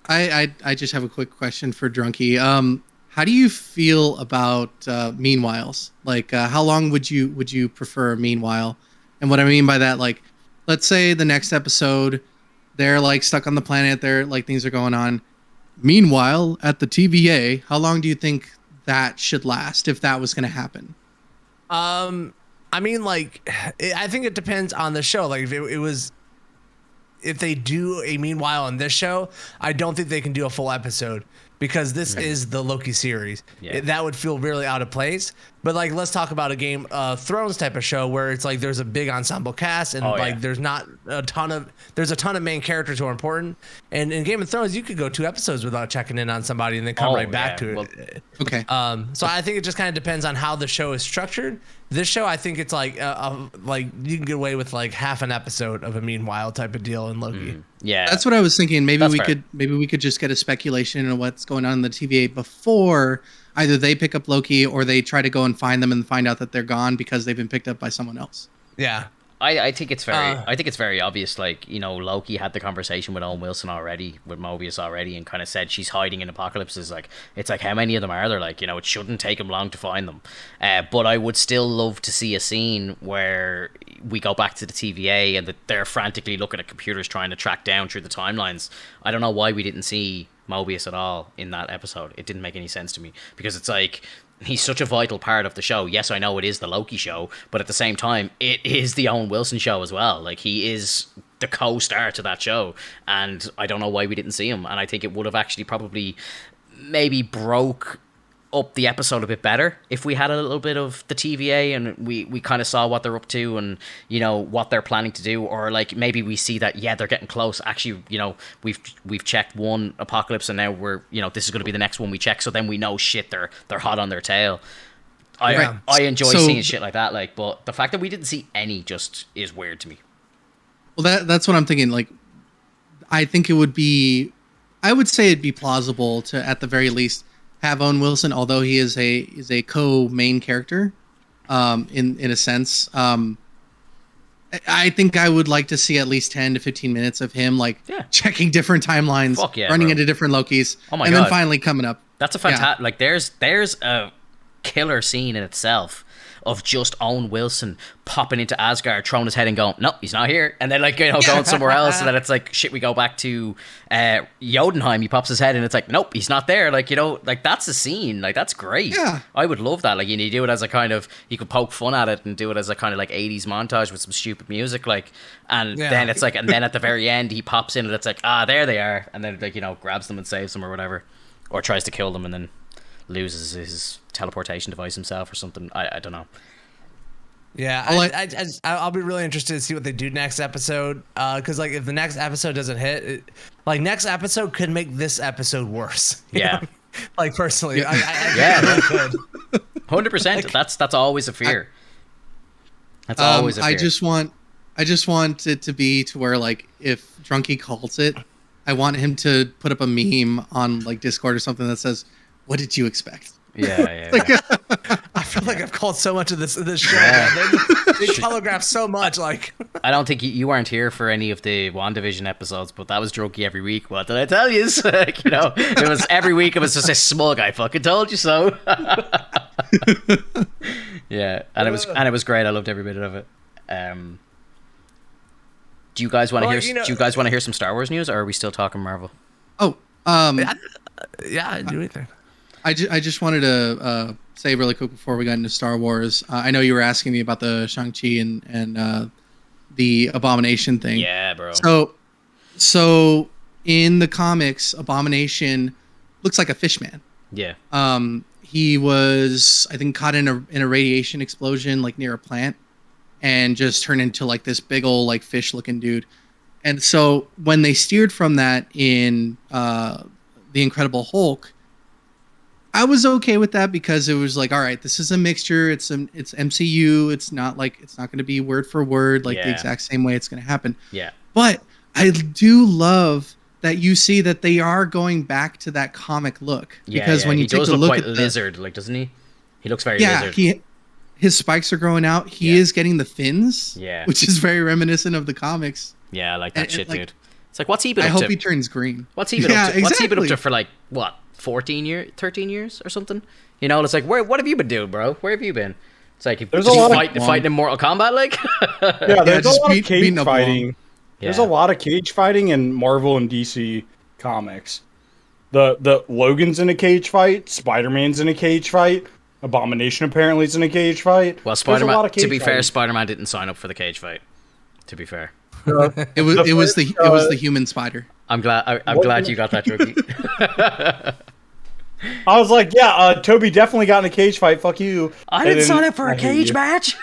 I just have a quick question for Drunky. How do you feel about meanwhiles? Like, how long would you prefer a meanwhile? And what I mean by that, like, let's say the next episode, they're like stuck on the planet, they're like things are going on. Meanwhile, at the TVA, how long do you think that should last if that was going to happen? I mean, like, I think it depends on the show. Like, if they do a meanwhile in this show, I don't think they can do a full episode, because this is the Loki series. That would feel really out of place. But like, let's talk about a Game of Thrones type of show where it's like there's a big ensemble cast, and there's not a ton of main characters who are important. And in Game of Thrones, you could go 2 episodes without checking in on somebody and then come right back to it. Okay. So I think it just kind of depends on how the show is structured. This show, I think it's like you can get away with like half an episode of a meanwhile type of deal in Loki. Yeah, that's what I was thinking. Maybe we could just get a speculation on what's going on in the TVA before either they pick up Loki or they try to go and find them and find out that they're gone because they've been picked up by someone else. Yeah. I think it's very obvious. Like, you know, Loki had the conversation with Owen Wilson already, with Mobius already, and kind of said she's hiding in Apocalypse. It's like, how many of them are there? Like, you know, it shouldn't take him long to find them. But I would still love to see a scene where we go back to the TVA and they're frantically looking at computers trying to track down through the timelines. I don't know why we didn't see Mobius at all in that episode. It didn't make any sense to me, because it's like, he's such a vital part of the show. Yes, I know it is the Loki show, but at the same time, it is the Owen Wilson show as well. Like, he is the co-star to that show, and I don't know why we didn't see him. And I think it would have actually probably maybe broke up the episode a bit better if we had a little bit of the TVA and we kind of saw what they're up to and, you know, what they're planning to do. Or like, maybe we see that, they're getting close. Actually, you know, we've checked one Apocalypse and now we're, you know, this is going to be the next one we check. So then we know shit, they're hot on their tail. I enjoy seeing shit like that. Like, but the fact that we didn't see any just is weird to me. Well, that's what I'm thinking. Like, I think I would say it'd be plausible to, at the very least, have Owen Wilson, although he is a co-main character, in a sense. I think I would like to see at least 10 to 15 minutes of him checking different timelines, running into different Lokis, and then finally coming up. That's a fantastic. Like, there's a killer scene in itself of just Owen Wilson popping into Asgard, throwing his head and going, no, he's not here. And then, like, you know, going somewhere else. And then it's like, shit, we go back to Jotunheim. He pops his head and it's like, nope, he's not there. Like, you know, like, that's a scene. Like, that's great. Yeah. I would love that. Like, you do it as a kind of, you could poke fun at it and do it as a kind of like 80s montage with some stupid music. Like, and then it's like, and then at the very end, he pops in and it's like, there they are. And then, like, you know, grabs them and saves them or whatever. Or tries to kill them and then loses his teleportation device himself or something. I don't know. Yeah, I'll be really interested to see what they do next episode. Because like, if the next episode doesn't hit, next episode could make this episode worse. Yeah. Like, personally, I really could. 100%. That's always a fear. That's always a fear. I just want it to be to where, like, if Drunky calls it, I want him to put up a meme on like Discord or something that says, "What did you expect?" Yeah. I feel like I've called so much of this show. Yeah. They telegraph so much. Like, I don't think you weren't here for any of the WandaVision episodes, but that was Drunky every week. What did I tell you? Like, you know, it was every week. It was just a smug. I fucking told you so. Yeah, and it was great. I loved every bit of it. Do you guys want to hear? Do you guys want to hear some Star Wars news, or are we still talking Marvel? Oh, yeah, do anything. I just wanted to say really quick before we got into Star Wars. I know you were asking me about the Shang-Chi and the Abomination thing. Yeah, bro. So in the comics, Abomination looks like a fish man. Yeah. He was, I think, caught in a radiation explosion like near a plant, and just turned into like this big old like fish looking dude. And so when they steered from that in The Incredible Hulk, I was okay with that because it was like, all right, this is a mixture. It's MCU. It's not going to be word for word like the exact same way it's going to happen. Yeah. But I do love that you see that they are going back to that comic look, because when you take a look at lizard, like, doesn't he? He looks very lizard. His spikes are growing out. He is getting the fins, which is very reminiscent of the comics. Yeah, I like that shit, dude. It's like, what's he been up to? I hope he turns green. What's he been up to? What's he been up to for like what? 13 years or something? You know, it's like, what have you been doing, bro? Where have you been? It's like, there's a lot of fighting in Mortal Kombat, like. There's a lot of cage fighting. There's a lot of cage fighting in Marvel and DC comics. The Logan's in a cage fight. Spider-Man's in a cage fight. Abomination apparently is in a cage fight. Well, Spider-Man. To be fair, Spider-Man didn't sign up for the cage fight. To be fair, it was the human spider. I'm glad you got that, Droogie. I was like, yeah, Toby definitely got in a cage fight. Fuck you. I didn't sign up for a cage match.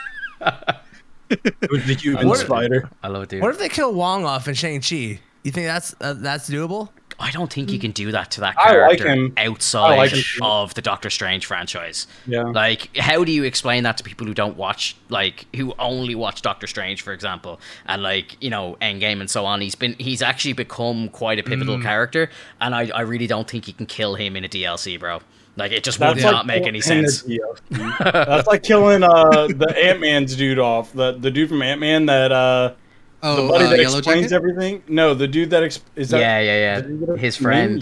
It was the human spider. I love it, dude. What if they kill Wong off in Shang-Chi? You think that's doable? I don't think you can do that to that character outside of the Doctor Strange franchise. Yeah. Like, how do you explain that to people who don't watch, like, who only watch Doctor Strange, for example, and like, you know, Endgame and so on? He's actually become quite a pivotal character, and I really don't think you can kill him in a DLC, bro. Like, it just would not make any sense. That's like killing the Ant-Man's dude off. The dude from Ant-Man that the buddy that explains everything. No, the dude that is that. Yeah. His friend.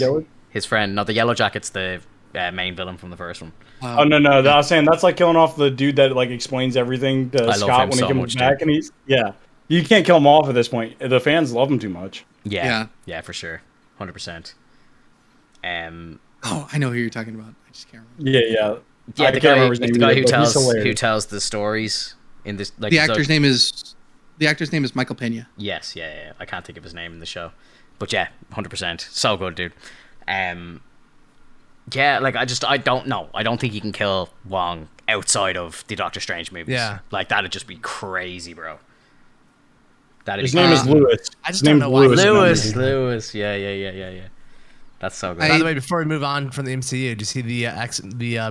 No, the Yellow Jacket's the main villain from the first one. Oh no! I was saying that's like killing off the dude that like explains everything to Scott when he comes back, and you can't kill him off at this point. The fans love him too much. Yeah, for sure, 100%. Oh, I know who you're talking about. I just can't remember. Yeah. The guy who tells the stories in this. Like, the actor's name is. The actor's name is Michael Pena. Yes, yeah. I can't think of his name in the show, but yeah, 100%. So good, dude. Like I don't know. I don't think you can kill Wong outside of the Doctor Strange movies. Yeah, like that'd just be crazy, bro. His name is Lewis. I just don't know why. Lewis. Yeah. That's so good. By the way, before we move on from the MCU, do you see the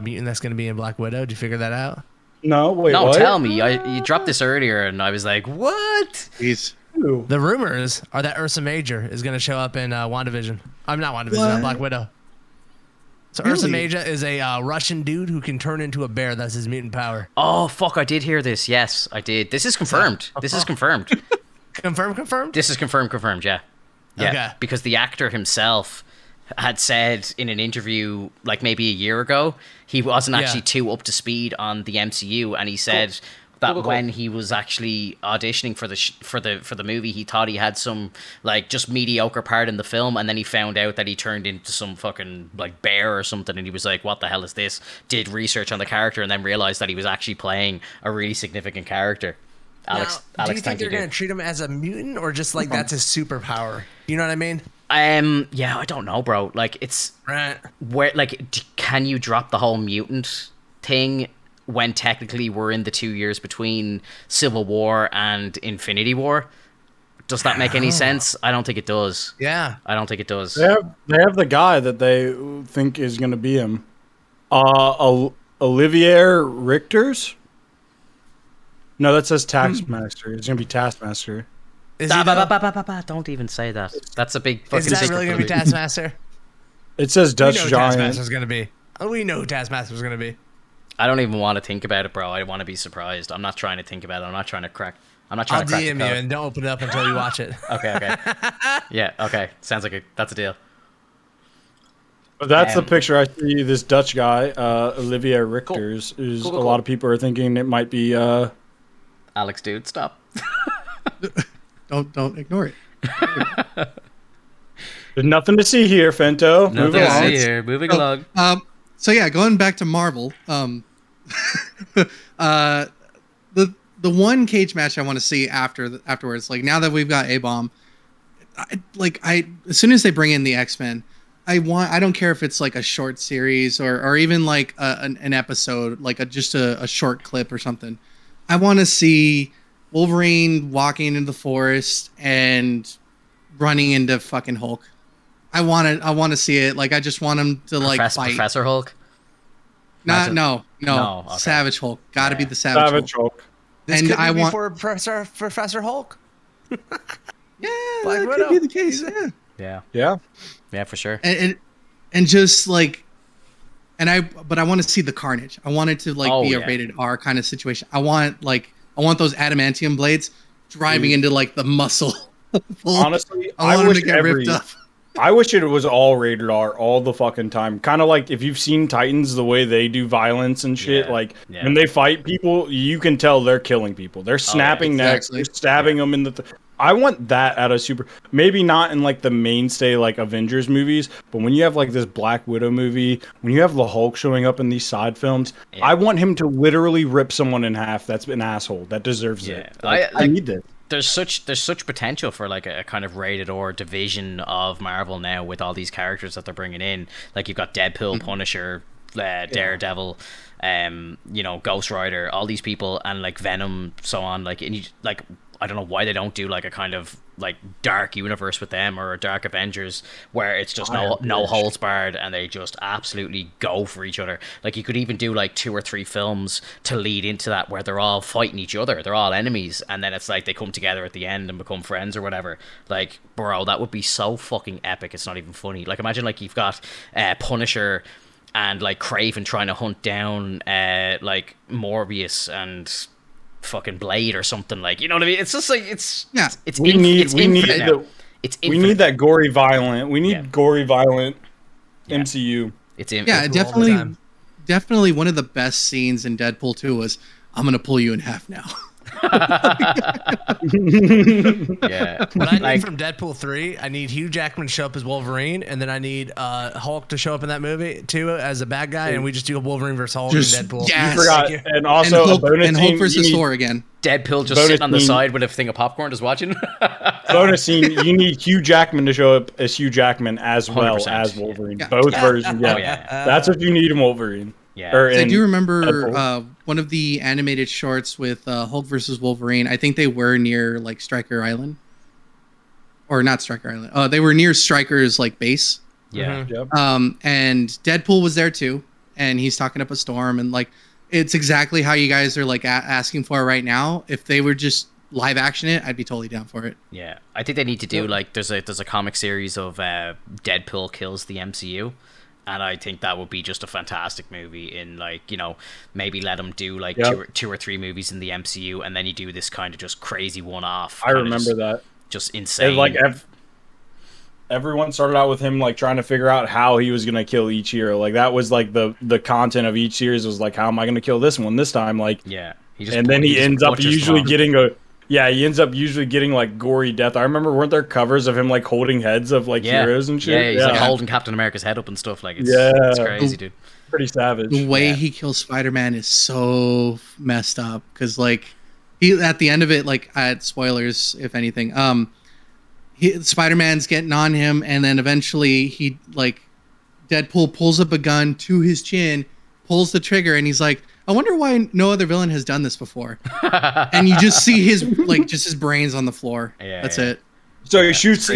mutant that's going to be in Black Widow? Did you figure that out? No, wait. No, what? Tell me. You dropped this earlier, and I was like, "What?" The rumors are that Ursa Major is going to show up in WandaVision. I'm not WandaVision. Black Widow. So really? Ursa Major is a Russian dude who can turn into a bear. That's his mutant power. Oh fuck! I did hear this. Yes, I did. This is confirmed. This is confirmed. Confirmed. This is confirmed. Yeah. Okay. Because the actor himself had said in an interview like maybe a year ago he wasn't actually too up to speed on the MCU, and he said that when he was actually auditioning for the movie, he thought he had some like just mediocre part in the film, and then he found out that he turned into some fucking like bear or something, and he was like, what the hell is this? Did research on the character and then realized that he was actually playing a really significant character. Alex, do you think they're going to treat him as a mutant, or just like that's his superpower? You know what I mean? Yeah, I don't know, bro. Like, it's right. Where, like, can you drop the whole mutant thing when technically we're in the 2 years between Civil War and Infinity War? Does that make any sense? I don't think it does. Yeah, I don't think it does. They have the guy that they think is going to be him. Olivier Richters. No, that says Taskmaster. It's going to be Taskmaster. Don't even say that. That's a big fucking. Is that really going to be Taskmaster? It says Dutch Giant. Taskmaster's going to be. We know who Taskmaster's going to be. I don't even want to think about it, bro. I want to be surprised. I'm not trying to think about it. I'm not trying to crack. I'll DM you and don't open it up until you watch it. Okay. Yeah. Okay. Sounds like that's a deal. But that's the picture I see. This Dutch guy, Olivier Richters, who's a lot of people are thinking it might be. Alex, dude, stop. Don't ignore it. There's nothing to see here, Finto. Nothing to see here. Moving along. So yeah, going back to Marvel, the one cage match I want to see afterwards, like now that we've got A-Bomb, as soon as they bring in the X-Men, I don't care if it's like a short series or even like an episode, like just a short clip or something. I want to see Wolverine walking into the forest and running into fucking Hulk. I want to see it. Like I just want him to like fight. Professor Hulk. No. Okay. Savage Hulk. Got to be the Savage Hulk. This and could be before Professor Hulk. Yeah, that could be the case. Yeah, for sure. And just like, but I want to see the carnage. I want it to like be a rated R kind of situation. I want those adamantium blades driving into like the muscle. Honestly, I wish ripped up. I wish it was all rated R all the fucking time. Kind of like if you've seen Titans, the way they do violence and shit. When they fight people, you can tell they're killing people. They're snapping necks, they're stabbing them in the. I want that out of maybe not in like the mainstay like Avengers movies, but when you have like this Black Widow movie, when you have the Hulk showing up in these side films, I want him to literally rip someone in half. That's an asshole that deserves it. I need this. There's such potential for like a kind of rated R division of Marvel now with all these characters that they're bringing in. Like you've got Deadpool, Punisher, Daredevil, Ghost Rider, all these people, and like Venom, so on. Like I don't know why they don't do like a kind of like dark universe with them or a dark Avengers where it's just no holds barred and they just absolutely go for each other. Like you could even do like 2 or 3 films to lead into that where they're all fighting each other. They're all enemies and then it's like they come together at the end and become friends or whatever. Like, bro, that would be so fucking epic. It's not even funny. Like imagine like you've got Punisher and like Kraven trying to hunt down like Morbius and fucking Blade or something, like, you know what I mean? It's just like we need that gory violent. We need gory violent MCU. Definitely one of the best scenes in Deadpool 2 was I'm gonna pull you in half now. What I need from Deadpool 3, I need Hugh Jackman to show up as Wolverine, and then I need Hulk to show up in that movie too as a bad guy, and we just do a Wolverine versus Hulk and Deadpool. Yes. You forgot, and also Hulk versus Thor again. Deadpool just sitting on the side with a thing of popcorn just watching. Bonus scene, you need Hugh Jackman to show up as Hugh Jackman as well as Wolverine. Both versions. That's what you need in Wolverine. I do remember one of the animated shorts with Hulk versus Wolverine. I think they were near like Stryker Island, or not Stryker Island. They were near Stryker's like base. Yeah. And Deadpool was there too, and he's talking up a storm, and like it's exactly how you guys are like asking for right now. If they were just live action it, I'd be totally down for it. Yeah, I think they need to do like there's a comic series of Deadpool kills the MCU. And I think that would be just a fantastic movie in like, maybe let them do like 2 or 3 movies in the MCU. And then you do this kind of just crazy one-off. I remember that. Just insane. And like everyone started out with him like trying to figure out how he was going to kill each year. Like that was like the content of each series was like, how am I going to kill this one this time? Like, yeah. He ends up usually getting like gory death. I remember, weren't there covers of him like holding heads of like heroes and shit? Yeah, he's like holding Captain America's head up and stuff. Like, it's crazy, dude. Pretty savage. The way he kills Spider-Man is so messed up because like he at the end of it, like spoilers if anything, Spider-Man's getting on him, and then eventually he like Deadpool pulls up a gun to his chin, pulls the trigger, and he's like, I wonder why no other villain has done this before. And you just see his his brains on the floor. That's it. So he shoots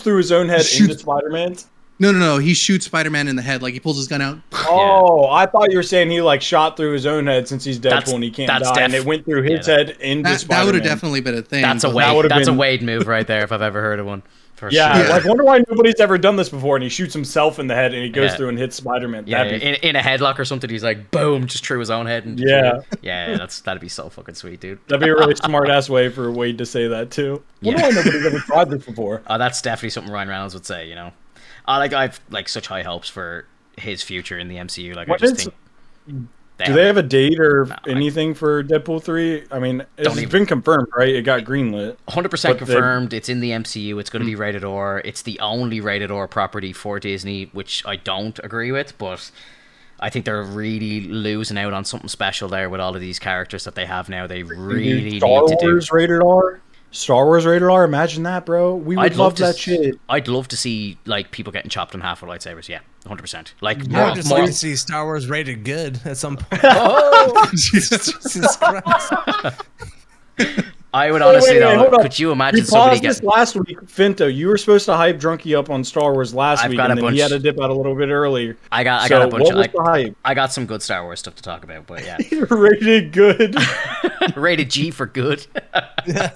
through his own head into Spider-Man's? No. He shoots Spider-Man in the head. Like he pulls his gun out. Oh, I thought you were saying he like shot through his own head since he's Deadpool and he can't die, and it went through his head into Spider-Man. That would have definitely been a thing. That's a Wade move right there if I've ever heard of one. Like wonder why nobody's ever done this before, and he shoots himself in the head and he goes through and hits Spider-Man. In a headlock or something, he's like boom, just through his own head. And that'd be so fucking sweet, dude. That'd be a really smart ass way for Wade to say that too. Wonder why nobody's ever tried this before. Oh, that's definitely something Ryan Reynolds would say, I've like such high hopes for his future in the MCU. Like, I just think. Do they have a date or anything for Deadpool 3? I mean, it's been confirmed, right? It got greenlit. 100% confirmed. It's in the MCU. It's going to be rated R. It's the only rated R property for Disney, which I don't agree with, but I think they're really losing out on something special there with all of these characters that they have now. They really need to do. Star Wars rated R? Star Wars rated R? Imagine that, bro. We would love that shit. I'd love to see like people getting chopped in half with lightsabers. Yeah, 100%. Like, I would just like to see Star Wars rated good at some point. Oh, Jesus Christ! I would honestly though. Could you imagine somebody this last week? Finto, you were supposed to hype Drunky up on Star Wars last week, and then he had to dip out a little bit earlier. I got a bunch. I got some good Star Wars stuff to talk about, but yeah, rated good, rated G for good. Yeah,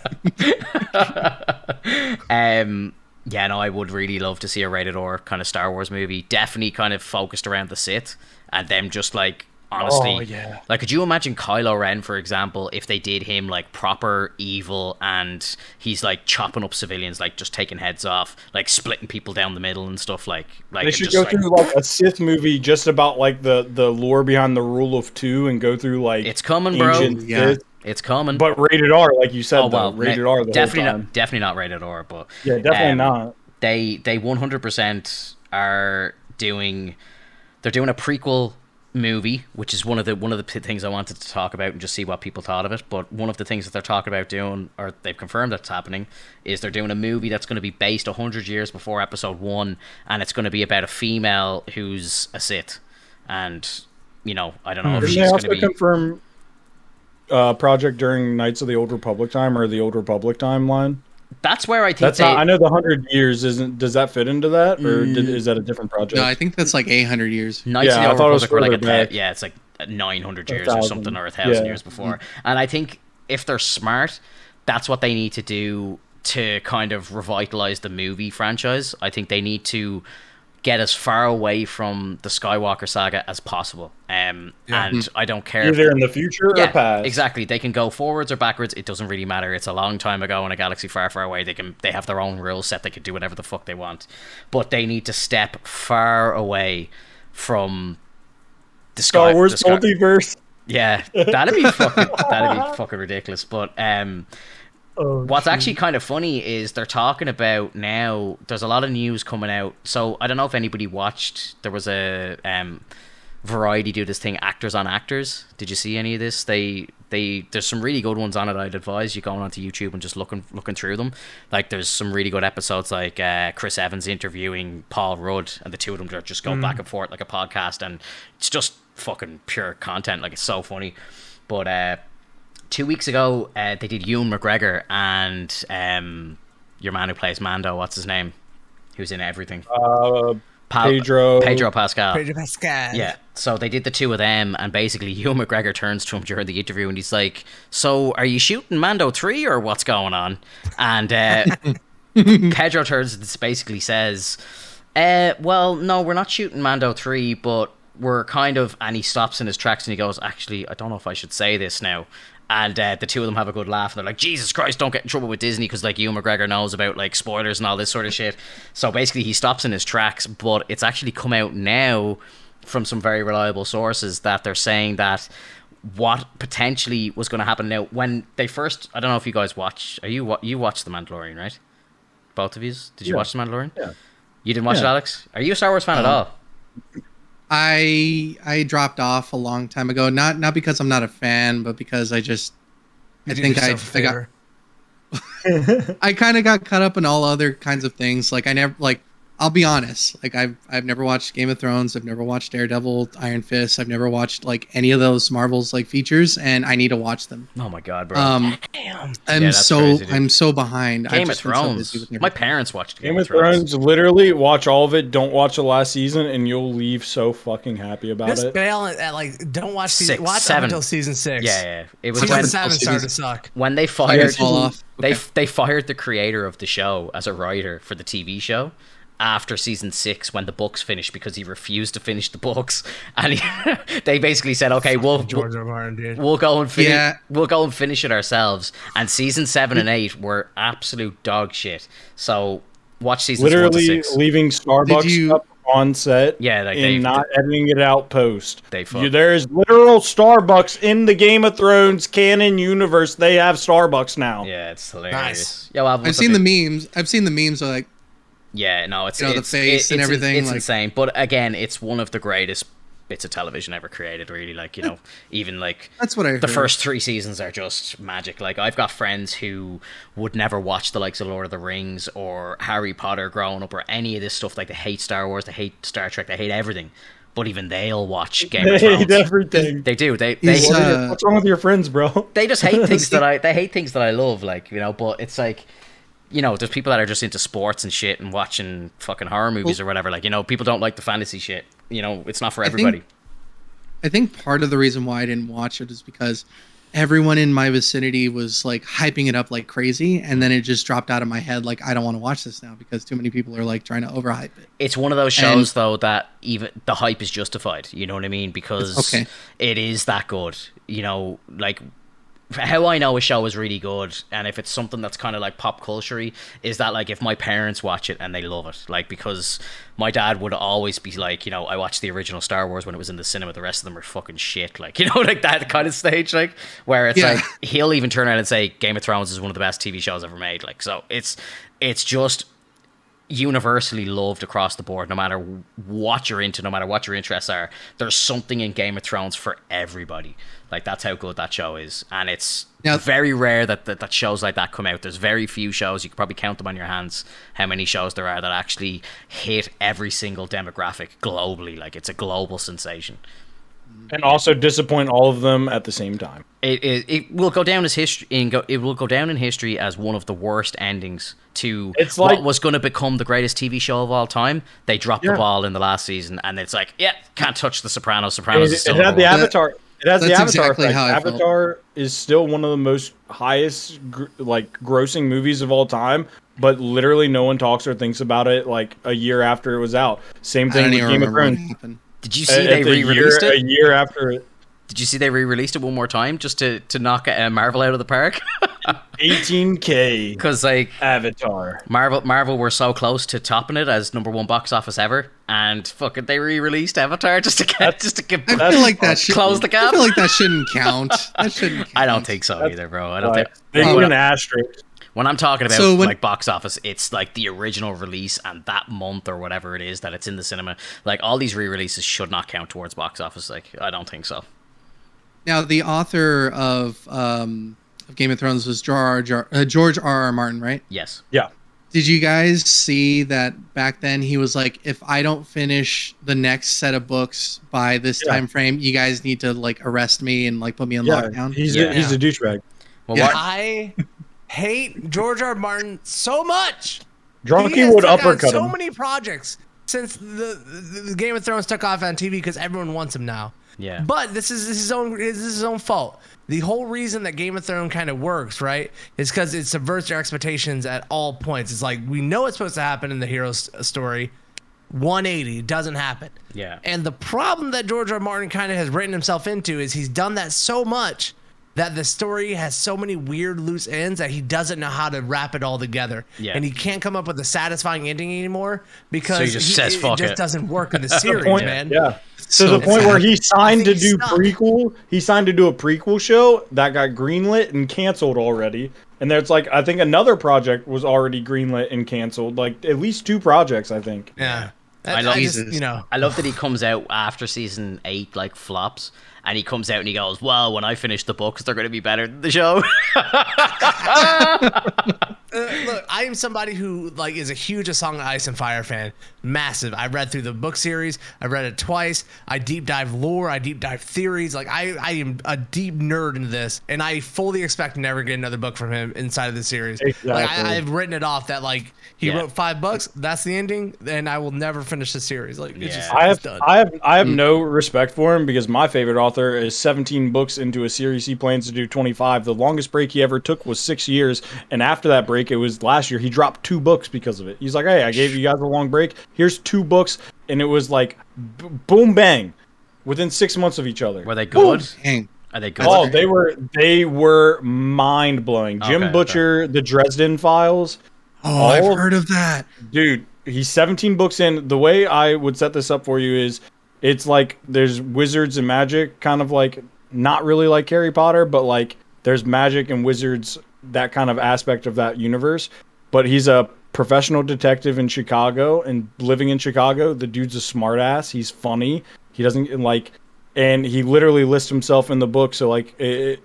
no, I would really love to see a rated R kind of Star Wars movie. Definitely kind of focused around the Sith and them just like. Honestly, like, could you imagine Kylo Ren, for example, if they did him like proper evil and he's like chopping up civilians, like just taking heads off, like splitting people down the middle and stuff like they should go through like a Sith movie just about like the lore behind the Rule of Two and go through like it's coming, bro. Yeah, it's coming, but rated R, like you said. Oh well, rated R. Definitely not rated R, but yeah, definitely not. They 100% are doing. They're doing a prequel movie, which is one of the things I wanted to talk about and just see what people thought of it. But one of the things that they're talking about doing, or they've confirmed that's happening, is they're doing a movie that's going to be based 100 years before Episode 1, and it's going to be about a female who's a Sith. And, you know, I don't know if she's going to be... Did they also confirm project during Knights of the Old Republic time or the Old Republic timeline? That's where I think I know the 100 years isn't. Does that fit into that, or is that a different project? No, I think that's like 800 years. Knights of the Old Republic were like it's like 900 years or something, or 1,000 years before. And I think if they're smart, that's what they need to do to kind of revitalize the movie franchise. I think they need to get as far away from the Skywalker saga as possible. And I don't care either in the future or past. Exactly. They can go forwards or backwards. It doesn't really matter. It's a long time ago in a galaxy far, far away. They have their own rule set. They can do whatever the fuck they want. But they need to step far away from the Star Wars multiverse. Yeah, that'd be fucking ridiculous. But what's actually kind of funny is they're talking about now, there's a lot of news coming out. So I don't know if anybody watched, there was a Variety do this thing, Actors on Actors. Did you see any of this? There's some really good ones on it. I'd advise you going onto YouTube and just looking through them. Like, there's some really good episodes, like Chris Evans interviewing Paul Rudd, and the two of them are just going back and forth like a podcast, and it's just fucking pure content. Like, it's so funny. But 2 weeks ago, they did Ewan McGregor and your man who plays Mando, what's his name? Who's in everything? Pedro Pascal. Pedro Pascal. Yeah. So they did the two of them, and basically Ewan McGregor turns to him during the interview and he's like, "So are you shooting Mando 3 or what's going on?" And Pedro turns and basically says, "Well, no, we're not shooting Mando 3, but we're kind of..." And he stops in his tracks and he goes, "Actually, I don't know if I should say this now." And the two of them have a good laugh, and they're like, "Jesus Christ, don't get in trouble with Disney," because like Ewan McGregor knows about like spoilers and all this sort of shit. So basically he stops in his tracks, but it's actually come out now from some very reliable sources that they're saying that what potentially was going to happen now, when they first, I don't know if you guys watch, you watched The Mandalorian, right? Both of you? Did you watch The Mandalorian? Yeah. You didn't watch it, Alex? Are you a Star Wars fan at all? I dropped off a long time ago, not because I'm not a fan, but because I think I I kind of got caught up in all other kinds of things. Like, I never, like, I'll be honest, like I've never watched Game of Thrones, I've never watched Daredevil, Iron Fist, I've never watched like any of those Marvel's like features, and I need to watch them. Oh my god, bro! Damn. I'm so behind. Game of Thrones. My parents watched Game of Thrones. Literally, watch all of it. Don't watch the last season, and you'll leave so fucking happy about it. Just bail at like, don't watch watch up until season 6. Yeah. It was season 7 started to suck. When they fired they fired the creator of the show as a writer for the TV show after season 6 when the books finished, because he refused to finish the books, and they basically said, "Okay, we'll go and finish it ourselves." And season 7 and 8 were absolute dog shit. So Watch seasons literally 1 to 6. leaving Starbucks up on set. Yeah, like and not editing it out post. There's literal Starbucks in the Game of Thrones canon universe. They have Starbucks now. Yeah, it's hilarious. Nice. Yeah, well, I've seen the memes. I've seen the memes. Like, yeah, no, it's the face and everything. It's insane. But again, it's one of the greatest bits of television ever created. Really, like even like that's what I heard. The first 3 seasons are just magic. Like I've got friends who would never watch the likes of Lord of the Rings or Harry Potter growing up or any of this stuff. Like they hate Star Wars, they hate Star Trek, they hate everything. But even they'll watch Game of Thrones. They hate everything. They do. They what's wrong with your friends, bro? They just hate things they hate things that I love. Like but it's like. There's people that are just into sports and shit and watching fucking horror movies or whatever. Like, people don't like the fantasy shit. It's not for everybody. I think part of the reason why I didn't watch it is because everyone in my vicinity was like hyping it up like crazy, and then it just dropped out of my head. Like, I don't want to watch this now because too many people are like trying to overhype it. It's one of those shows though that even the hype is justified. You know what I mean? Because it is that good. Like. How I know a show is really good, and if it's something that's kind of like pop culture-y, is that like if my parents watch it and they love it, like because my dad would always be like, I watched the original Star Wars when it was in the cinema, the rest of them are fucking shit, like like that kind of stage, like where it's like he'll even turn around and say Game of Thrones is one of the best TV shows ever made, like so it's just universally loved across the board. No matter what you're into, no matter what your interests are, there's something in Game of Thrones for everybody. Like that's how good that show is, and it's very rare that shows like that come out. There's very few shows, you could probably count them on your hands how many shows there are that actually hit every single demographic globally. Like it's a global sensation, and also disappoint all of them at the same time. It will go down as history. It will go down in history as one of the worst endings to what was going to become the greatest TV show of all time. They dropped the ball in the last season, and it's like, can't touch the Sopranos. Sopranos is still it had the Avatar. It has the Avatar exactly effect. How Avatar is still one of the most highest grossing movies of all time, but literally no one talks or thinks about it like a year after it was out. Same thing with Game of Thrones. Did you see they re-released it? A year after it. Did you see they re-released it one more time just to knock Marvel out of the park? $18K. Because like Avatar, Marvel were so close to topping it as #1 box office ever, and fucking they re-released Avatar just to I feel like that should close the gap. I feel like that shouldn't count. That shouldn't count. I don't think so either, bro. I don't think. They need an asterisk. When I'm talking about like box office, it's like the original release and that month or whatever it is that it's in the cinema. Like all these re-releases should not count towards box office. Like I don't think so. Now the author of Game of Thrones was George R.R. Martin, right? Yes. Yeah. Did you guys see that back then he was like, if I don't finish the next set of books by this time frame, you guys need to like arrest me and like put me on lockdown? He's a douchebag. Well, I hate George R. Martin so much. Drunky would uppercut so him. many projects since the Game of Thrones took off on TV because everyone wants him now. Yeah. But this is his own fault. The whole reason that Game of Thrones kind of works, right, is because it subverts your expectations at all points. It's like we know it's supposed to happen in the hero's story. 180 doesn't happen. Yeah. And the problem that George R. Martin kind of has written himself into is he's done that so much that the story has so many weird loose ends that he doesn't know how to wrap it all together. Yeah. And he can't come up with a satisfying ending anymore because So he just says, it "Fuck just it." doesn't work in the series, man. Yeah. To the point where he signed to do prequel. He signed to do a prequel show that got greenlit and canceled already. And there's like, I think another project was already greenlit and canceled. Like at least 2 projects, I think. Yeah. I love that he comes out after season 8 like flops, and he comes out and he goes, well, when I finish the books they're going to be better than the show. Look, I am somebody who like is a huge A Song of Ice and Fire fan. Massive. I read through the book series. I read it twice. I deep dive lore. I deep dive theories. Like I am a deep nerd into this, and I fully expect to never get another book from him inside of the series. Exactly. Like I've written it off that like he wrote 5 books. That's the ending, and I will never finish the series. Like it's just I it's done. have no respect for him because my favorite author is 17 books into a series. He plans to do 25. The longest break he ever took was 6 years, and after that break, it was last year. He dropped 2 books because of it. He's like, hey, I gave you guys a long break. Here's 2 books, and it was like boom bang within 6 months of each other. Were they good? Dang. Are they good? Oh, they were mind blowing. Jim Butcher, The Dresden Files. Oh, I've heard of that. Dude, he's 17 books in. The way I would set this up for you is it's like there's wizards and magic, kind of like not really like Harry Potter, but like there's magic and wizards, that kind of aspect of that universe. But he's a professional detective in Chicago, and living in Chicago, the dude's a smartass. He's funny. He doesn't like, and he literally lists himself in the book. So like to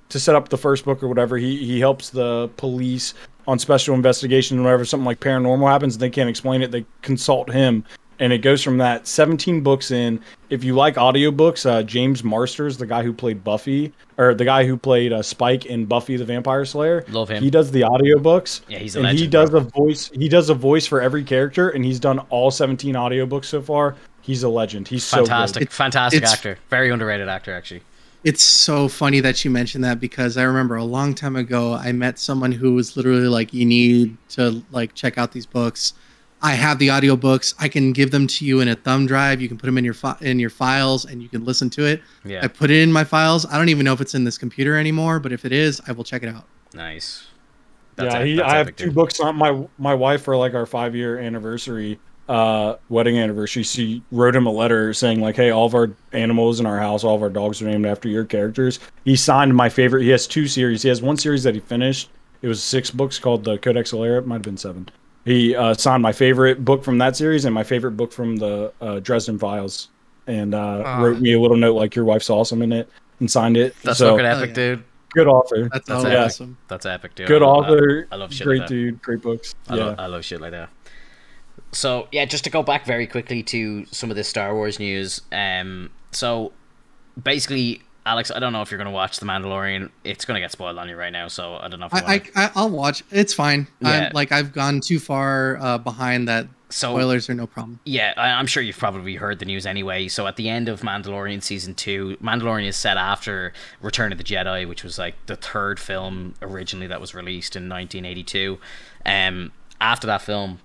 set up the first book or whatever, he helps the police on special investigation. Whenever something like paranormal happens and they can't explain it, they consult him. And it goes from that. 17 books in. If you like audiobooks, James Marsters, the guy who played Buffy, or the guy who played Spike in Buffy the Vampire Slayer, love him. He does the audiobooks. Yeah, he's a legend. He does a voice. He does a voice for every character, and he's done all 17 audiobooks so far. He's a legend. He's fantastic, so good. fantastic actor. Very underrated actor, actually. It's so funny that you mentioned that, because I remember a long time ago I met someone who was literally like, you need to like check out these books. I have the audiobooks. I can give them to you in a thumb drive. You can put them in your files and you can listen to it. Yeah. I put it in my files. I don't even know if it's in this computer anymore, but if it is, I will check it out. Nice. I have two books on my wife for like our 5-year anniversary, wedding anniversary. She wrote him a letter saying like, hey, all of our animals in our house, all of our dogs are named after your characters. He signed my favorite. He has 2 series. He has one series that he finished. It was 6 books called the Codex Alera. It might have been 7. He signed my favorite book from that series and my favorite book from the Dresden Files, and wrote me a little note like, your wife's awesome in it, and signed it. That's fucking epic, dude. Good author. That's awesome. That's epic, dude. Good author. I love shit great like that. Dude. Great books. I love shit like that. So yeah, just to go back very quickly to some of this Star Wars news. So basically, Alex, I don't know if you're going to watch The Mandalorian. It's going to get spoiled on you right now, so I don't know if I'll watch. It's fine. Yeah. I've gone too far behind that. Spoilers are no problem. Yeah, I'm sure you've probably heard the news anyway. So at the end of Mandalorian Season 2, Mandalorian is set after Return of the Jedi, which was like the 3rd film originally that was released in 1982. After that film,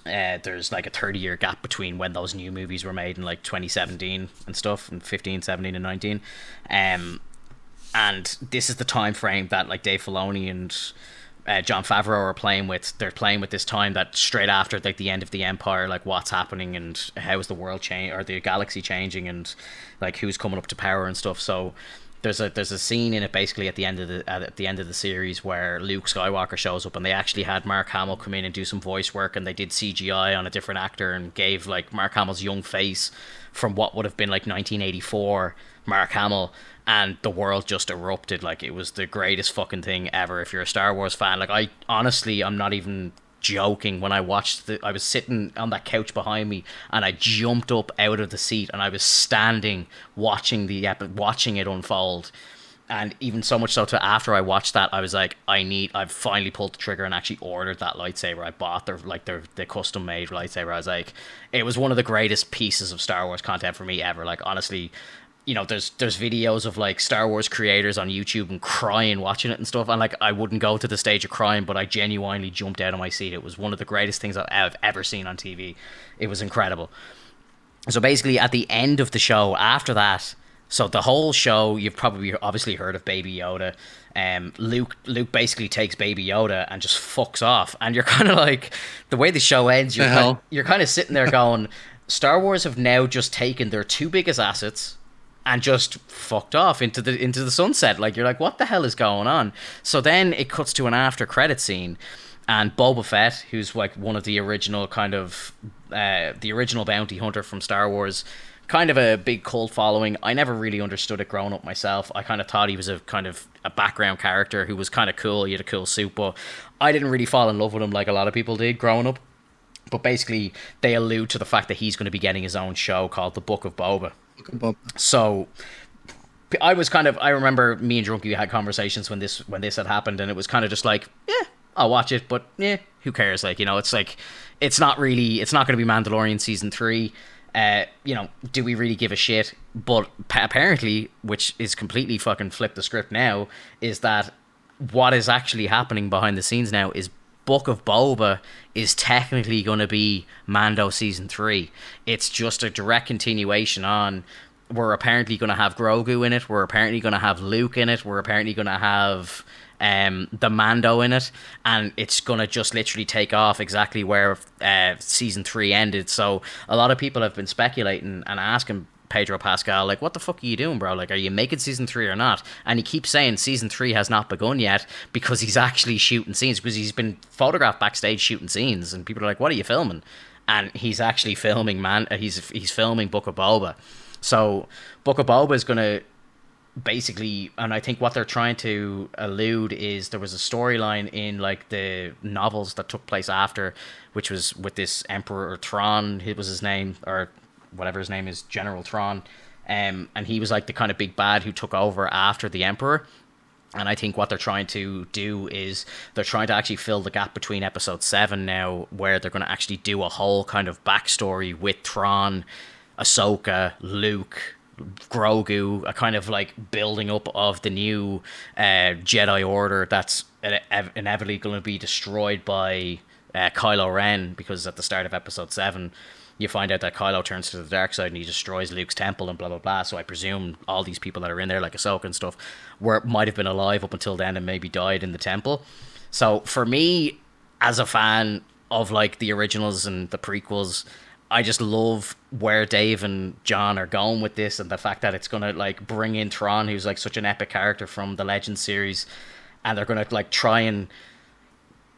there's like a 30-year gap between when those new movies were made in like 2017 and stuff, and 15, 17 and 19. And this is the time frame that like Dave Filoni and Jon Favreau are playing with. They're playing with this time that straight after like the end of the Empire, like what's happening and how is the world change or the galaxy changing, and like who's coming up to power and stuff. So there's a scene in it basically at the end of the series where Luke Skywalker shows up, and they actually had Mark Hamill come in and do some voice work, and they did CGI on a different actor and gave like Mark Hamill's young face from what would have been like 1984 Mark Hamill, and the world just erupted. Like it was the greatest fucking thing ever. If you're a Star Wars fan, like I'm not even joking. When I watched I was sitting on that couch behind me, and I jumped up out of the seat, and I was standing watching it unfold. And even so much so to after I watched that, I was like, I've finally pulled the trigger and actually ordered that lightsaber. I bought the custom made lightsaber. I was like, it was one of the greatest pieces of Star Wars content for me ever. Like honestly, you know, there's videos of like Star Wars creators on YouTube and crying watching it and stuff, and like I wouldn't go to the stage of crying, but I genuinely jumped out of my seat. It was one of the greatest things I've ever seen on TV. It was incredible. So basically at the end of the show, after that, so the whole show, you've probably obviously heard of Baby Yoda. Luke basically takes Baby Yoda and just fucks off, and you're kind of like, the way the show ends, you're kind of sitting there going, Star Wars have now just taken their 2 biggest assets and just fucked off into the sunset. Like you're like, what the hell is going on? So then it cuts to an after credit scene, and Boba Fett, who's like one of the original kind of the original bounty hunter from Star Wars, kind of a big cult following. I never really understood it growing up myself. I kind of thought he was a kind of a background character who was kind of cool. He had a cool suit, but I didn't really fall in love with him like a lot of people did growing up. But basically, they allude to the fact that he's going to be getting his own show called The Book of Boba. So I remember me and Drunky had conversations when this had happened, and it was kind of just like, yeah, I'll watch it, but yeah, who cares? Like, you know, it's like, it's not going to be Mandalorian season 3. You know, do we really give a shit? But apparently, which is completely fucking flipped the script now, is that what is actually happening behind the scenes now is Book of Boba is technically going to be Mando season 3. It's just a direct continuation on. We're apparently going to have Grogu in it. We're apparently going to have Luke in it. We're apparently going to have the Mando in it, and it's gonna just literally take off exactly where season 3 ended. So a lot of people have been speculating and asking Pedro Pascal, like, what the fuck are you doing, bro? Like, are you making season 3 or not? And he keeps saying season 3 has not begun yet because he's actually shooting scenes, because he's been photographed backstage shooting scenes, and people are like, what are you filming? And he's actually filming, he's filming Book of Boba. So Book of Boba is going to basically, and I think what they're trying to allude is there was a storyline in like the novels that took place after, which was with this Emperor Thrawn, it was his name, or whatever his name is, General Thrawn, and he was like the kind of big bad who took over after the Emperor. And I think what they're trying to do is they're trying to actually fill the gap between episode 7 now, where they're going to actually do a whole kind of backstory with Thrawn, Ahsoka, Luke, Grogu, a kind of like building up of the new Jedi Order that's inevitably going to be destroyed by Kylo Ren, because at the start of episode 7 you find out that Kylo turns to the dark side and he destroys Luke's temple and blah blah blah. So I presume all these people that are in there, like Ahsoka and stuff, might have been alive up until then and maybe died in the temple. So for me, as a fan of like the originals and the prequels, I just love where Dave and John are going with this, and the fact that it's gonna like bring in Thrawn, who's like such an epic character from the Legends series, and they're gonna like try and,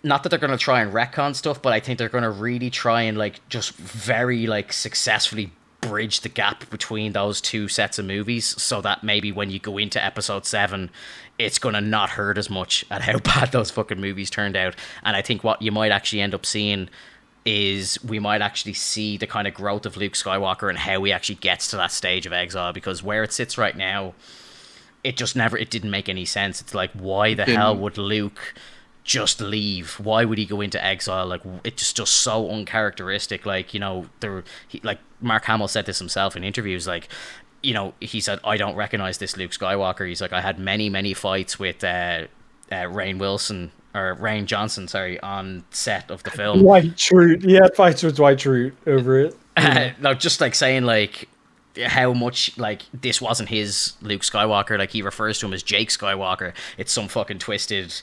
not that they're going to try and retcon stuff, but I think they're going to really try and like just very like successfully bridge the gap between those two sets of movies, so that maybe when you go into episode 7, it's going to not hurt as much at how bad those fucking movies turned out. And I think what you might actually end up seeing is we might actually see the kind of growth of Luke Skywalker and how he actually gets to that stage of exile, because where it sits right now, it didn't make any sense. It's like, why the hell would Luke just leave? Why would he go into exile? Like, it's just so uncharacteristic. Like, you know, like Mark Hamill said this himself in interviews, like, you know, he said, I don't recognize this Luke Skywalker. He's like, I had many fights with Rainn Johnson, on set of the film. Dwight Schrute. He had fights with Dwight Schrute over it. No, just like saying like how much like this wasn't his Luke Skywalker. Like, he refers to him as Jake Skywalker. It's some fucking twisted,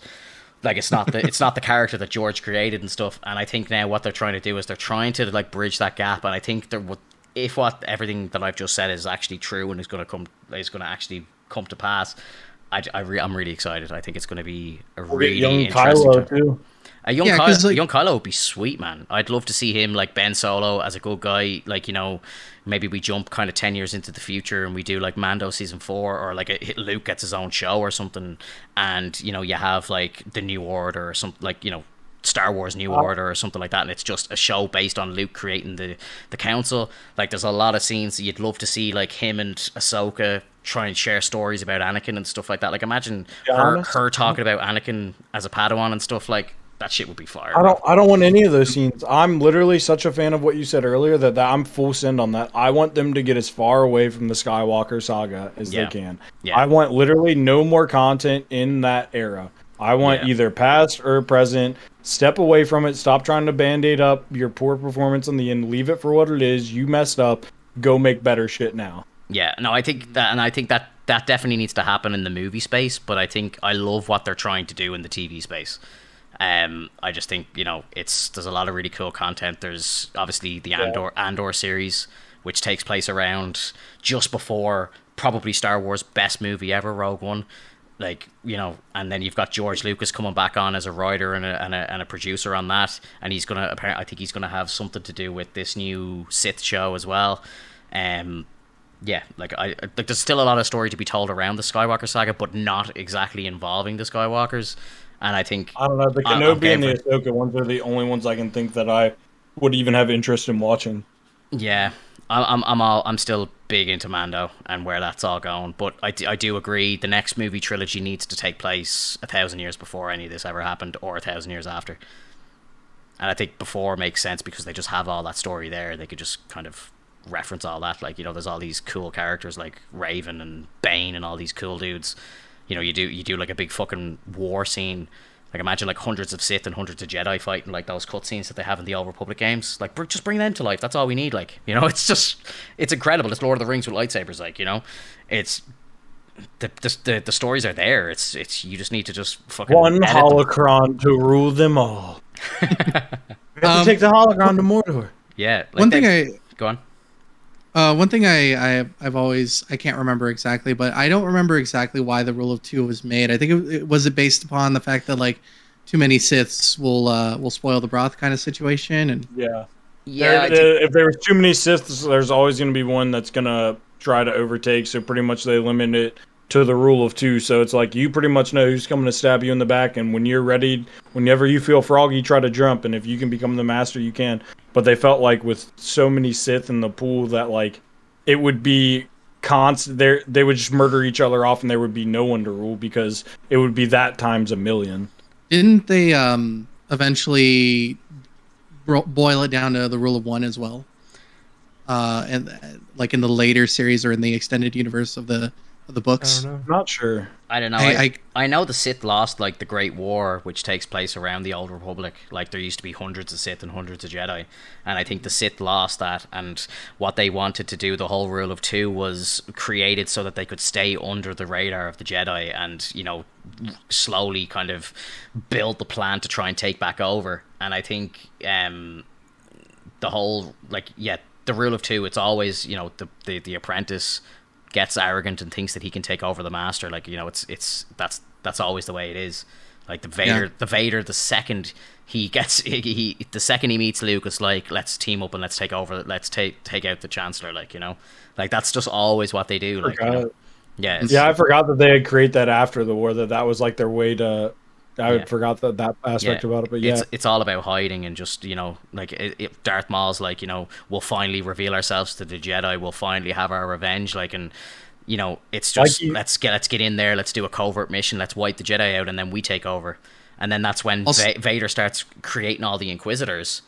like, it's not the character that George created and stuff. And I think now what they're trying to do is they're trying to like bridge that gap. And I think if everything that I've just said is actually true and is going to actually come to pass, I'm really excited. I think it's going to be a really young interesting Kylo too. Young Kylo would be sweet, man. I'd love to see him like Ben Solo as a good guy. Like, you know, maybe we jump kind of 10 years into the future and we do like Mando season 4, or like Luke gets his own show or something, and you know, you have like the New Order or something, like, you know, Star Wars New Order or something like that, and it's just a show based on Luke creating the council. Like, there's a lot of scenes that you'd love to see, like him and Ahsoka try and share stories about Anakin and stuff like that. Like, imagine her talking about Anakin as a Padawan and stuff. Like, that shit would be fire. I don't want any of those scenes. I'm literally such a fan of what you said earlier that I'm full send on that. I want them to get as far away from the Skywalker saga as they can. Yeah. I want literally no more content in that era. I want either past or present. Step away from it. Stop trying to band-aid up your poor performance in the end. Leave it for what it is. You messed up. Go make better shit now. Yeah, no, I think that definitely needs to happen in the movie space, but I love what they're trying to do in the TV space. I just think, you know, there's a lot of really cool content. There's obviously the Andor series, which takes place around just before probably Star Wars' best movie ever, Rogue One. Like, you know, and then you've got George Lucas coming back on as a writer and a producer on that, and I think he's gonna have something to do with this new Sith show as well. Yeah, like there's still a lot of story to be told around the Skywalker saga, but not exactly involving the Skywalkers. And I think, I don't know, the Kenobi and the Ahsoka ones are the only ones I can think that I would even have interest in watching. Yeah, I'm still big into Mando and where that's all going, but I do agree the next movie trilogy needs to take place 1,000 years before any of this ever happened, or 1,000 years after. And I think before makes sense because they just have all that story there. They could just kind of reference all that. Like, you know, there's all these cool characters like Raven and Bane and all these cool dudes. You know, you do like a big fucking war scene. Like, imagine like hundreds of Sith and hundreds of Jedi fighting, like those cutscenes that they have in the Old Republic games. Like, just bring them to life. That's all we need. Like, you know, it's incredible. It's Lord of the Rings with lightsabers. Like, you know, the stories are there. It's you just need to just fucking one edit holocron to rule them all. We have to take the holocron to Mordor. Yeah. One thing go on. One thing I've always, I can't remember exactly, but I don't remember exactly why the rule of 2 was made. I think it was based upon the fact that like too many Siths will spoil the broth kind of situation. And yeah. If there's too many Siths, there's always going to be one that's going to try to overtake. So pretty much they limit it to the rule of 2. So it's like you pretty much know who's coming to stab you in the back, and when you're ready, whenever you feel froggy, try to jump, and if you can become the master, you can. But they felt like with so many Sith in the pool that like it would be constant. They would just murder each other off, and there would be no one to rule because it would be that times a million. Didn't they eventually boil it down to the rule of 1 as well? And like in the later series or in the extended universe of the books. I don't know. Not sure. I don't know. I know the Sith lost like the Great War, which takes place around the Old Republic. Like there used to be hundreds of Sith and hundreds of Jedi, and I think the Sith lost that. And what they wanted to do, the whole rule of 2, was created so that they could stay under the radar of the Jedi, and slowly kind of build the plan to try and take back over. And I think the whole the rule of 2, it's always the apprentice gets arrogant and thinks that he can take over the master. Like that's always the way it is. Like the Vader, the second he meets Luke, it's like, let's team up and let's take over. Let's take out the Chancellor. Like that's just always what they do. Like I forgot that they had created that after the war. That was like their way to. I forgot that aspect about it, but it's all about hiding and just if Darth Maul's like we'll finally reveal ourselves to the Jedi, we'll finally have our revenge, it's just let's get in there, let's do a covert mission, let's wipe the Jedi out, and then we take over, and then that's when Vader starts creating all the Inquisitors.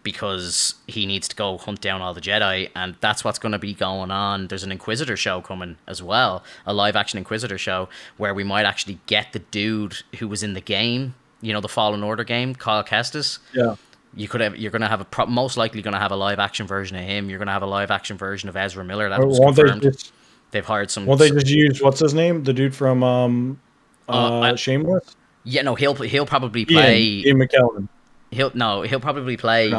Because he needs to go hunt down all the Jedi, and that's what's going to be going on. There's an Inquisitor show coming as well, a live-action Inquisitor show, where we might actually get the dude who was in the game, the Fallen Order game, Cal Kestis. Yeah. You're going to have most likely going to have a live-action version of him. You're going to have a live-action version of Ezra Miller. That was confirmed. They've hired some. Won't they just use what's his name, the dude from Shameless? Yeah, no, he'll probably play Ian McKellen. He'll probably play.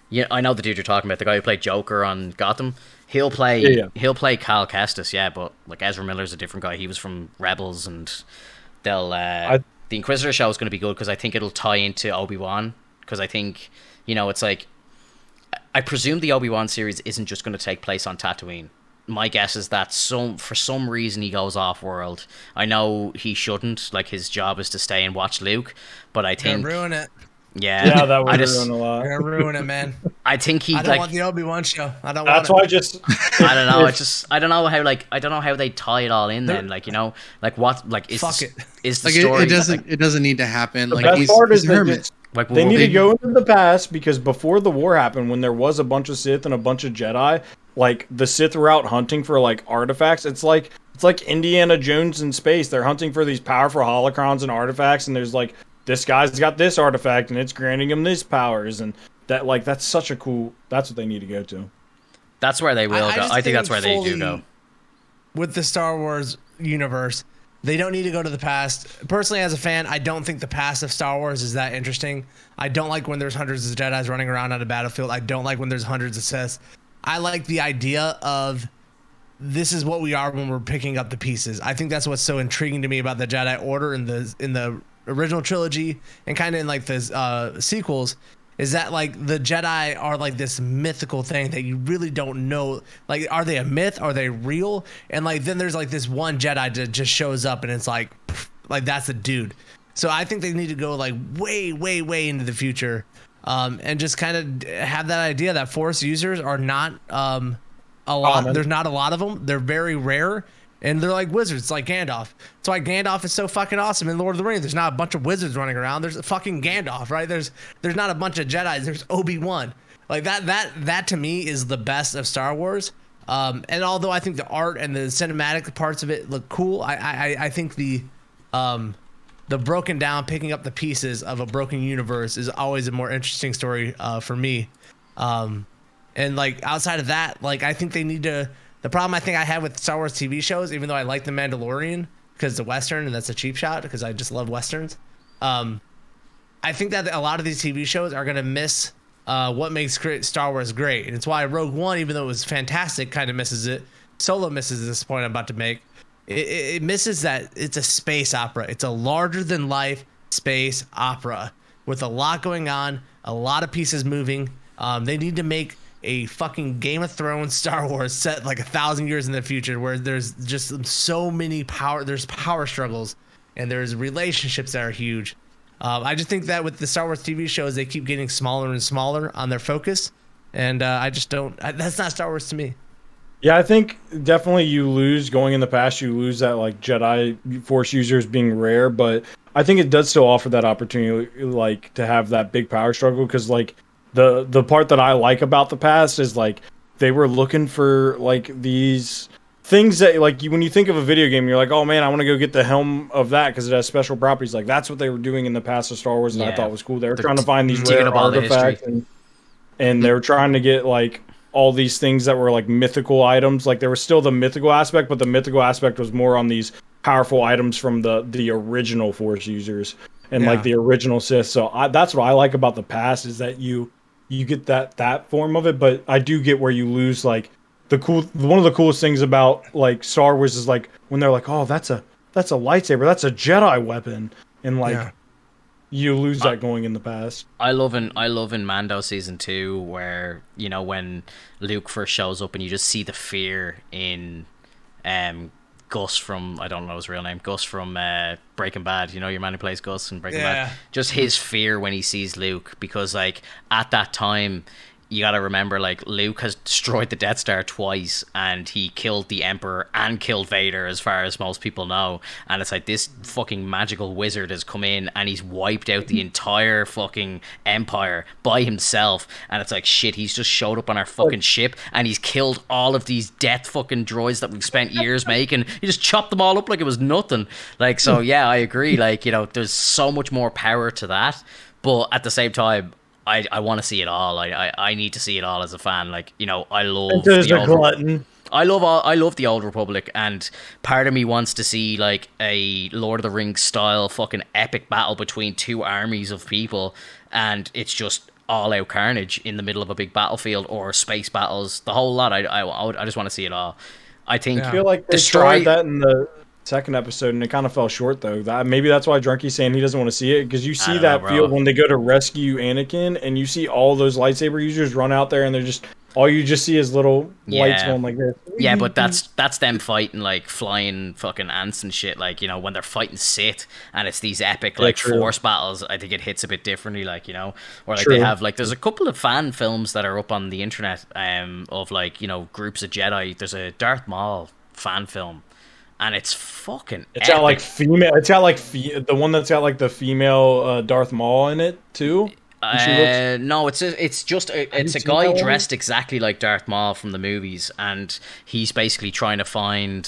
Yeah, I know the dude you're talking about, the guy who played Joker on Gotham. He'll play Cal Kestis, but like Ezra Miller's a different guy. He was from Rebels, and the Inquisitor show is going to be good because I think it'll tie into Obi-Wan. Because I think it's like, I presume the Obi-Wan series isn't just going to take place on Tatooine. My guess is that for some reason he goes off world. I know he shouldn't. Like his job is to stay and watch Luke, but I think ruin it. Yeah, that would ruin a lot. You're gonna ruin it, man. I think I don't want the Obi-Wan show. I don't. That's want why it. I don't know. I don't know how they tie it all in. Then is fuck it. Is the story? It doesn't need to happen. Like he's a hermit. They need to go into the past, because before the war happened, when there was a bunch of Sith and a bunch of Jedi, like the Sith were out hunting for like artifacts. It's like Indiana Jones in space. They're hunting for these powerful holocrons and artifacts, and there's like, this guy's got this artifact and it's granting him these powers, and that's such a cool. That's what they need to go to. That's where they will go. I think that's where they do go. With the Star Wars universe, they don't need to go to the past. Personally, as a fan, I don't think the past of Star Wars is that interesting. I don't like when there's hundreds of Jedis running around on a battlefield. I don't like when there's hundreds of Siths. I like the idea of this is what we are when we're picking up the pieces. I think that's what's so intriguing to me about the Jedi Order in the original trilogy and kind of in like the sequels, is that like the Jedi are like this mythical thing that you really don't know. Like, are they a myth? Are they real? And like then there's like this one Jedi that just shows up and it's like that's a dude. So I think they need to go like way, way, way into the future, and just kind of have that idea that Force users are not a lot. There's not a lot of them. They're very rare. And they're like wizards, like Gandalf. That's why Gandalf is so fucking awesome in Lord of the Rings. There's not a bunch of wizards running around. There's a fucking Gandalf, right? There's not a bunch of Jedis. There's Obi-Wan. Like that to me is the best of Star Wars. And although I think the art and the cinematic parts of it look cool, I think the broken down, picking up the pieces of a broken universe is always a more interesting story for me. And like outside of that, like I think they need to The problem I think I had with Star Wars TV shows, even though I like The Mandalorian because it's a Western and that's a cheap shot because I just love Westerns. I think that a lot of these TV shows are going to miss what makes Star Wars great. And it's why Rogue One, even though it was fantastic, kind of misses it. Solo misses this point I'm about to make. It misses that it's a space opera. It's a larger than life space opera with a lot going on, a lot of pieces moving. They need to make a fucking Game of Thrones Star Wars set like 1,000 years in the future where there's just so many there's power struggles and there's relationships that are huge. I just think that with the Star Wars TV shows, they keep getting smaller and smaller on their focus. And I just don't, that's not Star Wars to me. Yeah, I think definitely you lose going in the past. You lose that like Jedi Force users being rare, but I think it does still offer that opportunity, like to have that big power struggle. Because like the part that I like about the past is like they were looking for like these things that like when you think of a video game, you're like, oh man, I want to go get the helm of that because it has special properties. Like that's what they were doing in the past of Star Wars, and I thought was cool. They were trying to find these rare artifacts, and they were trying to get like all these things that were like mythical items. Like there was still the mythical aspect, but the mythical aspect was more on these powerful items from the original Force users and like the original Sith. So that's what I like about the past is that you get that form of it, but I do get where you lose like one of the coolest things about like Star Wars is like when they're like, oh, that's a lightsaber, that's a Jedi weapon, and like you lose that going in the past. I love in Mando season 2 where, you know, when Luke first shows up and you just see the fear in Gus from, I don't know his real name, Gus from Breaking Bad. You know, your man who plays Gus in Breaking Bad. Just his fear when he sees Luke, because like at that time you gotta remember, like, Luke has destroyed the Death Star twice, and he killed the Emperor and killed Vader, as far as most people know. And it's like, this fucking magical wizard has come in, and he's wiped out the entire fucking Empire by himself. And it's like, shit, he's just showed up on our fucking ship, and he's killed all of these death fucking droids that we've spent years making. He just chopped them all up like it was nothing. Like, so yeah, I agree. Like, you know, there's so much more power to that. But at the same time, I want to see it all. I need to see it all as a fan. Like, you know, I love I love the Old Republic, and part of me wants to see like a Lord of the Rings style fucking epic battle between two armies of people, and it's just all out carnage in the middle of a big battlefield, or space battles, the whole lot. I just want to see it all. I think I feel like they tried that in the second episode and it kind of fell short though. Maybe that's why Drunky's saying he doesn't want to see it, because you see that field when they go to rescue Anakin, and you see all those lightsaber users run out there, and they're just all you just see is little lights going like this. Yeah, but that's them fighting like flying fucking ants and shit. Like, you know, when they're fighting Sith and it's these epic like force battles, I think it hits a bit differently. Like, you know, or like they have like, there's a couple of fan films that are up on the internet of like, you know, groups of Jedi. There's a Darth Maul fan film, and it's fucking it's got like female, it's got like the one that's got like the female Darth Maul in it too. No, it's a guy dressed exactly like Darth Maul from the movies, and he's basically trying to find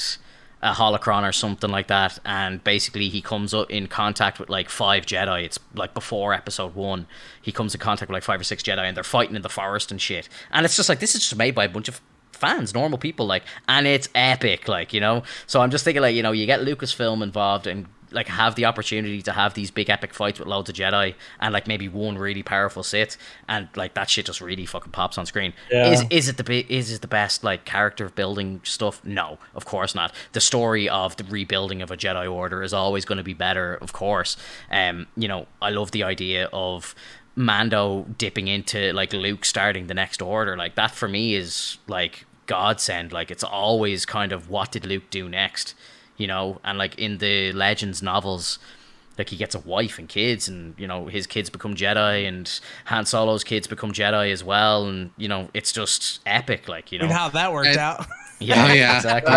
a holocron or something like that, and basically he comes up in contact with like 5 Jedi. It's like before episode 1. He comes in contact with like 5 or 6 Jedi, and they're fighting in the forest and shit. And it's just like, this is just made by a bunch of fans, normal people, like, and it's epic, like, you know. So I'm just thinking, like, you know, you get Lucasfilm involved and like have the opportunity to have these big epic fights with loads of Jedi and like maybe one really powerful Sith, and like that shit just really fucking pops on screen. Is it the best like character building stuff? No, of course not. The story of the rebuilding of a Jedi Order is always going to be better, of course. You know, I love the idea of Mando dipping into like Luke starting the next order. Like, that for me is like godsend. Like, it's always kind of, what did Luke do next? You know, and like in the Legends novels, like he gets a wife and kids, and you know, his kids become Jedi, and Han Solo's kids become Jedi as well, and you know, it's just epic. Like, you know, and how that worked out. Yeah, exactly.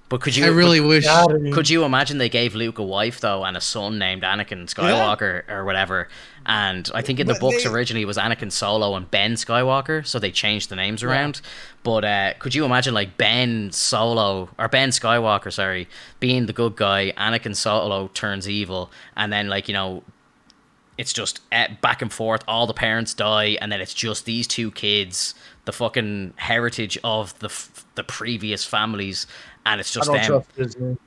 But could you? I really wish. Could you imagine they gave Luke a wife though, and a son named Anakin Skywalker or whatever? And I think in the books originally it was Anakin Solo and Ben Skywalker, so they changed the names around. But could you imagine like Ben Skywalker, sorry, being the good guy, Anakin Solo turns evil, and then like, you know, it's just back and forth. All the parents die, and then it's just these two kids, the fucking heritage of the previous families, and it's just them,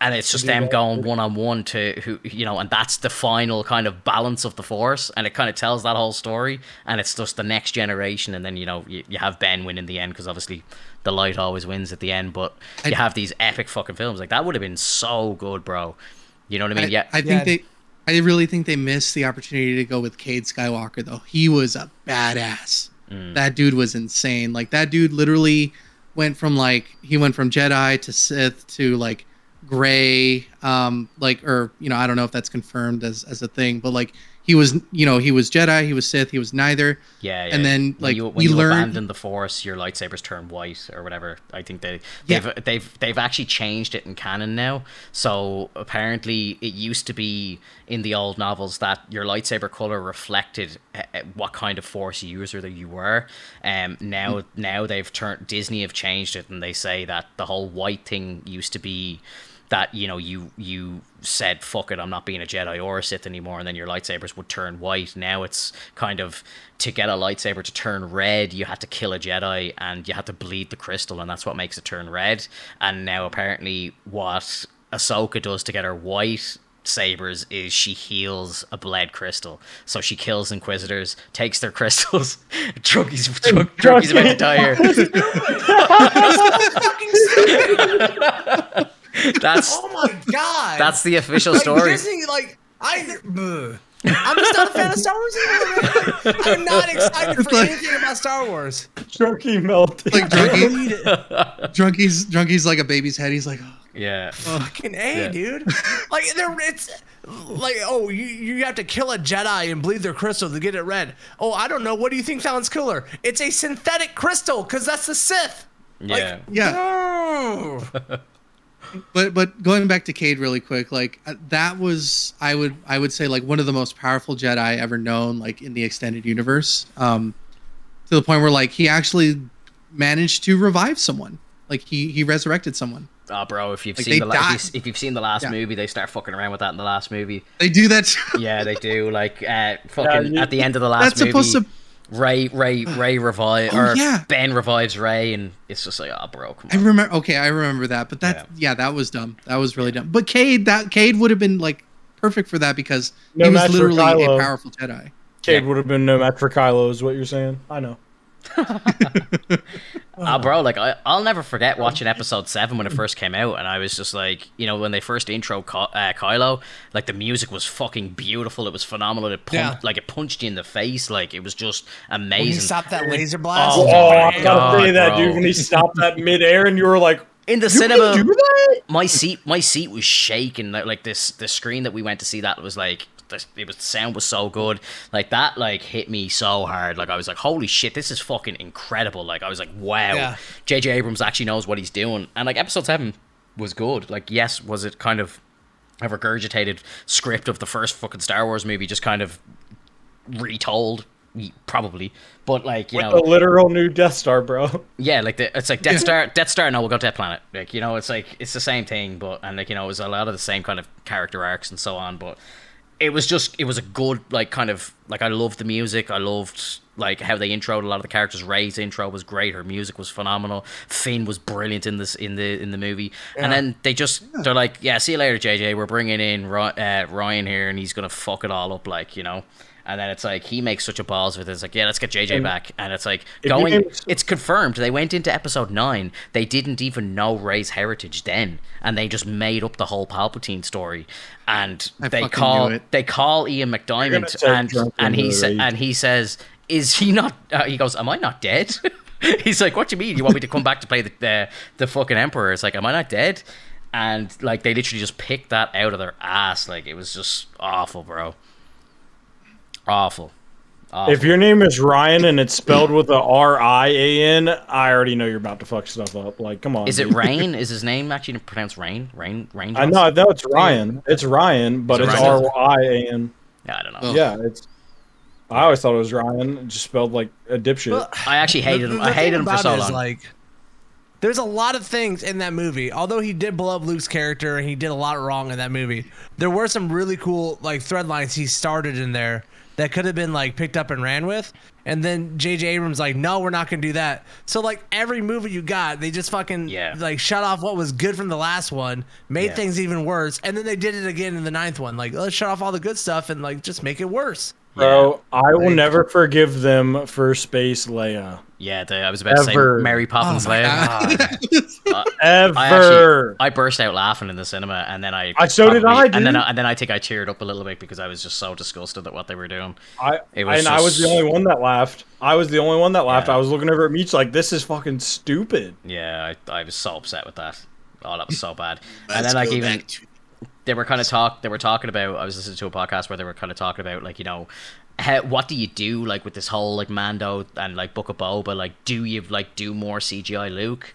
and it's just them going one on one to who, you know, and that's the final kind of balance of the Force, and it kind of tells that whole story, and it's just the next generation, and then you know you have Ben win in the end because obviously the light always wins at the end, but you have these epic fucking films like that would have been so good, bro. You know what I mean? I really think they missed the opportunity to go with Cade Skywalker, though. He was a badass. That dude was insane. Like, that dude literally went from Jedi to Sith to like gray, or, you know, I don't know if that's confirmed as a thing, but like he was Jedi, he was Sith, he was neither. Yeah. And then like when you abandon the Force, your lightsabers turn white or whatever. I think they've actually changed it in canon now. So apparently it used to be in the old novels that your lightsaber color reflected what kind of Force user that you were. Now Disney have changed it, and they say that the whole white thing used to be that, you know, you said, fuck it, I'm not being a Jedi or a Sith anymore, and then your lightsabers would turn white. Now it's kind of, to get a lightsaber to turn red, you had to kill a Jedi and you had to bleed the crystal, and that's what makes it turn red. And now apparently what Ahsoka does to get her white sabers is she heals a bled crystal. So she kills Inquisitors, takes their crystals. Drunky's about to die here. Oh my god! That's the official story. Disney, I'm just not a fan of Star Wars anymore. I'm not excited for anything about Star Wars. Drunky melted. Like Drunky's like a baby's head. He's like, oh. Yeah. Fucking A, dude. Like it's like, oh, you have to kill a Jedi and bleed their crystal to get it red. Oh, I don't know. What do you think sounds cooler? It's a synthetic crystal, because that's the Sith. Yeah. No. But going back to Cade really quick, like that was, I would say, like one of the most powerful Jedi ever known, like in the extended universe, to the point where like he actually managed to revive someone. Like he resurrected someone. Oh, bro! If you've seen the last movie, they start fucking around with that in the last movie. They do that. Yeah, they do. Like fucking at the end of the last movie. Ray revive Ben revives Ray, and it's just like, oh, bro, come on. I remember that, but that was dumb. That was really dumb. But Cade would have been like perfect for that, because he was literally a powerful Jedi. Cade would have been no match for Kylo, is what you're saying. I know. Bro, like I'll never forget watching episode 7 when it first came out, and I was just like, you know, when they first intro Kylo, like the music was fucking beautiful. It was phenomenal. It punched you in the face. Like it was just amazing. When he stopped that laser blast. I gotta say that, dude. When he stopped that midair, and you were like, in the cinema, my seat was shaking. Like the screen that we went to see that was like, the sound was so good. Like that, like hit me so hard. Like I was like, holy shit, this is fucking incredible. Like I was like, wow, J.J. Abrams actually knows what he's doing. And like episode 7 was good. Like, yes, was it kind of a regurgitated script of the first fucking Star Wars movie, just kind of retold? Probably, but like, you know, the literal new Death Star, bro. Yeah, like it's like Death Star. No, we'll go to that planet. Like, you know, it's like it's the same thing, but and like, you know, it was a lot of the same kind of character arcs and so on. But it was a good, like, kind of like, I loved the music. I loved like how they introed a lot of the characters. Rey's intro was great. Her music was phenomenal. Finn was brilliant in the movie. Yeah. And then they're like, yeah, see you later, JJ. We're bringing in Ryan here, and he's gonna fuck it all up, like, you know. And then it's like, he makes such a balls with it. It's like, yeah, let's get JJ back. And it's like, it's confirmed. They went into episode 9. They didn't even know Rey's heritage then. And they just made up the whole Palpatine story. And they call Ian McDiarmid, and he says, is he not, he goes, am I not dead? He's like, what do you mean? You want me to come back to play the fucking Emperor? It's like, am I not dead? And like, they literally just picked that out of their ass. Like, it was just awful, bro. Awful. If your name is Ryan and it's spelled with a R-I-A-N, I already know you're about to fuck stuff up. Like, come on. Is it Rain? Is his name actually pronounced Rain? Rain? I know it's Ryan. It's Ryan, but it's R-I-A-N. Yeah, I don't know. Yeah, I always thought it was Ryan, just spelled like a dipshit. Well, I actually hated him. I hated him for so long. Like, there's a lot of things in that movie. Although he did blow up Luke's character and he did a lot wrong in that movie, there were some really cool like thread lines he started in there that could have been like picked up and ran with. And then J.J. Abrams like, no, we're not gonna do that. So like every movie you got, they just fucking like shut off what was good from the last one, made things even worse, and then they did it again in the 9th one. Like, let's shut off all the good stuff and like just make it worse. Bro, I will never forgive them for Space Leia. Yeah, I was about to say Mary Poppins Leia. Ever. I burst out laughing in the cinema, and then I did I, dude. and then I think I cheered up a little bit because I was just so disgusted at what they were doing. I was the only one that laughed. I was looking over at Meech like, this is fucking stupid. Yeah, I was so upset with that. Oh, that was so bad. And then like even they were talking about. I was listening to a podcast where they were kind of talking about like, you know, what do you do like with this whole like Mando and like Book of Boba? Like, do you like do more CGI Luke?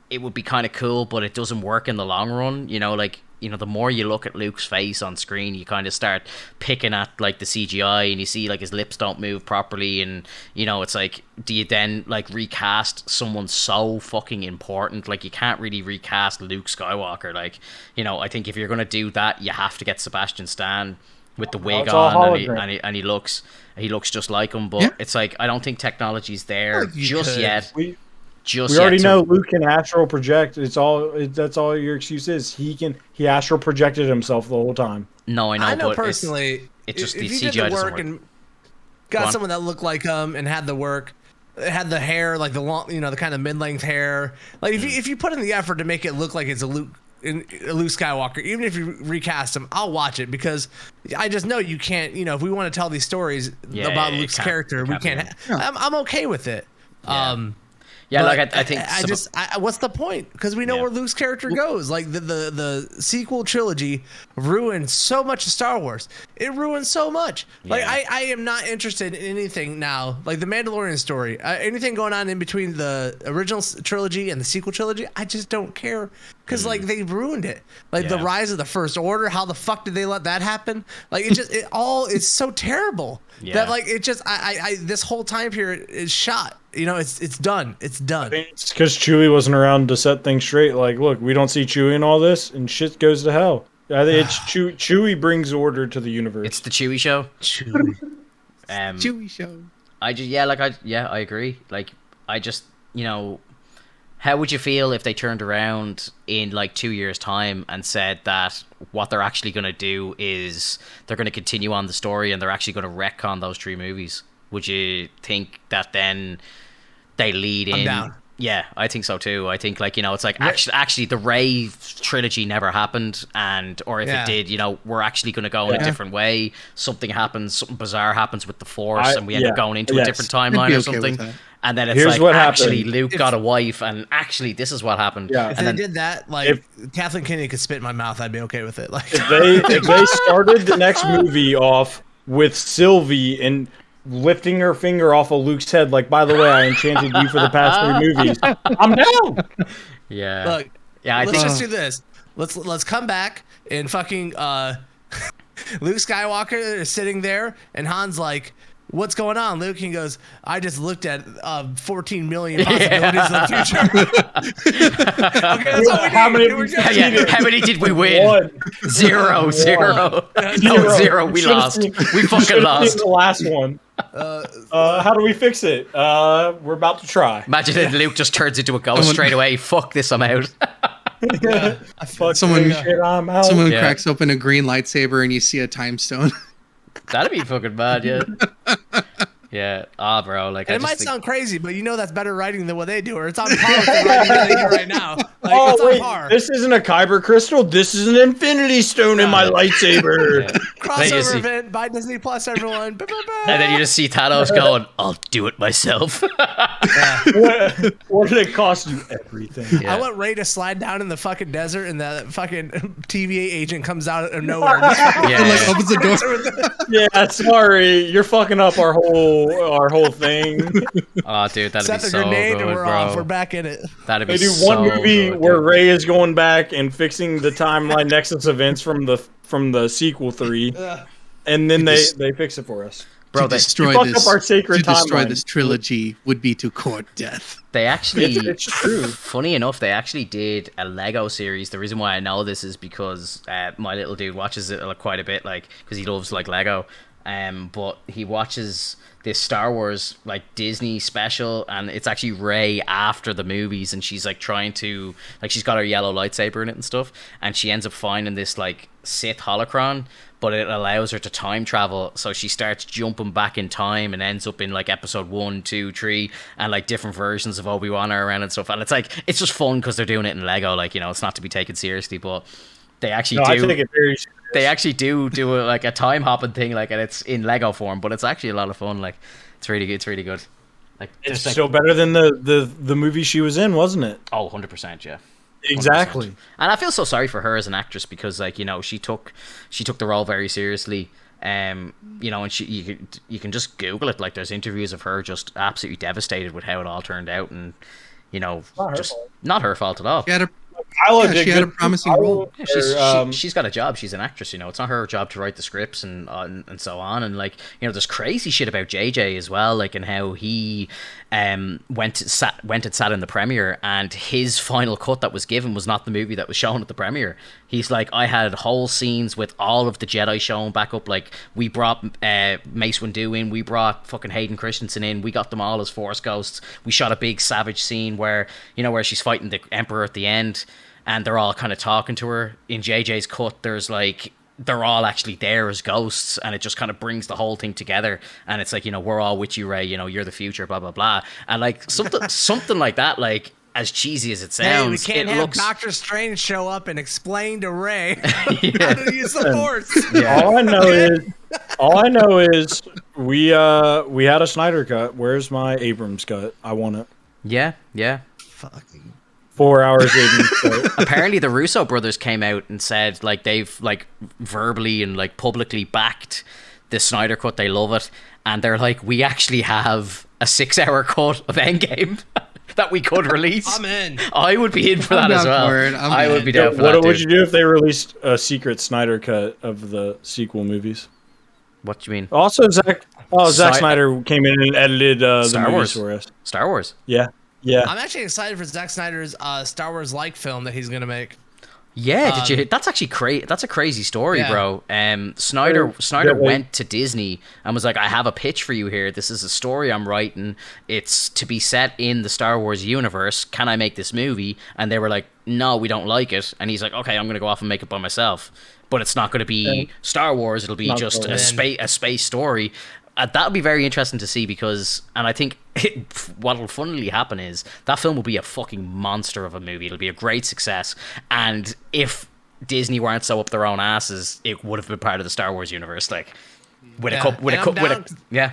It would be kind of cool, but it doesn't work in the long run. You know, like, you know, the more you look at Luke's face on screen, you kind of start picking at like the CGI, and you see like his lips don't move properly, and you know, it's like, do you then like recast someone so fucking important? Like, you can't really recast Luke Skywalker. Like, you know, I think if you're gonna do that, you have to get Sebastian Stan with the wig on, and he looks just like him. But it's like, I don't think technology's there just yet. We already know Luke can astral project. That's all your excuse is. He astral projected himself the whole time. No, I know but personally, it's just if the you CGI did the doesn't work work. and got someone that looked like him and had the work, had the hair like the long, you know, the kind of mid-length hair. Like if you put in the effort to make it look like it's a Luke Skywalker, even if you recast him, I'll watch it, because I just know you can't. You know, if we want to tell these stories about Luke's character, we can't. I'm okay with it. Yeah, like I think. What's the point? Because we know where Luke's character goes. Like the sequel trilogy ruined so much of Star Wars. It ruined so much. Like I am not interested in anything now. Like the Mandalorian story, anything going on in between the original trilogy and the sequel trilogy, I just don't care. Because like they ruined it. Like the rise of the First Order. How the fuck did they let that happen? Like it's so terrible that like it just I this whole time period is shot. You know, it's done. It's done. It's because Chewie wasn't around to set things straight. Like, look, we don't see Chewie in all this, and shit goes to hell. I think it's Chewie brings order to the universe. It's the Chewie show. Chewie. Chewie show. I agree. Like, I just, you know, how would you feel if they turned around in like 2 years' time and said that what they're actually going to do is they're going to continue on the story and they're actually going to retcon those 3 movies? Would you think that then they lead in? I'm down. Yeah, I think so too. I think, like, you know, it's like actually the Rey trilogy never happened, or if it did, you know, we're actually going to go in a different way. Something happens, something bizarre happens with the Force, and we end up going into a different timeline or something. And then it's Here's like, what actually, happened. Luke got a wife, and actually, this is what happened. Yeah. If and they then, did that, like Kathleen Kennedy could spit in my mouth, I'd be okay with it. Like if they started the next movie off with Sylvie and lifting her finger off of Luke's head, like, by the way, I enchanted you for the past 3 movies, I'm down. Yeah. Look, yeah. Let's just do this. Let's come back and fucking Luke Skywalker is sitting there, and Han's like, "What's going on, Luke?" He goes, "I just looked at 14 million possibilities of the future." Okay, that's all we need. How many did we win? 1. Zero. No, 0. We lost. We fucking lost. The last one. How do we fix it? We're about to try. Imagine if Luke just turns into a ghost straight away. Fuck this, I'm out. Someone Yeah. cracks open a green lightsaber and you see a time stone. That'd be fucking bad, yeah. Yeah. Bro, like, And it might sound crazy, but you know that's better writing than what they do, or it's on par with the writing that they do right now. Like, it's on par. This isn't a Kyber crystal. This is an Infinity Stone in my lightsaber. Yeah. Crossover event by Disney Plus, everyone. And then you just see Thanos going, "I'll do it myself." What did it cost you? Everything. I want Ray to slide down in the fucking desert, and that fucking TVA agent comes out of nowhere. And just like opens the door. Yeah, sorry, you're fucking up our whole thing. Oh, dude, that'd set be the so grenade, good, and we're bro. off. We're back in it. That'd be They do so one movie good, where dude. Ray is going back and fixing the timeline nexus events from the sequel 3, and then they fix it for us. to destroy this trilogy would be to court death. They actually, it's true. Funny enough, they actually did a Lego series. The reason why I know this is because my little dude watches it quite a bit, like because he loves like Lego. But he watches this Star Wars like Disney special, and it's actually Rey after the movies, and she's like trying to like she's got her yellow lightsaber in it and stuff, and she ends up finding this like Sith holocron, but it allows her to time travel, so she starts jumping back in time and ends up in like episode 1, 2, 3, and like different versions of Obi-Wan are around and stuff, and it's like it's just fun because they're doing it in Lego, like, you know, it's not to be taken seriously, but they actually do. I take it very serious. They actually do like a time hopping thing, like, and it's in Lego form, but it's actually a lot of fun. Like, it's really good. It's really good. Like, it's still better than the movie she was in, wasn't it? Oh, 100%, yeah. 100%. Exactly. And I feel so sorry for her as an actress because, like, you know, she took the role very seriously. You know, and you can just Google it. Like, there's interviews of her just absolutely devastated with how it all turned out, and you know, not her fault at all. She had a promising role. Yeah, she's got a job. She's an actress, you know. It's not her job to write the scripts and so on. And like, you know, there's crazy shit about JJ as well, like, and how he went and sat in the premiere, and his final cut that was given was not the movie that was shown at the premiere. He's like, I had whole scenes with all of the Jedi shown back up. Like, we brought Mace Windu in, we brought fucking Hayden Christensen in, we got them all as Force ghosts. We shot a big savage scene where, you know, where she's fighting the Emperor at the end, and they're all kind of talking to her. In JJ's cut, there's like, they're all actually there as ghosts, and it just kind of brings the whole thing together. And it's like, you know, we're all with you, Rey, you know, you're the future, blah blah blah. And like something like that, like, as cheesy as it sounds, hey, we can't have Doctor Strange show up and explain to Rey how to use the Force. Yeah. All I know is we had a Snyder cut. Where's my Abrams cut? I want it. Yeah. Fucking 4 hours. Apparently the Russo brothers came out and said, like, they've like verbally and like publicly backed the Snyder cut. They love it, and they're like, we actually have a 6-hour cut of Endgame that we could release. I'm in. I would be in for that as well. I would be down for that. What would you do if they released a secret Snyder cut of the sequel movies? What do you mean? Also, Zack Snyder came in and edited the movies for us. Star Wars. Yeah. I'm actually excited for Zack Snyder's Star Wars-like film that he's gonna make. Yeah, did you? That's actually crazy. That's a crazy story, bro. Snyder went to Disney and was like, "I have a pitch for you here. This is a story I'm writing. It's to be set in the Star Wars universe. Can I make this movie?" And they were like, "No, we don't like it." And he's like, "Okay, I'm gonna go off and make it by myself. But it's not gonna be Star Wars. It'll be just a space story." That would be very interesting to see, because, and I think what will funnily happen is that film will be a fucking monster of a movie. It'll be a great success, and if Disney weren't so up their own asses, it would have been part of the Star Wars universe, like with a yeah.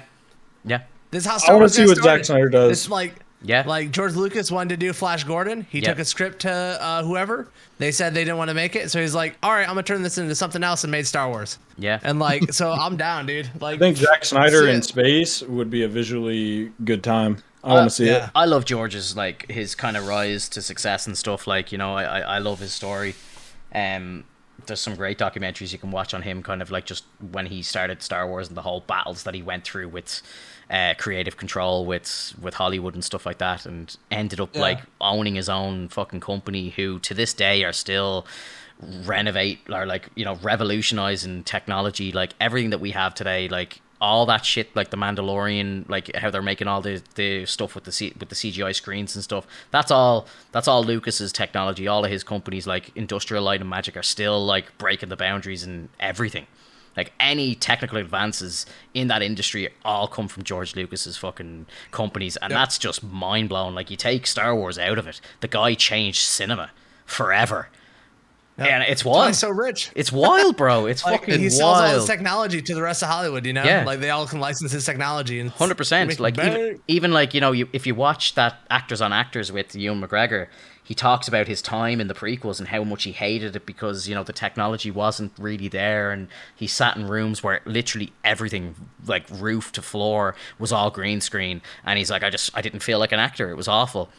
This is how Star Wars I want to see what Zack Snyder does. It's like George Lucas wanted to do Flash Gordon. He took a script to whoever. They said they didn't want to make it, so he's like, "All right, I'm gonna turn this into something else," and made Star Wars. Yeah, and like, so I'm down, dude. Like, I think Zack Snyder in space would be a visually good time. I want to see it. I love George's, like, his kind of rise to success and stuff. Like, you know, I love his story. There's some great documentaries you can watch on him, kind of like just when he started Star Wars and the whole battles that he went through with creative control with Hollywood and stuff like that, and ended up like owning his own fucking company, who to this day are still revolutionizing technology, like everything that we have today, like all that shit, like the Mandalorian, like how they're making all the stuff with the CGI screens and stuff. That's all Lucas's technology. All of his companies, like Industrial Light and Magic, are still like breaking the boundaries and everything. Like any technical advances in that industry all come from George Lucas's fucking companies, and that's just mind blowing. Like, you take Star Wars out of it, the guy changed cinema forever. Yep. And it's wild. He's so rich. It's wild, bro. It's like, fucking wild. He sells all his technology to the rest of Hollywood, you know? Yeah. Like, they all can license his technology. And 100%. Like, even like, you know, if you watch that Actors on Actors with Ewan McGregor, he talks about his time in the prequels and how much he hated it because, you know, the technology wasn't really there, and he sat in rooms where literally everything, like roof to floor, was all green screen, and he's like, I didn't feel like an actor. It was awful.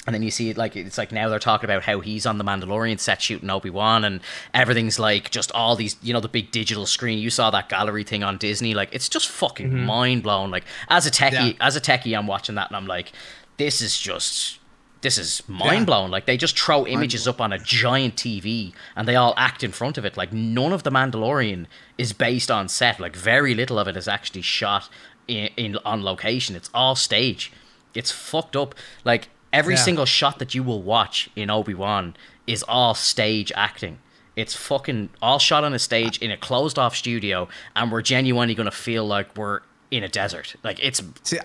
And then you see it like it's like now they're talking about how he's on the Mandalorian set shooting Obi-Wan, and everything's like just all these, you know, the big digital screen. You saw that gallery thing on Disney, like it's just fucking mind blowing. Like as a techie, I'm watching that and I'm like, this is mind blowing. Like they just throw images up on a giant TV and they all act in front of it. Like none of the Mandalorian is based on set. Like very little of it is actually shot in on location. It's all stage. It's fucked up. Like every single shot that you will watch in Obi-Wan is all stage acting. It's fucking all shot on a stage in a closed off studio, and we're genuinely going to feel like we're in a desert. Like it's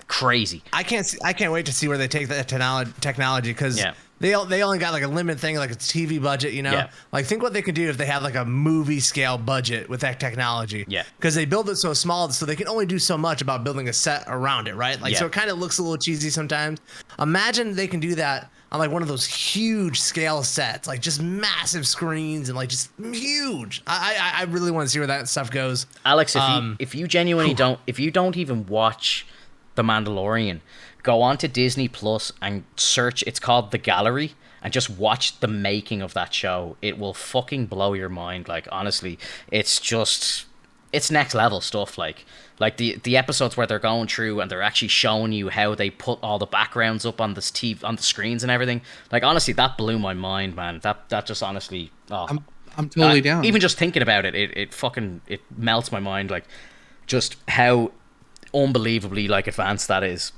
crazy. I can't wait to see where they take that technology, because they only got like a limited thing, like it's TV budget, you know. Yeah. Like think what they could do if they have like a movie scale budget with that technology. Yeah. Because they build it so small, so they can only do so much about building a set around it, right? Like so it kind of looks a little cheesy sometimes. Imagine they can do that on like one of those huge scale sets, like just massive screens and like just huge. I really want to see where that stuff goes. Alex, if you genuinely don't even watch The Mandalorian, go on to Disney Plus and search, it's called The Gallery, and just watch the making of that show. It will fucking blow your mind. Like honestly, it's next level stuff. Like the episodes where they're going through and they're actually showing you how they put all the backgrounds up on this TV, on the screens and everything. Like honestly, that blew my mind, man. That just honestly, I'm totally down. Even just thinking about it, it melts my mind. Like just how unbelievably like advanced that is.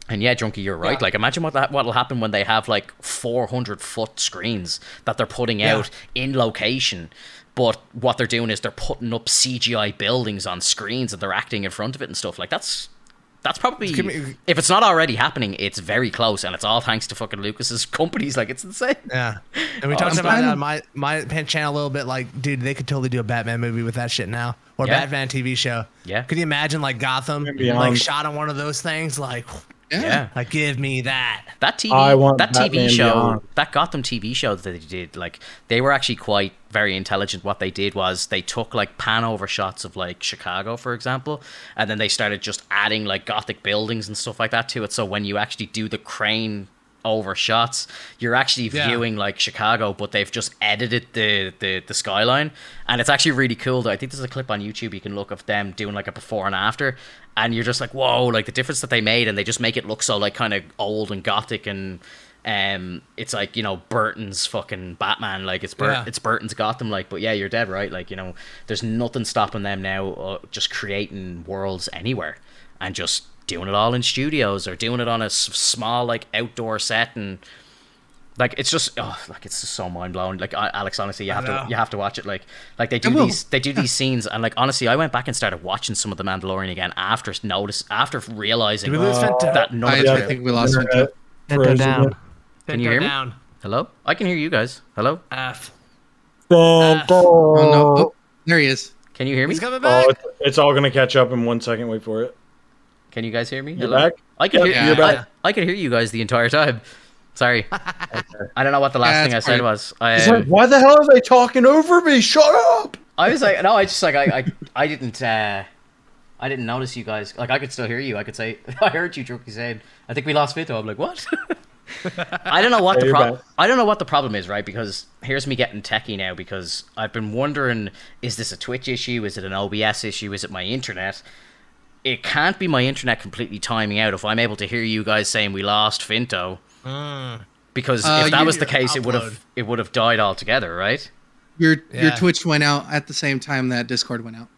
And yeah, Drunky, you're right. Like imagine what'll happen when they have like 400-foot screens that they're putting out in location. But what they're doing is they're putting up CGI buildings on screens and they're acting in front of it and stuff. Like that's probably, if it's not already happening, it's very close, and it's all thanks to fucking Lucas's companies. Like it's insane. Yeah, and we talked about that on my channel a little bit. Like, dude, they could totally do a Batman movie with that shit now, or Batman TV show. Yeah, could you imagine like Gotham, like shot on one of those things, like. Yeah, like give me that. That TV show, that Gotham TV show that they did, like they were actually quite very intelligent. What they did was they took like pan over shots of like Chicago, for example, and then they started just adding like Gothic buildings and stuff like that to it. So when you actually do the crane over shots, you're actually viewing like Chicago, but they've just edited the skyline, and it's actually really cool though. I think there's a clip on YouTube you can look of them doing like a before and after, and you're just like, whoa, like the difference that they made, and they just make it look so like kind of old and gothic, and it's like, you know, Burton's fucking Batman, like it's Burton's Gotham, like. But yeah, you're dead right, like, you know, there's nothing stopping them now just creating worlds anywhere and just doing it all in studios or doing it on a small like outdoor set, and like it's just it's just so mind blowing. Like Alex, honestly, you have to watch it. Like they do these scenes, and like honestly, I went back and started watching some of The Mandalorian again after realizing that none of I think we lost Finto. Finto down. Can you hear me? Hello? I can hear you guys. Hello? F. Oh no! Oh, there he is. Can you hear me? He's coming back. It's all gonna catch up in 1 second. Wait for it. Can you guys hear me? You're back? I can hear you. I can hear you guys the entire time. Sorry. I don't know what the last thing I said was. He's like, why the hell are they talking over me? Shut up! I was like, no, I just like I didn't notice you guys. Like I could still hear you. I could say I heard you, Drunky, saying, I think we lost Finto. I'm like, what? I don't know what the problem is, right? Because here's me getting techie now, because I've been wondering, is this a Twitch issue? Is it an OBS issue? Is it my internet? It can't be my internet completely timing out if I'm able to hear you guys saying we lost Finto. Because if that was the case, it would have died altogether, right? Your Twitch went out at the same time that Discord went out.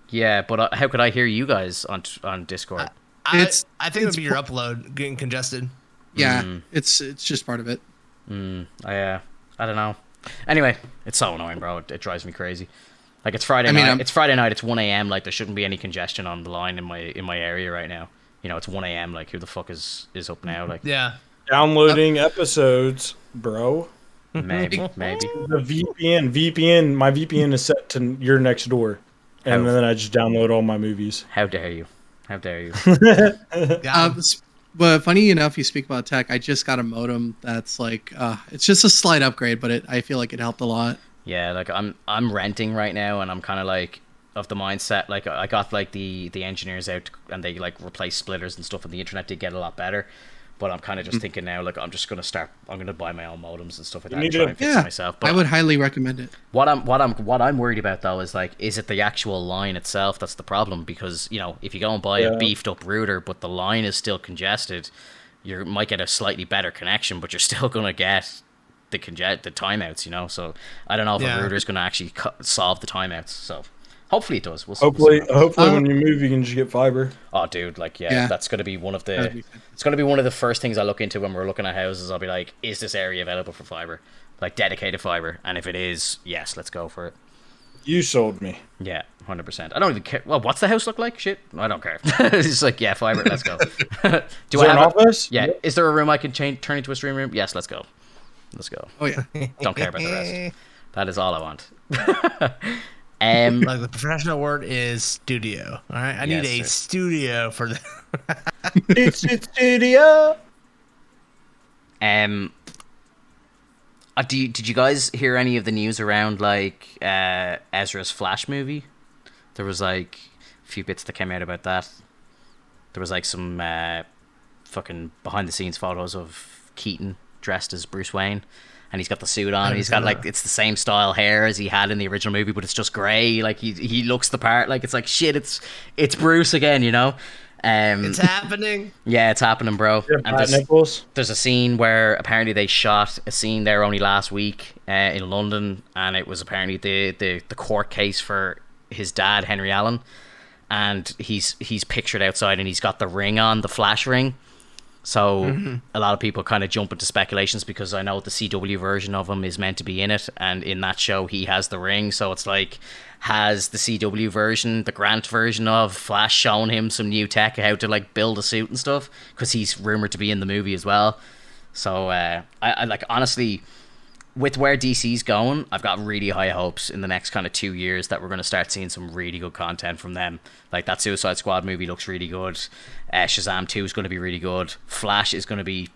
Yeah, but how could I hear you guys on Discord? I think it would be your upload getting congested. Yeah, it's just part of it. I don't know. Anyway, it's so annoying, bro. It drives me crazy. Like it's Friday night. It's Friday night. It's 1 a.m. Like there shouldn't be any congestion on the line in my area right now. You know, it's 1 a.m. Like who the fuck is up now? Like downloading episodes, bro. Maybe. The VPN. My VPN is set to your next door, and then I just download all my movies. How dare you? But funny enough, you speak about tech. I just got a modem that's like, it's just a slight upgrade, but I feel like it helped a lot. Yeah, like I'm renting right now, and I'm kind of like of the mindset, like I got like the engineers out and they like replace splitters and stuff, and the internet did get a lot better. But I'm kind of just thinking now, like I'm going to buy my own modems and stuff like that. You And try and fix it myself. But I would highly recommend it. What I'm worried about though is like, is it the actual line itself that's the problem? Because if you go and buy a beefed up router, but the line is still congested, you might get a slightly better connection, but you're still going to get the timeouts. So I don't know if a router is going to actually solve the timeouts. So hopefully it does. We'll hopefully when you move, you can just get fiber. Oh, dude, that's going to be one of the. It's going to be one of the first things I look into when we're looking at houses. I'll be like, is this area available for fiber? Like dedicated fiber, and if it is, yes, let's go for it. You sold me. Yeah, 100%. I don't even care. Well, what's the house look like? Shit, I don't care. It's like, yeah, fiber. Let's go. Do I have an office? Yeah. Is there a room I can turn into a stream room? Yes, let's go. Let's go. Oh yeah. Don't care about the rest. That is all I want. Like the professional word is studio. All right, I need a studio for the. It's a studio. Did you guys hear any of the news around like Ezra's Flash movie? There was like a few bits that came out about that. There was like some fucking behind the scenes photos of Keaton dressed as Bruce Wayne, and he's got the suit on. He's got like it's the same style hair as he had in the original movie, but it's just grey. Like he looks the part. Like it's like shit. It's Bruce again, It's happening. Yeah, it's happening, bro. Yeah, and there's a scene where apparently they shot a scene there only last week in London, and it was apparently the court case for his dad, Henry Allen, and he's pictured outside, and he's got the ring on, the Flash ring. So a lot of people kind of jump into speculations because I know the CW version of him is meant to be in it, and in that show he has the ring. So it's like, has the CW version, the Grant version of Flash, shown him some new tech, how to like build a suit and stuff? Because he's rumored to be in the movie as well. So I like, honestly, with where DC's going, I've got really high hopes in the next kind of 2 years that we're going to start seeing some really good content from them. Like that Suicide Squad movie looks really good. Shazam 2 is going to be really good. Flash is going to be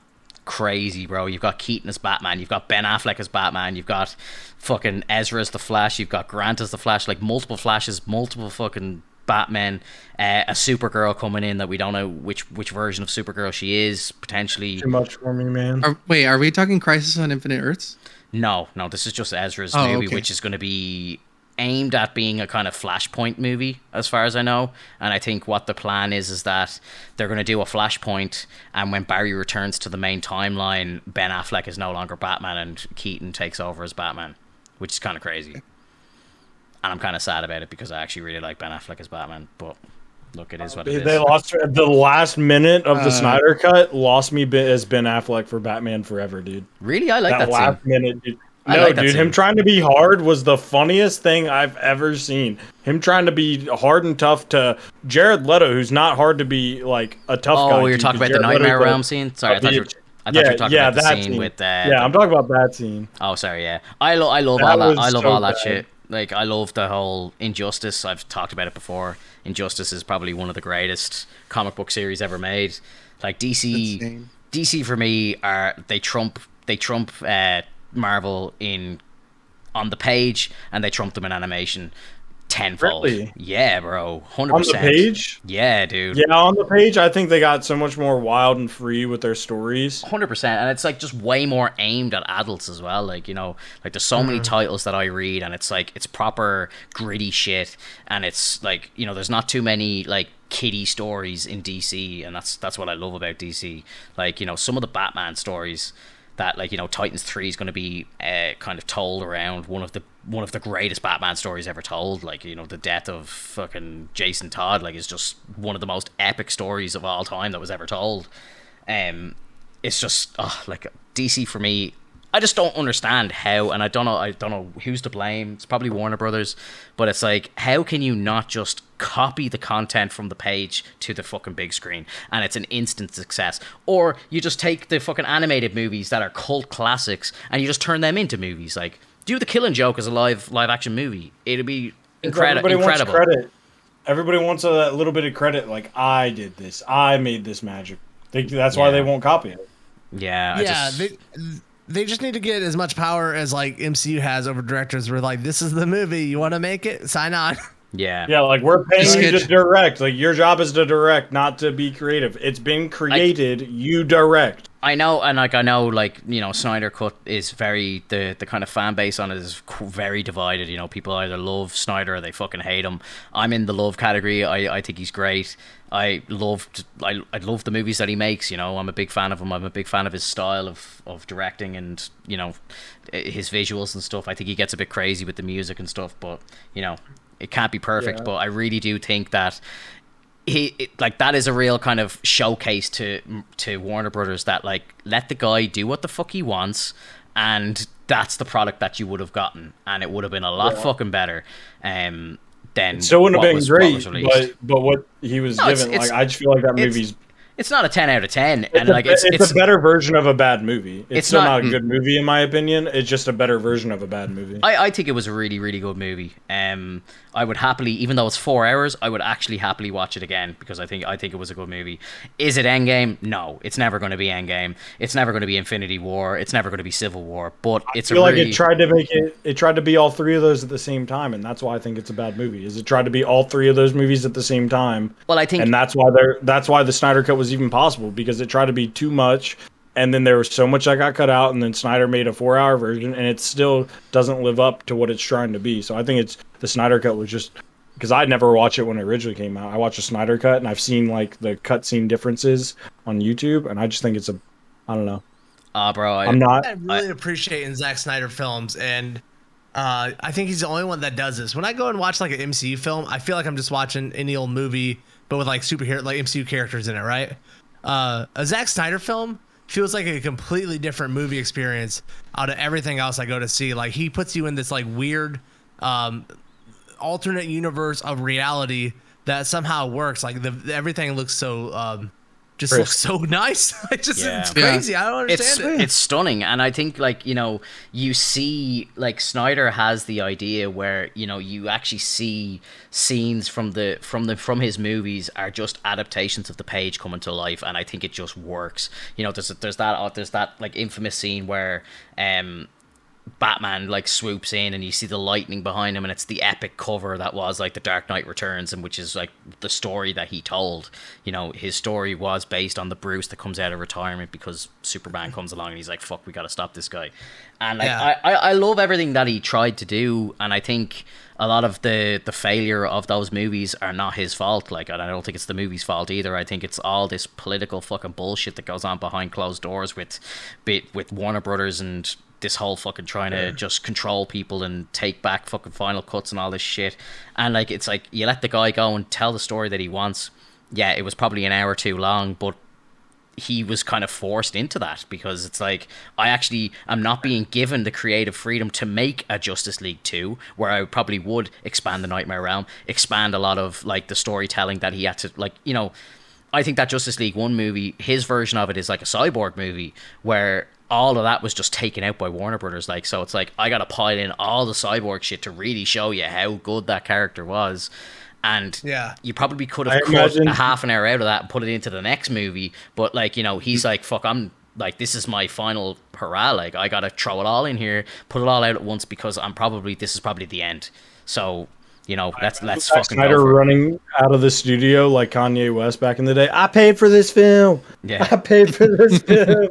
crazy, bro. You've got Keaton as Batman. You've got Ben Affleck as Batman. You've got fucking Ezra as the Flash. You've got Grant as the Flash. Like multiple Flashes, multiple fucking Batman. A Supergirl coming in that we don't know which version of Supergirl she is, potentially. Too much for me, man. Are we talking Crisis on Infinite Earths? No, this is just Ezra's movie, okay, which is going to be aimed at being a kind of Flashpoint movie, as far as I know. And I think what the plan is that they're going to do a Flashpoint, and when Barry returns to the main timeline, Ben Affleck is no longer Batman, and Keaton takes over as Batman, which is kind of crazy. And I'm kind of sad about it because I actually really like Ben Affleck as Batman, but look, it is what it is. They lost at the last minute of the Snyder Cut. Lost me as Ben Affleck for Batman Forever, dude. Really, I like that last scene. Minute, dude. No, dude, him trying to be hard was the funniest thing I've ever seen. Him trying to be hard and tough to Jared Leto, who's not hard to be like a tough guy. Oh, you're talking about the Nightmare Realm scene? Sorry, I thought you were talking about the scene with. I'm talking about that scene. Oh, sorry, yeah. I love all that. I love all that shit. Like, I love the whole Injustice. I've talked about it before. Injustice is probably one of the greatest comic book series ever made. Like DC for me they trump Marvel on the page, and they trump them in animation tenfold. Really? Yeah, bro, 100%. On the page? Yeah, dude. Yeah, on the page, I think they got so much more wild and free with their stories. 100%, and it's like just way more aimed at adults as well. Like, like there's so many titles that I read, and it's like it's proper gritty shit, and it's like there's not too many like kiddie stories in DC, and that's what I love about DC. Like some of the Batman stories that like Titans 3 is going to be kind of told around one of the greatest Batman stories ever told. Like the death of fucking Jason Todd like is just one of the most epic stories of all time that was ever told. It's just like DC for me. I just don't understand how, and I don't know who's to blame. It's probably Warner Brothers, but it's like, how can you not just copy the content from the page to the fucking big screen and it's an instant success? Or you just take the fucking animated movies that are cult classics and you just turn them into movies. Like, do The Killing Joke as a live action movie. It'd be incredible. Wants credit. Everybody wants a little bit of credit. Like, I did this. I made this magic. That's why they won't copy it. Yeah. They just need to get as much power as like MCU has over directors. We're like, this is the movie. You want to make it? Sign on. Yeah, like we're paying you to direct. Like your job is to direct, not to be creative. It's been created. You direct. I know, and I know, Snyder Cut is very the kind of fan base on it is very divided. People either love Snyder or they fucking hate him. I'm in the love category. I think he's great. I love the movies that he makes. I'm a big fan of him. I'm a big fan of his style of directing and his visuals and stuff. I think he gets a bit crazy with the music and stuff, but it can't be perfect. But I really do think that that is a real kind of showcase to Warner Brothers that let the guy do what the fuck he wants, and that's the product that you would have gotten, and it would have been a lot fucking better. Then it still wouldn't have been great, but what he was given, I just feel like that movie's. It's not a 10 out of 10, it's a better version of a bad movie. It's still not a good movie in my opinion. It's just a better version of a bad movie. I think it was a really, really good movie. I would happily, even though it's 4 hours, I would actually happily watch it again because I think it was a good movie. Is it Endgame? No, it's never going to be Endgame. It's never going to be Infinity War. It's never going to be Civil War. But it's it tried to make it. It tried to be all three of those at the same time, and that's why I think it's a bad movie. Is it tried to be all three of those movies at the same time? Well, I think, and that's why the Snyder Cut was even possible, because it tried to be too much. And then there was so much that got cut out, and then Snyder made a 4-hour version, and it still doesn't live up to what it's trying to be. So I think the Snyder Cut was just, because I'd never watched it when it originally came out. I watched the Snyder Cut, and I've seen the cutscene differences on YouTube, and I just think it's I don't know. Bro, I really appreciate in Zack Snyder films, and I think he's the only one that does this. When I go and watch an MCU film, I feel like I'm just watching any old movie, but with superhero, MCU characters in it, right? A Zack Snyder film feels like a completely different movie experience out of everything else I go to see. He puts you in this weird alternate universe of reality that somehow works. Everything looks so looks so nice. It's crazy. I don't understand it. It's stunning, and I think you see Snyder has the idea where you actually see scenes from his movies are just adaptations of the page coming to life, and I think it just works. There's that infamous scene where Batman swoops in and you see the lightning behind him, and it's the epic cover that was The Dark Knight Returns, and which is the story that he told. His story was based on the Bruce that comes out of retirement because Superman comes along and he's like, fuck, we gotta stop this guy. And I love everything that he tried to do, and I think a lot of the failure of those movies are not his fault. And I don't think it's the movie's fault either. I think it's all this political fucking bullshit that goes on behind closed doors with Warner Brothers and this whole fucking trying to just control people and take back fucking final cuts and all this shit. And it's you let the guy go and tell the story that he wants. Yeah, it was probably an hour too long, but he was kind of forced into that because it's I actually am not being given the creative freedom to make a Justice League 2 where I probably would expand the Nightmare Realm, expand a lot of the storytelling that he had to I think that Justice League 1 movie, his version of it is a Cyborg movie where all of that was just taken out by Warner Brothers. So it's I gotta pile in all the Cyborg shit to really show you how good that character was. And you probably could have cut a half an hour out of that and put it into the next movie. But he's fuck, I'm this is my final hurrah. I gotta throw it all in here, put it all out at once because this is probably the end. So let's fucking Snyder go for running out of the studio like Kanye West back in the day. I paid for this film. Yeah, I paid for this film.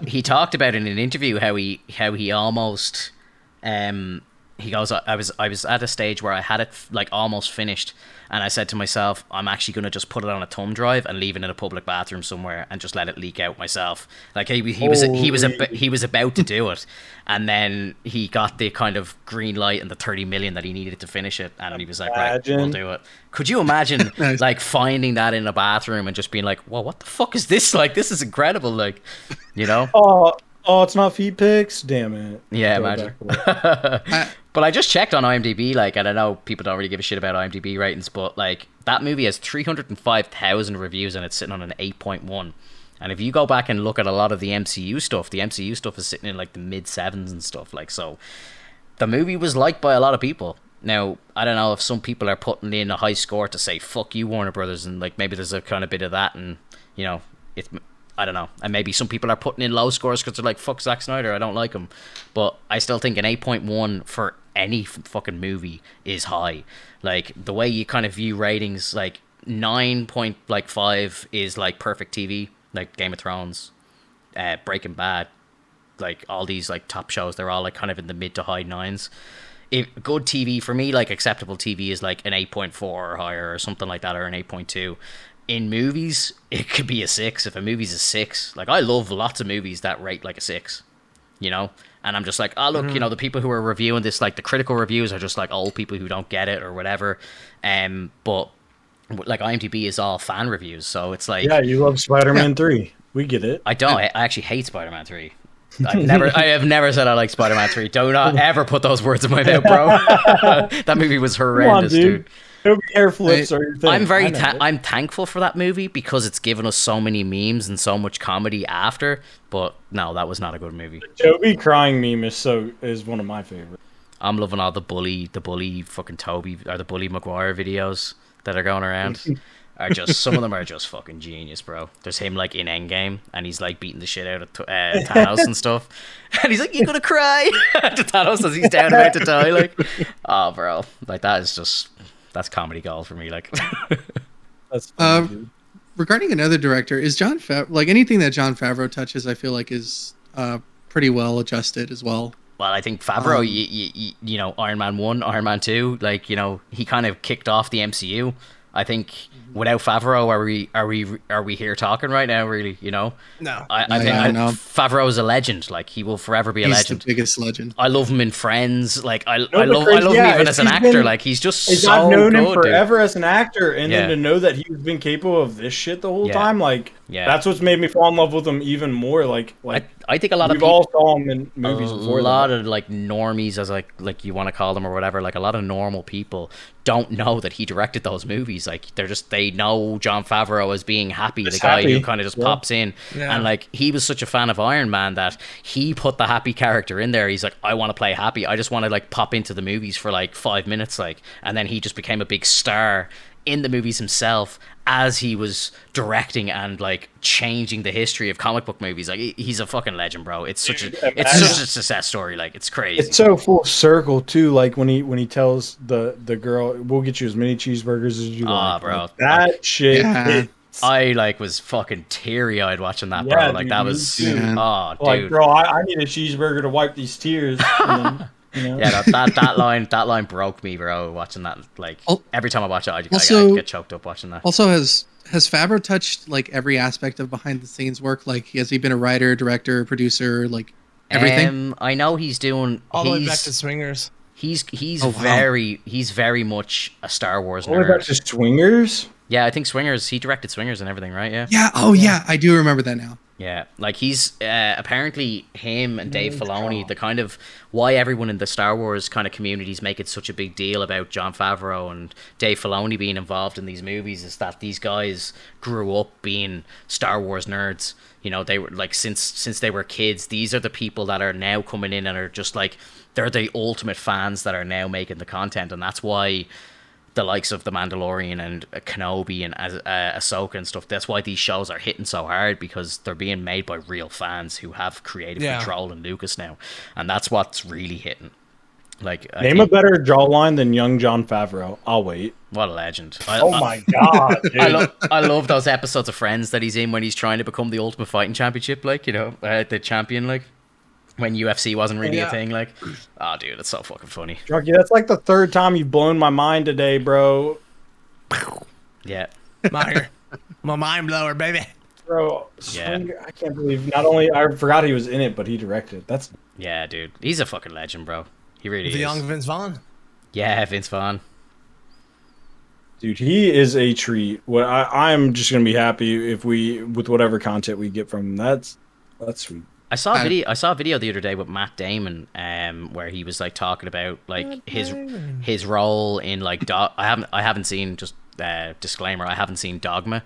He talked about in an interview how he almost he goes, I was at a stage where I had it almost finished, and I said to myself, I'm actually going to just put it on a thumb drive and leave it in a public bathroom somewhere and just let it leak out myself. He was about to do it, and then he got the kind of green light and the 30 million that he needed to finish it, and he was like, right, we'll do it. Could you imagine finding that in a bathroom and just being like, well, what the fuck is this? This is incredible. Oh, it's not feet pics? Damn it. Yeah, imagine. But I just checked on IMDb, and I know people don't really give a shit about IMDb ratings, but that movie has 305,000 reviews and it's sitting on an 8.1. And if you go back and look at a lot of the MCU stuff is sitting in the mid 7s and stuff. So the movie was liked by a lot of people. Now, I don't know if some people are putting in a high score to say, fuck you, Warner Brothers, and maybe there's a kind of bit of that, and I don't know. And maybe some people are putting in low scores because they're like, fuck Zack Snyder, I don't like him. But I still think an 8.1 for any fucking movie is high. Like, the way you kind of view ratings, like 9.5 is like perfect TV, like Game of Thrones, Breaking Bad, like all these like top shows, they're all like kind of in the mid to high 9s. If good TV for me, like acceptable TV, is like an 8.4 or higher or something like that, or an 8.2. In movies, it could be a 6 if a movie's a 6. Like, I love lots of movies that rate like a 6, you know? And I'm just like, oh, look, you know, the people who are reviewing this, like the critical reviews are just like old people who don't get it or whatever. But like IMDb is all fan reviews, so it's like, yeah, you love Spider-Man 3. We get it. I don't. I actually hate Spider-Man 3. I have never said I like Spider-Man 3. Do not ever put those words in my mouth, bro. That movie was horrendous, dude. Hair flips are your thing. I'm thankful for that movie because it's given us so many memes and so much comedy after. But no, that was not a good movie. The Toby crying meme is one of my favorites. I'm loving all the bully fucking Toby or the bully Maguire videos that are going around. Are just some of them are just fucking genius, bro. There's him like in Endgame and he's like beating the shit out of Thanos and stuff, and he's like, "You're gonna cry," to Thanos as he's down about to die. Like, oh, bro, like that's comedy gold for me. Like, that's funny, dude. Regarding another director, is Jon Favreau, like anything that Jon Favreau touches, I feel like is pretty well adjusted as well. Well, I think Favreau, you know, Iron Man 1, Iron Man 2, like, you know, he kind of kicked off the MCU. I think without Favreau, are we here talking right now? Really, you know? No. I think Favreau is a legend. Like, he will forever be a legend. He's the biggest legend. I love him in Friends. Like, I love him even as an actor. Like, he's just so I've known good, him forever dude. as an actor, and then to know that he's been capable of this shit the whole time, like, that's what's made me fall in love with him even more. Like I think a lot of people all saw him in movies before. A lot of like normies, as like you want to call them or whatever, like a lot of normal people don't know that he directed those movies. Like they know Jon Favreau as being Happy, the guy who kind of just pops in, and like he was such a fan of Iron Man that he put the Happy character in there. He's like, I want to play Happy. I just want to like pop into the movies for like 5 minutes, like, and then he just became a big star in the movies himself as he was directing and like changing the history of comic book movies. Like, he's a fucking legend, bro. It's such a success story. Like, it's crazy. It's so full circle too. Like when he tells the girl, "We'll get you as many cheeseburgers as you want." Bro, like, that shit. Yeah. I like was fucking teary eyed watching that, bro. Like, dude, that was dude. Like, bro, I need a cheeseburger to wipe these tears. You know? Yeah, that line broke me, bro. Watching that, like, every time I watch it, I get choked up watching that. Also, has Favreau touched like every aspect of behind the scenes work? Like, has he been a writer, director, producer, like everything? I know he's doing all the way back to Swingers. He's very much a Star Wars nerd. All the way back to Swingers. Yeah, I think Swingers. He directed Swingers and everything, right? Yeah. Yeah. Oh yeah, I do remember that now. Yeah, like he's apparently him and Dave Filoni, the kind of why everyone in the Star Wars kind of communities make it such a big deal about Jon Favreau and Dave Filoni being involved in these movies is that these guys grew up being Star Wars nerds. You know, they were like since they were kids. These are the people that are now coming in and are just like, they're the ultimate fans that are now making the content, and that's why the likes of The Mandalorian and Kenobi and Ahsoka and stuff, that's why these shows are hitting so hard, because they're being made by real fans who have creative control in Lucas now, and that's what's really hitting. Like, name a better jawline than young Jon Favreau. I'll wait. What a legend. My god, dude. I love those episodes of Friends that he's in when he's trying to become the Ultimate Fighting Championship, like, you know, the champion, like, when UFC wasn't really a thing. Like, oh, dude, it's so fucking funny. Drunky, that's like the third time you've blown my mind today, bro. Yeah. My mind blower, baby. Bro, I can't believe not only I forgot he was in it, but he directed. That's dude. He's a fucking legend, bro. He really is. The young Vince Vaughn. Yeah, Vince Vaughn. Dude, he is a treat. What I'm just gonna be happy if with whatever content we get from him. That's sweet. I saw a video the other day with Matt Damon, where he was like talking about like his role in like I haven't seen, just disclaimer, I haven't seen Dogma,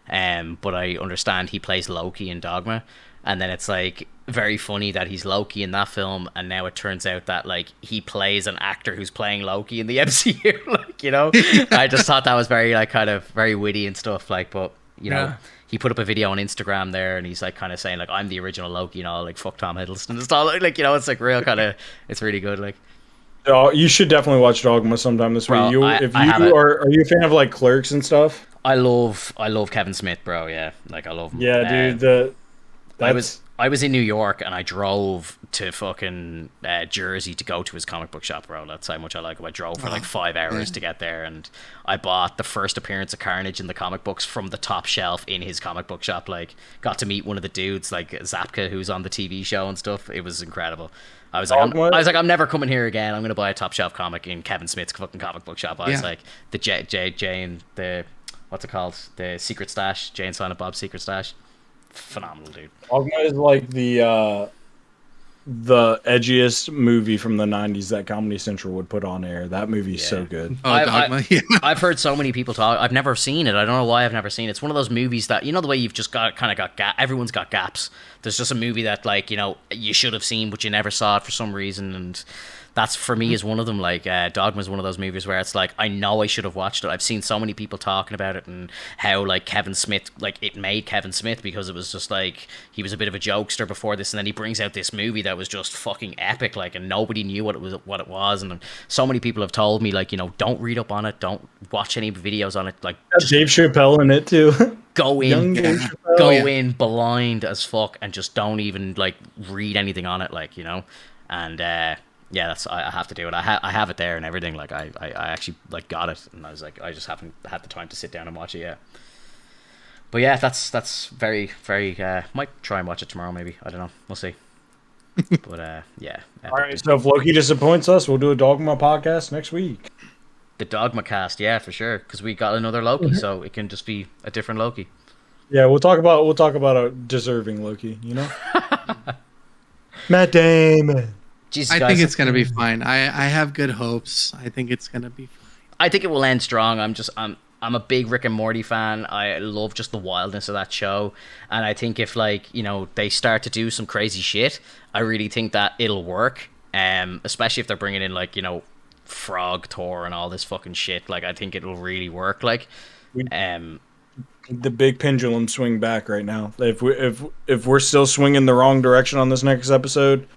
but I understand he plays Loki in Dogma, and then it's like very funny that he's Loki in that film, and now it turns out that like he plays an actor who's playing Loki in the MCU. Like, you know, I just thought that was very like kind of very witty and stuff, like, but you know, he put up a video on Instagram there, and he's like kind of saying like, I'm the original Loki, you know, like fuck Tom Hiddleston and stuff. Like, you know, it's like real kind of, it's really good. Like, you should definitely watch Dogma sometime this week. Are you a fan of like Clerks and stuff? I love Kevin Smith, bro. Yeah, like I love him. Yeah, dude. I was in New York and I drove to fucking Jersey to go to his comic book shop, bro. That's how much I like him. I drove for like 5 hours to get there, and I bought the first appearance of Carnage in the comic books from the top shelf in his comic book shop. Like, got to meet one of the dudes, like Zapka, who's on the TV show and stuff. It was incredible. I was like, I'm never coming here again. I'm gonna buy a top shelf comic in Kevin Smith's fucking comic book shop. I was like, the Jane, the what's it called? The Secret Stash, Jane Silent Bob's Secret Stash. Phenomenal, dude. Dogma is like the edgiest movie from the 90s that Comedy Central would put on air. That movie's so good. Dogma. I've heard so many people talk. I've never seen it. I don't know why I've never seen it. It's one of those movies that, you know, the way you've just got everyone's got gaps. There's just a movie that, like, you know, you should have seen but you never saw it for some reason, and that's, for me, is one of them. Like, Dogma is one of those movies where it's like, I know I should have watched it. I've seen so many people talking about it and how, like, Kevin Smith, like, it made Kevin Smith because it was just like, he was a bit of a jokester before this, and then he brings out this movie that was just fucking epic, like, and nobody knew what it was. And so many people have told me, like, you know, don't read up on it, don't watch any videos on it, like, just Dave Chappelle in it too. Go in blind as fuck and just don't even, like, read anything on it, like, you know. And yeah, I have to do it. I have it there and everything. Like, I actually, like, got it, and I was like, I just haven't had the time to sit down and watch it yet. But yeah, that's very, very. Might try and watch it tomorrow, maybe. I don't know. We'll see. But yeah. All right. So if Loki disappoints us, we'll do a Dogma podcast next week. The Dogma cast, yeah, for sure, because we got another Loki, so it can just be a different Loki. Yeah, we'll talk about a deserving Loki. You know, Matt Damon. Jesus, I think it's gonna be fine. I have good hopes. I think it's gonna be fine. I think it will end strong. I'm a big Rick and Morty fan. I love just the wildness of that show, and I think if, like, you know, they start to do some crazy shit, I really think that it'll work. Especially if they're bringing in, like, you know, Frog Thor and all this fucking shit. Like, I think it'll really work. Like, the big pendulum swing back right now. If we're still swinging the wrong direction on this next episode,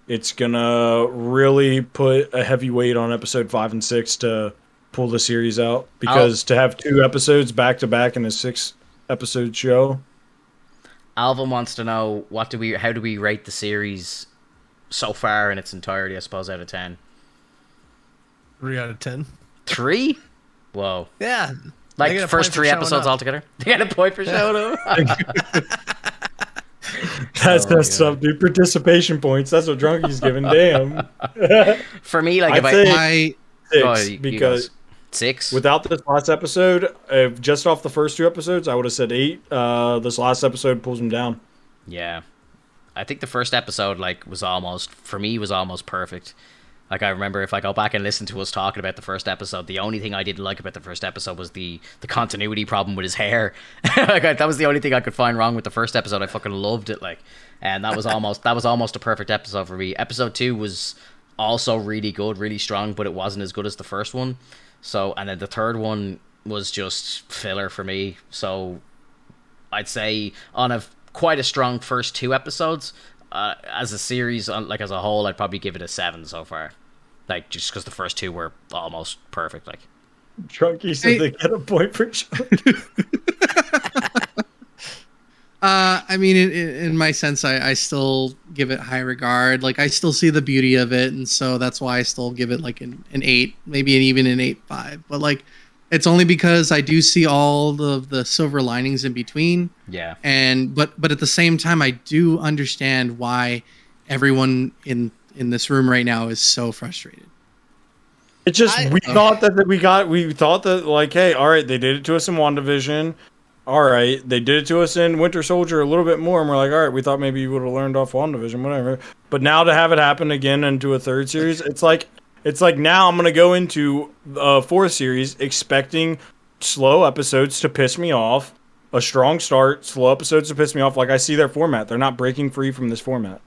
it's gonna really put a heavy weight on episode 5 and 6 to pull the series out, because to have 2 episodes back to back in a 6-episode show. Alvin wants to know how do we rate the series so far in its entirety? I suppose out of 10. 3 out of 10. 3? Whoa. Yeah. Like the first 3 episodes altogether. They got a point for showing up. That's messed up, dude. Participation points. That's what Drunky's giving. Damn. For me, like, I'd say 6, because 6 without this last episode, just off the first 2 episodes, I would have said 8. This last episode pulls him down. Yeah, I think the first episode, like, was almost perfect. Like, I remember, if I go back and listen to us talking about the first episode, the only thing I didn't like about the first episode was the continuity problem with his hair. Like, that was the only thing I could find wrong with the first episode. I fucking loved it, like, and that was almost a perfect episode for me. Episode 2 was also really good, really strong, but it wasn't as good as the first one. So, and then the third one was just filler for me. So, I'd say on quite a strong first 2 episodes, as a series, like, as a whole, I'd probably give it a 7 so far. Like, just because the first 2 were almost perfect. Like, Drunky said they get a point for show. I mean, in my sense, I still give it high regard. Like, I still see the beauty of it, and so that's why I still give it like an 8, maybe even an 8.5. But, like, it's only because I do see all the silver linings in between. Yeah. But at the same time, I do understand why everyone in this room right now is so frustrated. It's just we thought that, like, hey, all right, they did it to us in WandaVision. All right, they did it to us in Winter Soldier a little bit more, and we're like, all right, we thought maybe you would have learned off WandaVision, whatever. But now to have it happen again into a third series, it's like now I'm gonna go into a 4th series expecting slow episodes to piss me off, a strong start, slow episodes to piss me off. Like, I see their format; they're not breaking free from this format.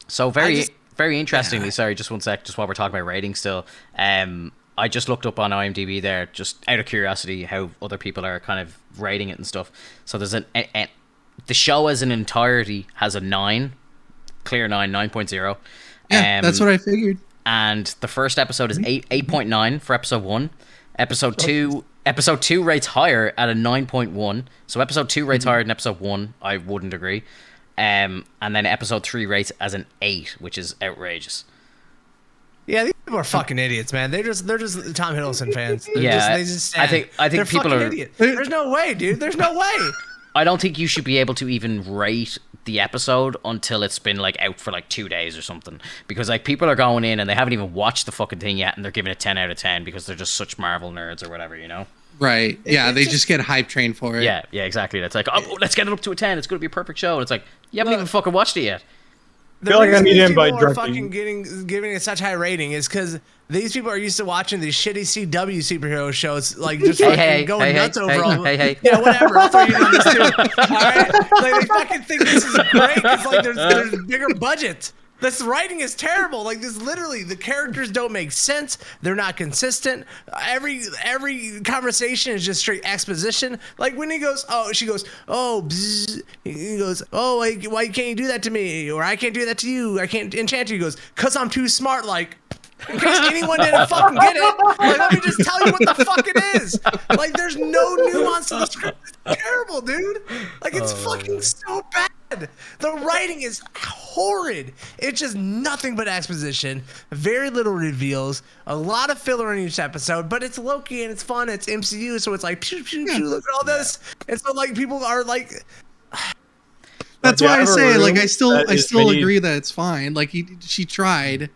So very interestingly, sorry, just one sec, just while we're talking about ratings still, I just looked up on IMDb there, just out of curiosity, how other people are kind of rating it and stuff. So there's the show as an entirety has a 9, clear 9.0. Yeah, that's what I figured. And the first episode is 8.9 for episode 1. Episode 2 rates higher at a 9.1. So episode 2 rates higher than episode 1. I wouldn't agree. And then episode 3 rates as an 8, which is outrageous. Yeah, these people are fucking idiots, man. They're just Tom Hiddleston fans. They just I think they're people are idiots. There's no way, dude. There's no way. I don't think you should be able to even rate the episode until it's been like out for like 2 days or something, because like people are going in and they haven't even watched the fucking thing yet and they're giving it 10 out of 10 because they're just such Marvel nerds or whatever, you know? Right. Yeah, they just get hype trained for it. Yeah, exactly. That's like, oh, let's get it up to a 10. It's going to be a perfect show. And it's like, you haven't even fucking watched it yet. I feel like I need to invite Drunky. Fucking giving it such high rating is because these people are used to watching these shitty CW superhero shows, like just going nuts over all. Yeah, whatever. I'll throw you on this too. All right, like they fucking think this is great. It's like there's bigger budget. This writing is terrible. Like this, literally, the characters don't make sense. They're not consistent. Every conversation is just straight exposition. Like when he goes, she goes, bzz. He goes, why can't you do that to me? Or I can't do that to you. I can't enchant you. He goes, 'cause I'm too smart. Like, in case anyone didn't fucking get it, like, let me just tell you what the fuck it is. Like, there's no nuance to the script. It's terrible, dude. Like, it's fucking so bad. The writing is horrid. It's just nothing but exposition, very little reveals, a lot of filler in each episode, but it's Loki and it's fun, it's MCU, so it's like, pew, pew, pew, look at all this. And so, like, people are like... That's why I say, like, I still agree that it's fine. Like, she tried.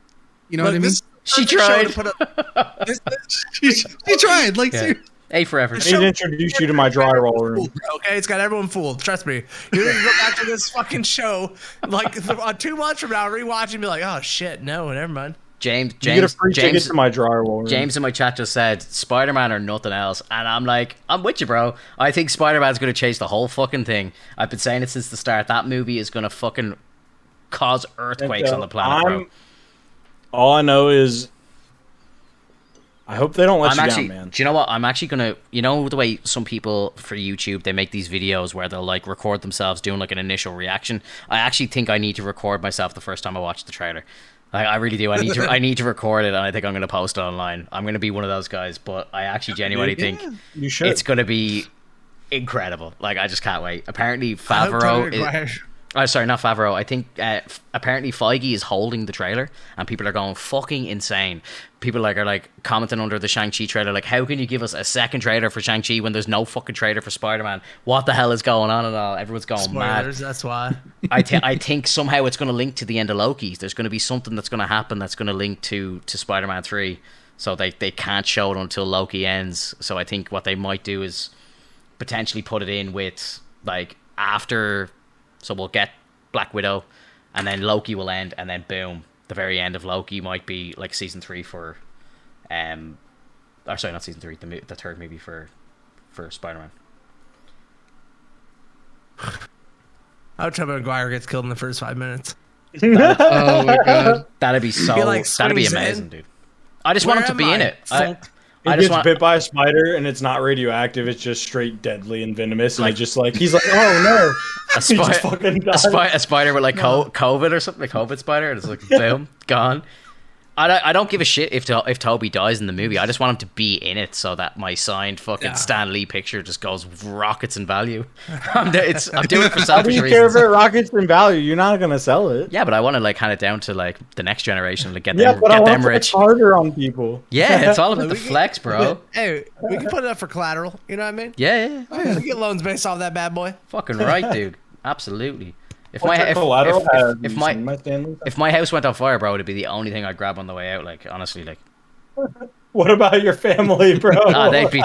You know what I mean? She tried. She tried. Like, seriously. A forever. I need to introduce you to my drywall room. Okay, it's got everyone fooled. Trust me. You're gonna go back to this fucking show like 2 months from now, rewatch and be like, "Oh shit, no, never mind." You get a free ticket to my drywall room. James in my chat just said Spider-Man or nothing else, and I'm like, I'm with you, bro. I think Spider-Man's gonna change the whole fucking thing. I've been saying it since the start. That movie is gonna fucking cause earthquakes on the planet, bro. All I know is, I hope they don't let you down, man. Do you know what? I'm actually gonna, you know, the way some people for YouTube, they make these videos where they'll like record themselves doing like an initial reaction. I actually think I need to record myself the first time I watch the trailer. Like, I really do. I need to record it, and I think I'm gonna post it online. I'm gonna be one of those guys, but I actually genuinely think you should. It's gonna be incredible. Like, I just can't wait. Apparently, Favreau. Sorry, not Favreau. I think apparently Feige is holding the trailer, and people are going fucking insane. People are like commenting under the Shang-Chi trailer, like, how can you give us a second trailer for Shang-Chi when there's no fucking trailer for Spider-Man? What the hell is going on at all? Everyone's going Spoilers, mad. That's why. I think somehow it's going to link to the end of Loki. There's going to be something that's going to happen that's going to link to Spider-Man 3. So they can't show it until Loki ends. So I think what they might do is potentially put it in with, like, after... So we'll get Black Widow, and then Loki will end, and then boom, the very end of Loki might be like season 3 for, or sorry, not season 3, the third movie for Spider-Man. I hope Tobey Maguire gets killed in the first 5 minutes. Oh my god, that'd be that'd be amazing, dude. I just want him to be in it. He gets bit by a spider and it's not radioactive. It's just straight deadly and venomous. And he's like, oh no. A spider with like COVID or something, a COVID spider. And it's like, boom, gone. I don't give a shit if Toby dies in the movie. I just want him to be in it so that my signed fucking Stan Lee picture just goes rockets in value. I'm doing it for selfish reasons. How do you care if it rockets in value? You're not gonna sell it. Yeah, but I want to like hand it down to like the next generation, like get them rich. Harder on people. Yeah, it's all about the flex, bro. Hey, we can put it up for collateral. You know what I mean? Yeah. We get loans based off that bad boy. Fucking right, dude. Absolutely. If my house went on fire, bro, it'd be the only thing I'd grab on the way out. Like, honestly, like. What about your family, bro? They'd be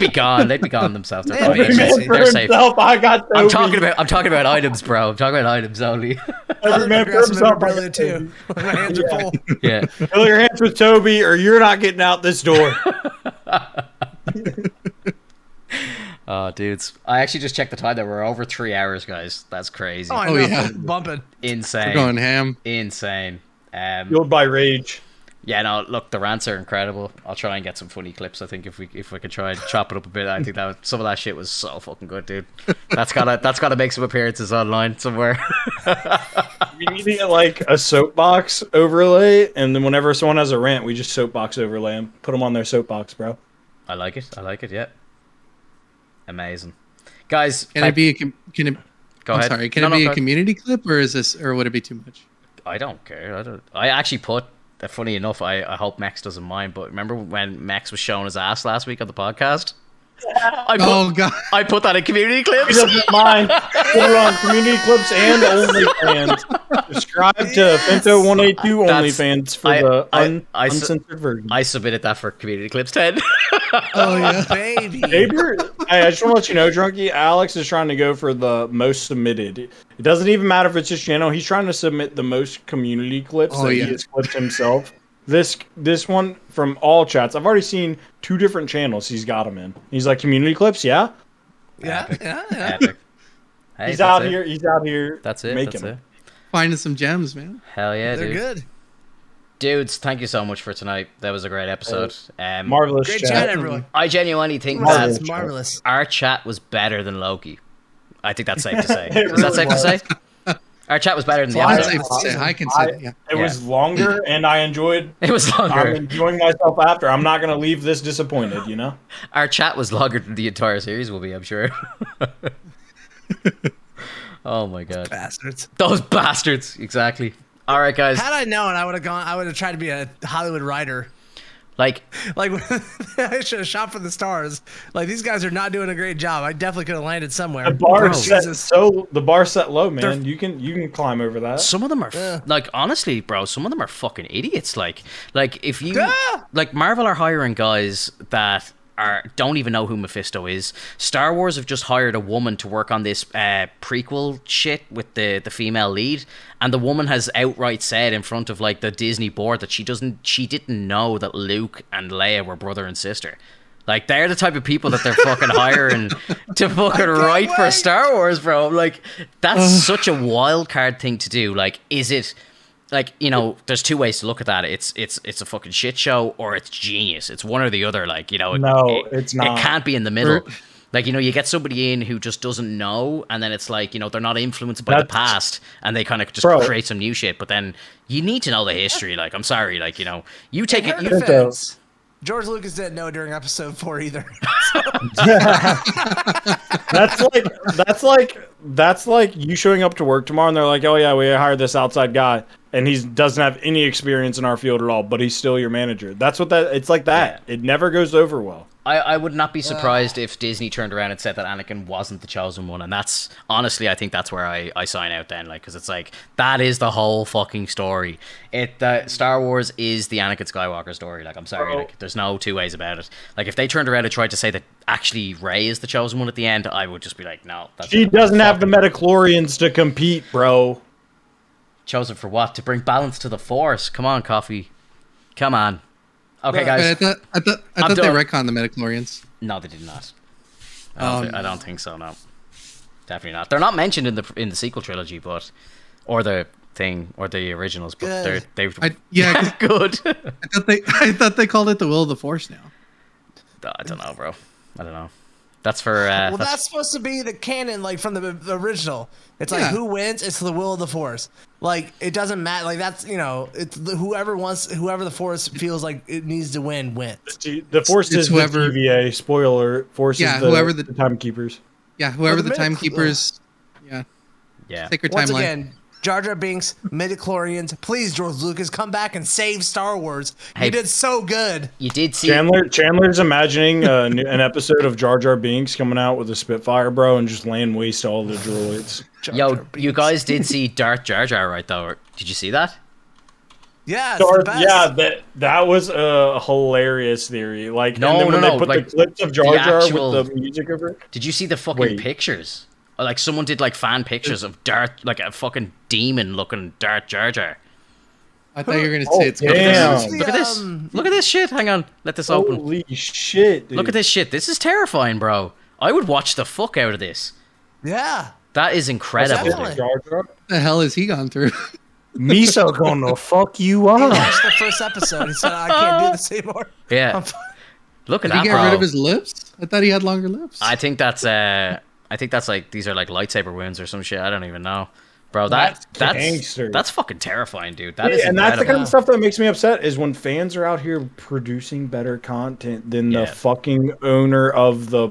gone. They'd be gone themselves. Every man for himself. I got Toby. I'm talking about items, bro. I'm talking about items only. Every man for himself. Too. My hands are full. Yeah. Fill your hands with Toby, or you're not getting out this door. Oh, dudes. I actually just checked the time. There we're over 3 hours, guys. That's crazy. Oh yeah. Bumping. Insane. We're going ham. Insane. Fueled by rage. Yeah, no, look, the rants are incredible. I'll try and get some funny clips. I think if we could try and chop it up a bit, I think that some of that shit was so fucking good, dude. That's gotta make some appearances online somewhere. We need to get like a soapbox overlay, and then whenever someone has a rant, we just soapbox overlay them, put them on their soapbox, bro. I like it. Yeah. Amazing, guys. Can it be a Go ahead. Sorry, can it be a community clip, or would it be too much? I don't care. I actually put. Funny enough, I hope Max doesn't mind, but remember when Max was showing his ass last week on the podcast? I put that in community clips. He doesn't mind. Put it on community clips and OnlyFans. Subscribe to Finto 182 OnlyFans for the uncensored version. I submitted that for community clips 10. Oh yeah, baby. I just want to let you know, Drunky, Alex is trying to go for the most submitted. It doesn't even matter if it's his channel. He's trying to submit the most community clips he has clipped himself. This one from all chats. I've already seen 2 different channels he's got them in. He's like, community clips, yeah? Yeah. Hey, he's out here. That's it. Making That's it. Finding some gems, man. Hell yeah, They're dude. good. Dudes, thank you so much for tonight. That was a great episode. Marvelous Great chat, everyone. I genuinely think Marvelous. Marvelous. our chat was better than Loki. I think that's safe to say. Is that safe to say? Our chat was better than the episode. I can say it. Yeah. It was longer, and I enjoyed. It was longer. I'm enjoying myself after. I'm not gonna leave this disappointed. You know. Our chat was longer than the entire series will be. I'm sure. Oh my god. Those bastards. Exactly. All right, guys. Had I known, I would have tried to be a Hollywood writer. Like I should have shot for the stars. Like, these guys are not doing a great job. I definitely could have landed somewhere. The bar set low, man. You can climb over that. Some of them are like, honestly, bro. Some of them are fucking idiots. Like if you like, Marvel are hiring guys that don't even know who Mephisto is. Star Wars have just hired a woman to work on this prequel shit with the female lead, and the woman has outright said in front of like the Disney board that she didn't know that Luke and Leia were brother and sister. Like, they're the type of people that they're fucking hiring to fucking write for Star Wars, bro. Like, that's such a wild card thing to do. Like, is it like, you know, there's 2 ways to look at that. It's a fucking shit show, or it's genius. It's one or the other. Like, you know, it's not. It can't be in the middle. Like, you know, you get somebody in who just doesn't know, and then it's like, you know, they're not influenced by the past, and they kind of just create some new shit. But then you need to know the history. Like, I'm sorry, like, you know, you take it. George Lucas didn't know during episode 4 either. That's like you showing up to work tomorrow and they're like, oh yeah, we hired this outside guy and he doesn't have any experience in our field at all, but he's still your manager. It's like that. Yeah. It never goes over well. I would not be surprised if Disney turned around and said that Anakin wasn't the chosen one, and that's honestly, I think that's where I sign out then, like, because it's like, that is the whole fucking story. Star Wars is the Anakin Skywalker story. Like, I'm sorry, like, there's no 2 ways about it. Like, if they turned around and tried to say that actually Rey is the chosen one at the end, I would just be like, no. She doesn't have the midichlorians to compete, bro. Chosen for what? To bring balance to the Force. Come on, Coffee. Come on. Okay, guys. I thought they retconned the midichlorians. No, they did not. I don't think so. No, definitely not. They're not mentioned in the sequel trilogy, or the originals. But they're good. I thought they called it the Will of the Force now. I don't know, bro. I don't know. That's for. That's supposed to be the canon, like, from the original. It's like, who wins? It's the will of the Force. Like, it doesn't matter. Like, that's, you know, it's whoever the Force feels like it needs to win wins. The Force is whoever. The TVA. Spoiler. Force is whoever the timekeepers. Yeah, whoever the timekeepers. Yeah. Sacred Once timeline. Again, Jar Jar Binks, midichlorians. Please, George Lucas, come back and save Star Wars. You did so good. You did see Chandler's imagining an episode of Jar Jar Binks coming out with a Spitfire, bro, and just laying waste to all the droids. Yo, you guys did see Darth Jar Jar, right? Though, did you see that? Yeah, that was a hilarious theory. Like, and then when they put the clips of Jar Jar with the music over it. Did you see the fucking pictures? Like, someone did like fan pictures of Darth, like a fucking demon looking Darth Jar Jar. I thought you were gonna say it's good. Look at this. Look at this shit. Hang on. Let this open. Holy shit, dude. Look at this shit. This is terrifying, bro. I would watch the fuck out of this. Yeah. That is incredible. What the hell has he gone through? Misa gonna fuck you He up. watched the first episode. He said, "I can't do this anymore." Yeah. Look at Did that, he get bro. rid of his lips? I thought he had longer lips. I think that's like these are like lightsaber wounds or some shit. I don't even know. Bro, that's fucking terrifying, dude. That is and incredible. that's the kind of stuff that makes me upset is when fans are out here producing better content than the fucking owner of the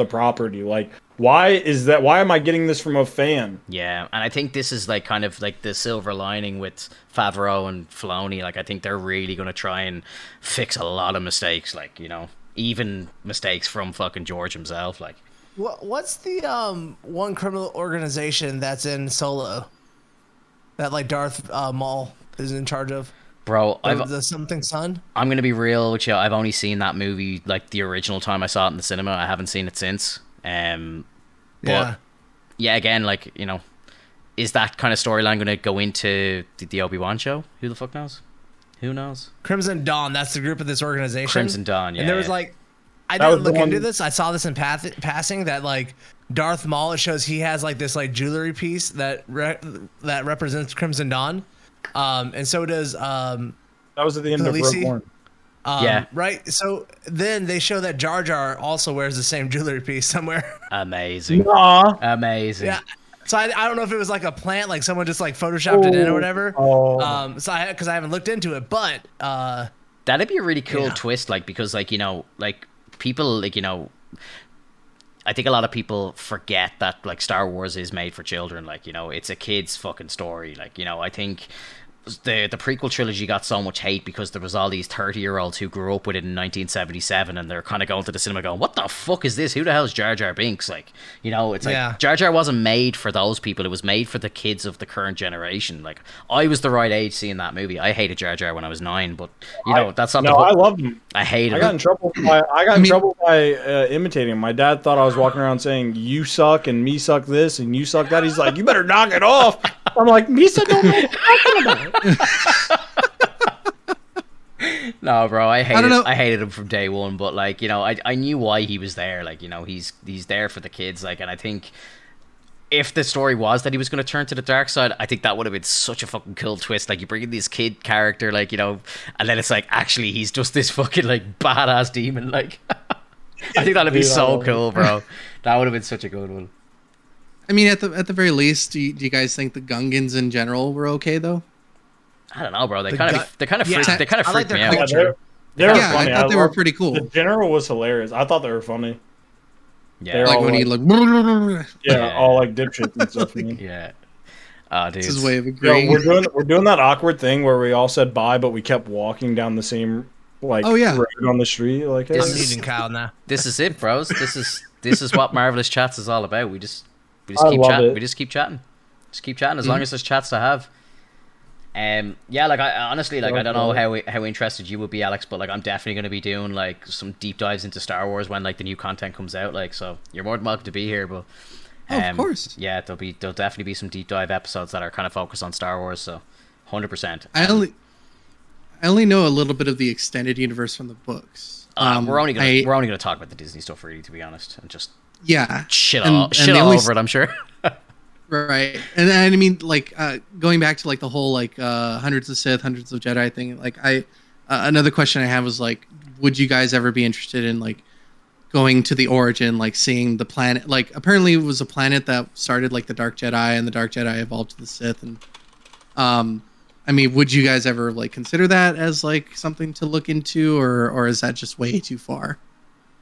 property. Like, why is that? Why am I getting this from a fan? Yeah, and I think this is like kind of like the silver lining with Favreau and Filoni. Like, I think they're really gonna try and fix a lot of mistakes. Like, you know, even mistakes from fucking George himself. Like, What's the one criminal organization that's in Solo that like Darth Maul is in charge of? Bro, the something son. I'm gonna be real with you. I've only seen that movie like the original time I saw it in the cinema. I haven't seen it since. But yeah, again, like, you know, is that kind of storyline gonna go into the Obi-Wan show? Who the fuck knows? Who knows? Crimson Dawn. That's the group of this organization. Crimson Dawn. Yeah. And there was like. I didn't look into this. I saw this in passing that like Darth Maul, it shows he has like this like jewelry piece that represents Crimson Dawn, and so does that was at the end of Rogue One. Yeah. Right. So then they show that Jar Jar also wears the same jewelry piece somewhere. Amazing. Amazing. Yeah. So I don't know if it was like a plant, like someone just like photoshopped it in or whatever. So because I haven't looked into it, but that'd be a really cool twist, like, because like, you know, like people, like, you know, I think a lot of people forget that like Star Wars is made for children. Like, you know, it's a kid's fucking story. Like, you know, I think the prequel trilogy got so much hate because there was all these 30-year-olds who grew up with it in 1977, and they're kind of going to the cinema going, what the fuck is this? Who the hell is Jar Jar Binks? Like, you know, it's like Jar Jar wasn't made for those people. It was made for the kids of the current generation. Like, I was the right age seeing that movie. I hated Jar Jar when I was 9, but you know, that's not I loved him. I hated him. I got in trouble by imitating him. My dad thought I was walking around saying, you suck and me suck this and you suck that. He's like, you better knock it off. I'm like, Misa don't know what you're talking about. No, bro, I hated him from day one, but like, you know, I knew why he was there. Like, you know, he's there for the kids. Like, and I think if the story was that he was going to turn to the dark side, I think that would have been such a fucking cool twist. Like, you bring in this kid character, like, you know, and then it's like, actually, he's just this fucking like badass demon. Like, I think that'd be so cool, bro. That would have been such a good one. I mean, at the very least, do you guys think the Gungans in general were okay though? I don't know, bro. They kind of freaked me out. They were funny. I thought they were pretty cool. The general was hilarious. I thought they were funny. Yeah, like when he like all like dipshits and stuff. Yeah. Dude. This is his way of agreeing. We're doing that awkward thing where we all said bye, but we kept walking down the same road on the street. Like, I'm meeting Kyle now. This is it, bros. This is what Marvelous Chats is all about. We just keep chatting. We just keep chatting. Just keep chatting as long as there's chats to have. Yeah, like, I honestly, like, I don't know how interested you would be, Alex, but like, I'm definitely going to be doing like some deep dives into Star Wars when like the new content comes out. Like, so you're more than welcome to be here, but of course, yeah, there'll definitely be some deep dive episodes that are kind of focused on Star Wars. So 100%. I only know a little bit of the extended universe from the books. We're only gonna talk about the Disney stuff, really, to be honest, and just shit all over it, I'm sure. Right, and I mean, like, going back to like the whole like hundreds of Sith, hundreds of Jedi thing. Like, another question I have was like, would you guys ever be interested in like going to the origin, like seeing the planet? Like, apparently it was a planet that started like the Dark Jedi, and the Dark Jedi evolved to the Sith. And I mean, would you guys ever like consider that as like something to look into, or is that just way too far?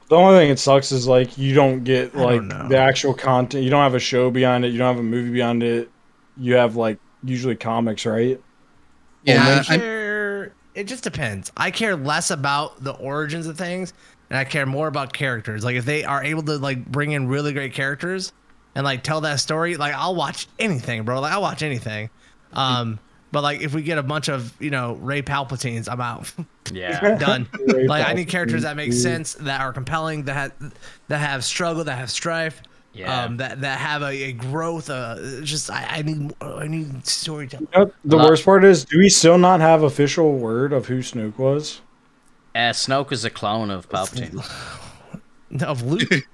The only thing it sucks is like you don't get like the actual content. You don't have a show behind it. You don't have a movie behind it. You have like usually comics, right? Yeah, it just depends. I care less about the origins of things, and I care more about characters. Like, if they are able to like bring in really great characters and like tell that story, like, I'll watch anything, bro. Like, I'll watch anything. But like, if we get a bunch of, you know, Ray Palpatines, I'm out. Yeah, done. Like, I need characters that make sense, that are compelling, that have struggle, that have strife. Yeah. That have a growth. I need storytelling. You know, the worst part is, do we still not have official word of who Snoke was? Snoke is a clone of Palpatine. Of Luke.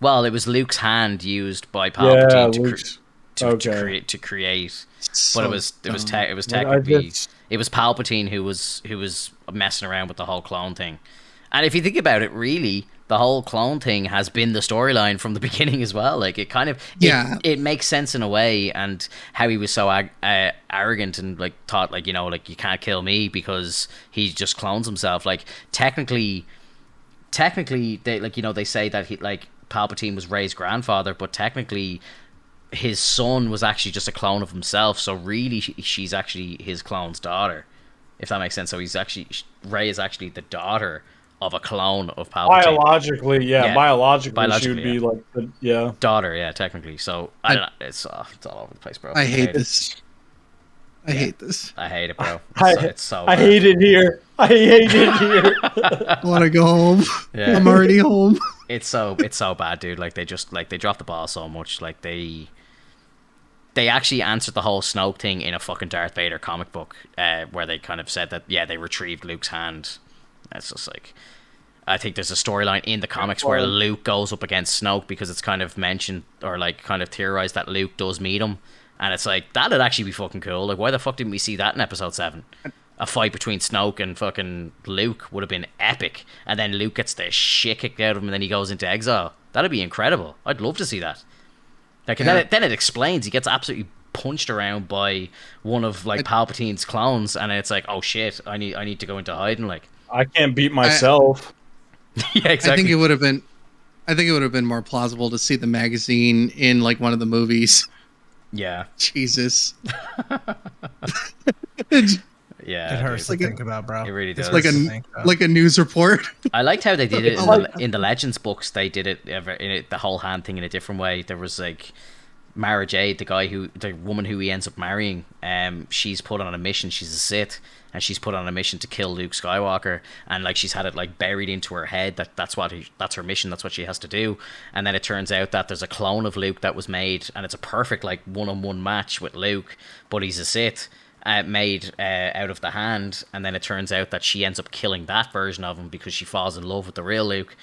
Well, it was Luke's hand used by Palpatine to create. But it was technically it was Palpatine who was messing around with the whole clone thing. And if you think about it, really, the whole clone thing has been the storyline from the beginning as well. Like, it kind of it makes sense in a way, and how he was so arrogant and like thought like, you know, like, you can't kill me because he just clones himself. Like, technically they, like, you know, they say that he, like, Palpatine was Rey's grandfather, but technically his son was actually just a clone of himself. So really, she's actually his clone's daughter, if that makes sense. So Rey is actually the daughter of a clone of Palpatine. Biologically, she would be like the daughter, technically. So I don't know. It's all over the place, bro. I hate this. I hate this. I hate it, bro. It's so I hate it here. I hate it here. I want to go home. Yeah. I'm already home. It's so bad, dude. Like, they dropped the ball so much. Like, they actually answered the whole Snoke thing in a fucking Darth Vader comic book, where they kind of said that they retrieved Luke's hand. It's just like, I think there's a storyline in the comics where Luke goes up against Snoke, because it's kind of mentioned or like kind of theorized that Luke does meet him, and it's like, that'd actually be fucking cool. Like, why the fuck didn't we see that in episode 7? A fight between Snoke and fucking Luke would have been epic, and then Luke gets the shit kicked out of him and then he goes into exile. That'd be incredible. I'd love to see that. Like, then it explains he gets absolutely punched around by one of like Palpatine's clones, and it's like, oh shit, I need to go into hiding. Like, I can't beat myself. Yeah, exactly. I think it would have been more plausible to see the magazine in like one of the movies. Yeah. Jesus. Yeah, it hurts to think about, bro. It really does. It's like a news report. I liked how they did it in the Legends books. They did it the whole hand thing in a different way. There was like Mara Jade, the woman who he ends up marrying. She's put on a mission. She's a Sith, and she's put on a mission to kill Luke Skywalker. And like, she's had it like buried into her head that's her mission. That's what she has to do. And then it turns out that there's a clone of Luke that was made, and it's a perfect like one-on-one match with Luke, but he's a Sith. Made out of the hand, and then it turns out that she ends up killing that version of him because she falls in love with the real Luke.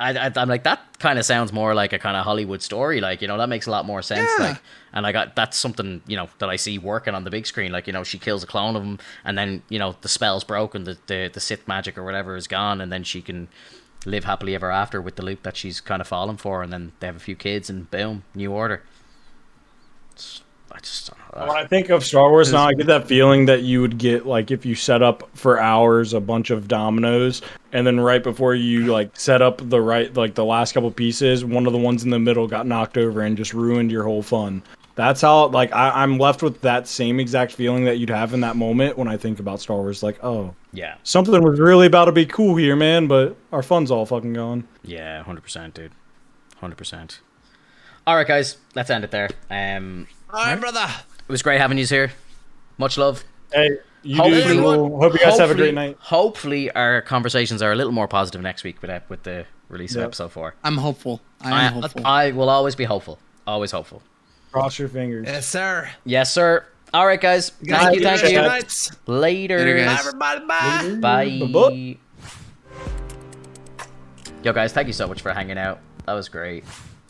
I'm like, that kind of sounds more like a kind of Hollywood story, like, you know, that makes a lot more sense. Like, and that's something, you know, that I see working on the big screen. Like, you know, she kills a clone of him, and then, you know, the spell's broken, the Sith magic or whatever is gone, and then she can live happily ever after with the Luke that she's kind of fallen for, and then they have a few kids, and boom, new order. I just don't know. When I think of Star Wars now, I get that feeling that you would get, like, if you set up for hours a bunch of dominoes, and then right before you like set up the last couple pieces, one of the ones in the middle got knocked over and just ruined your whole fun. That's how, like, I'm left with that same exact feeling that you'd have in that moment when I think about Star Wars. Like, oh, yeah, something was really about to be cool here, man, but our fun's all fucking gone. Yeah, 100%, dude, 100%. All right, guys, let's end it there. All right, brother. It was great having you here. Much love. Hey, hope you guys have a great night. Hopefully, our conversations are a little more positive next week with the release of episode 4. I'm hopeful. I am hopeful. I will always be hopeful. Always hopeful. Cross your fingers. Yes, sir. Yes, sir. All right, guys. Thank you. Later. Later, guys. Bye, everybody. Bye. Bye. Yo, guys, thank you so much for hanging out. That was great.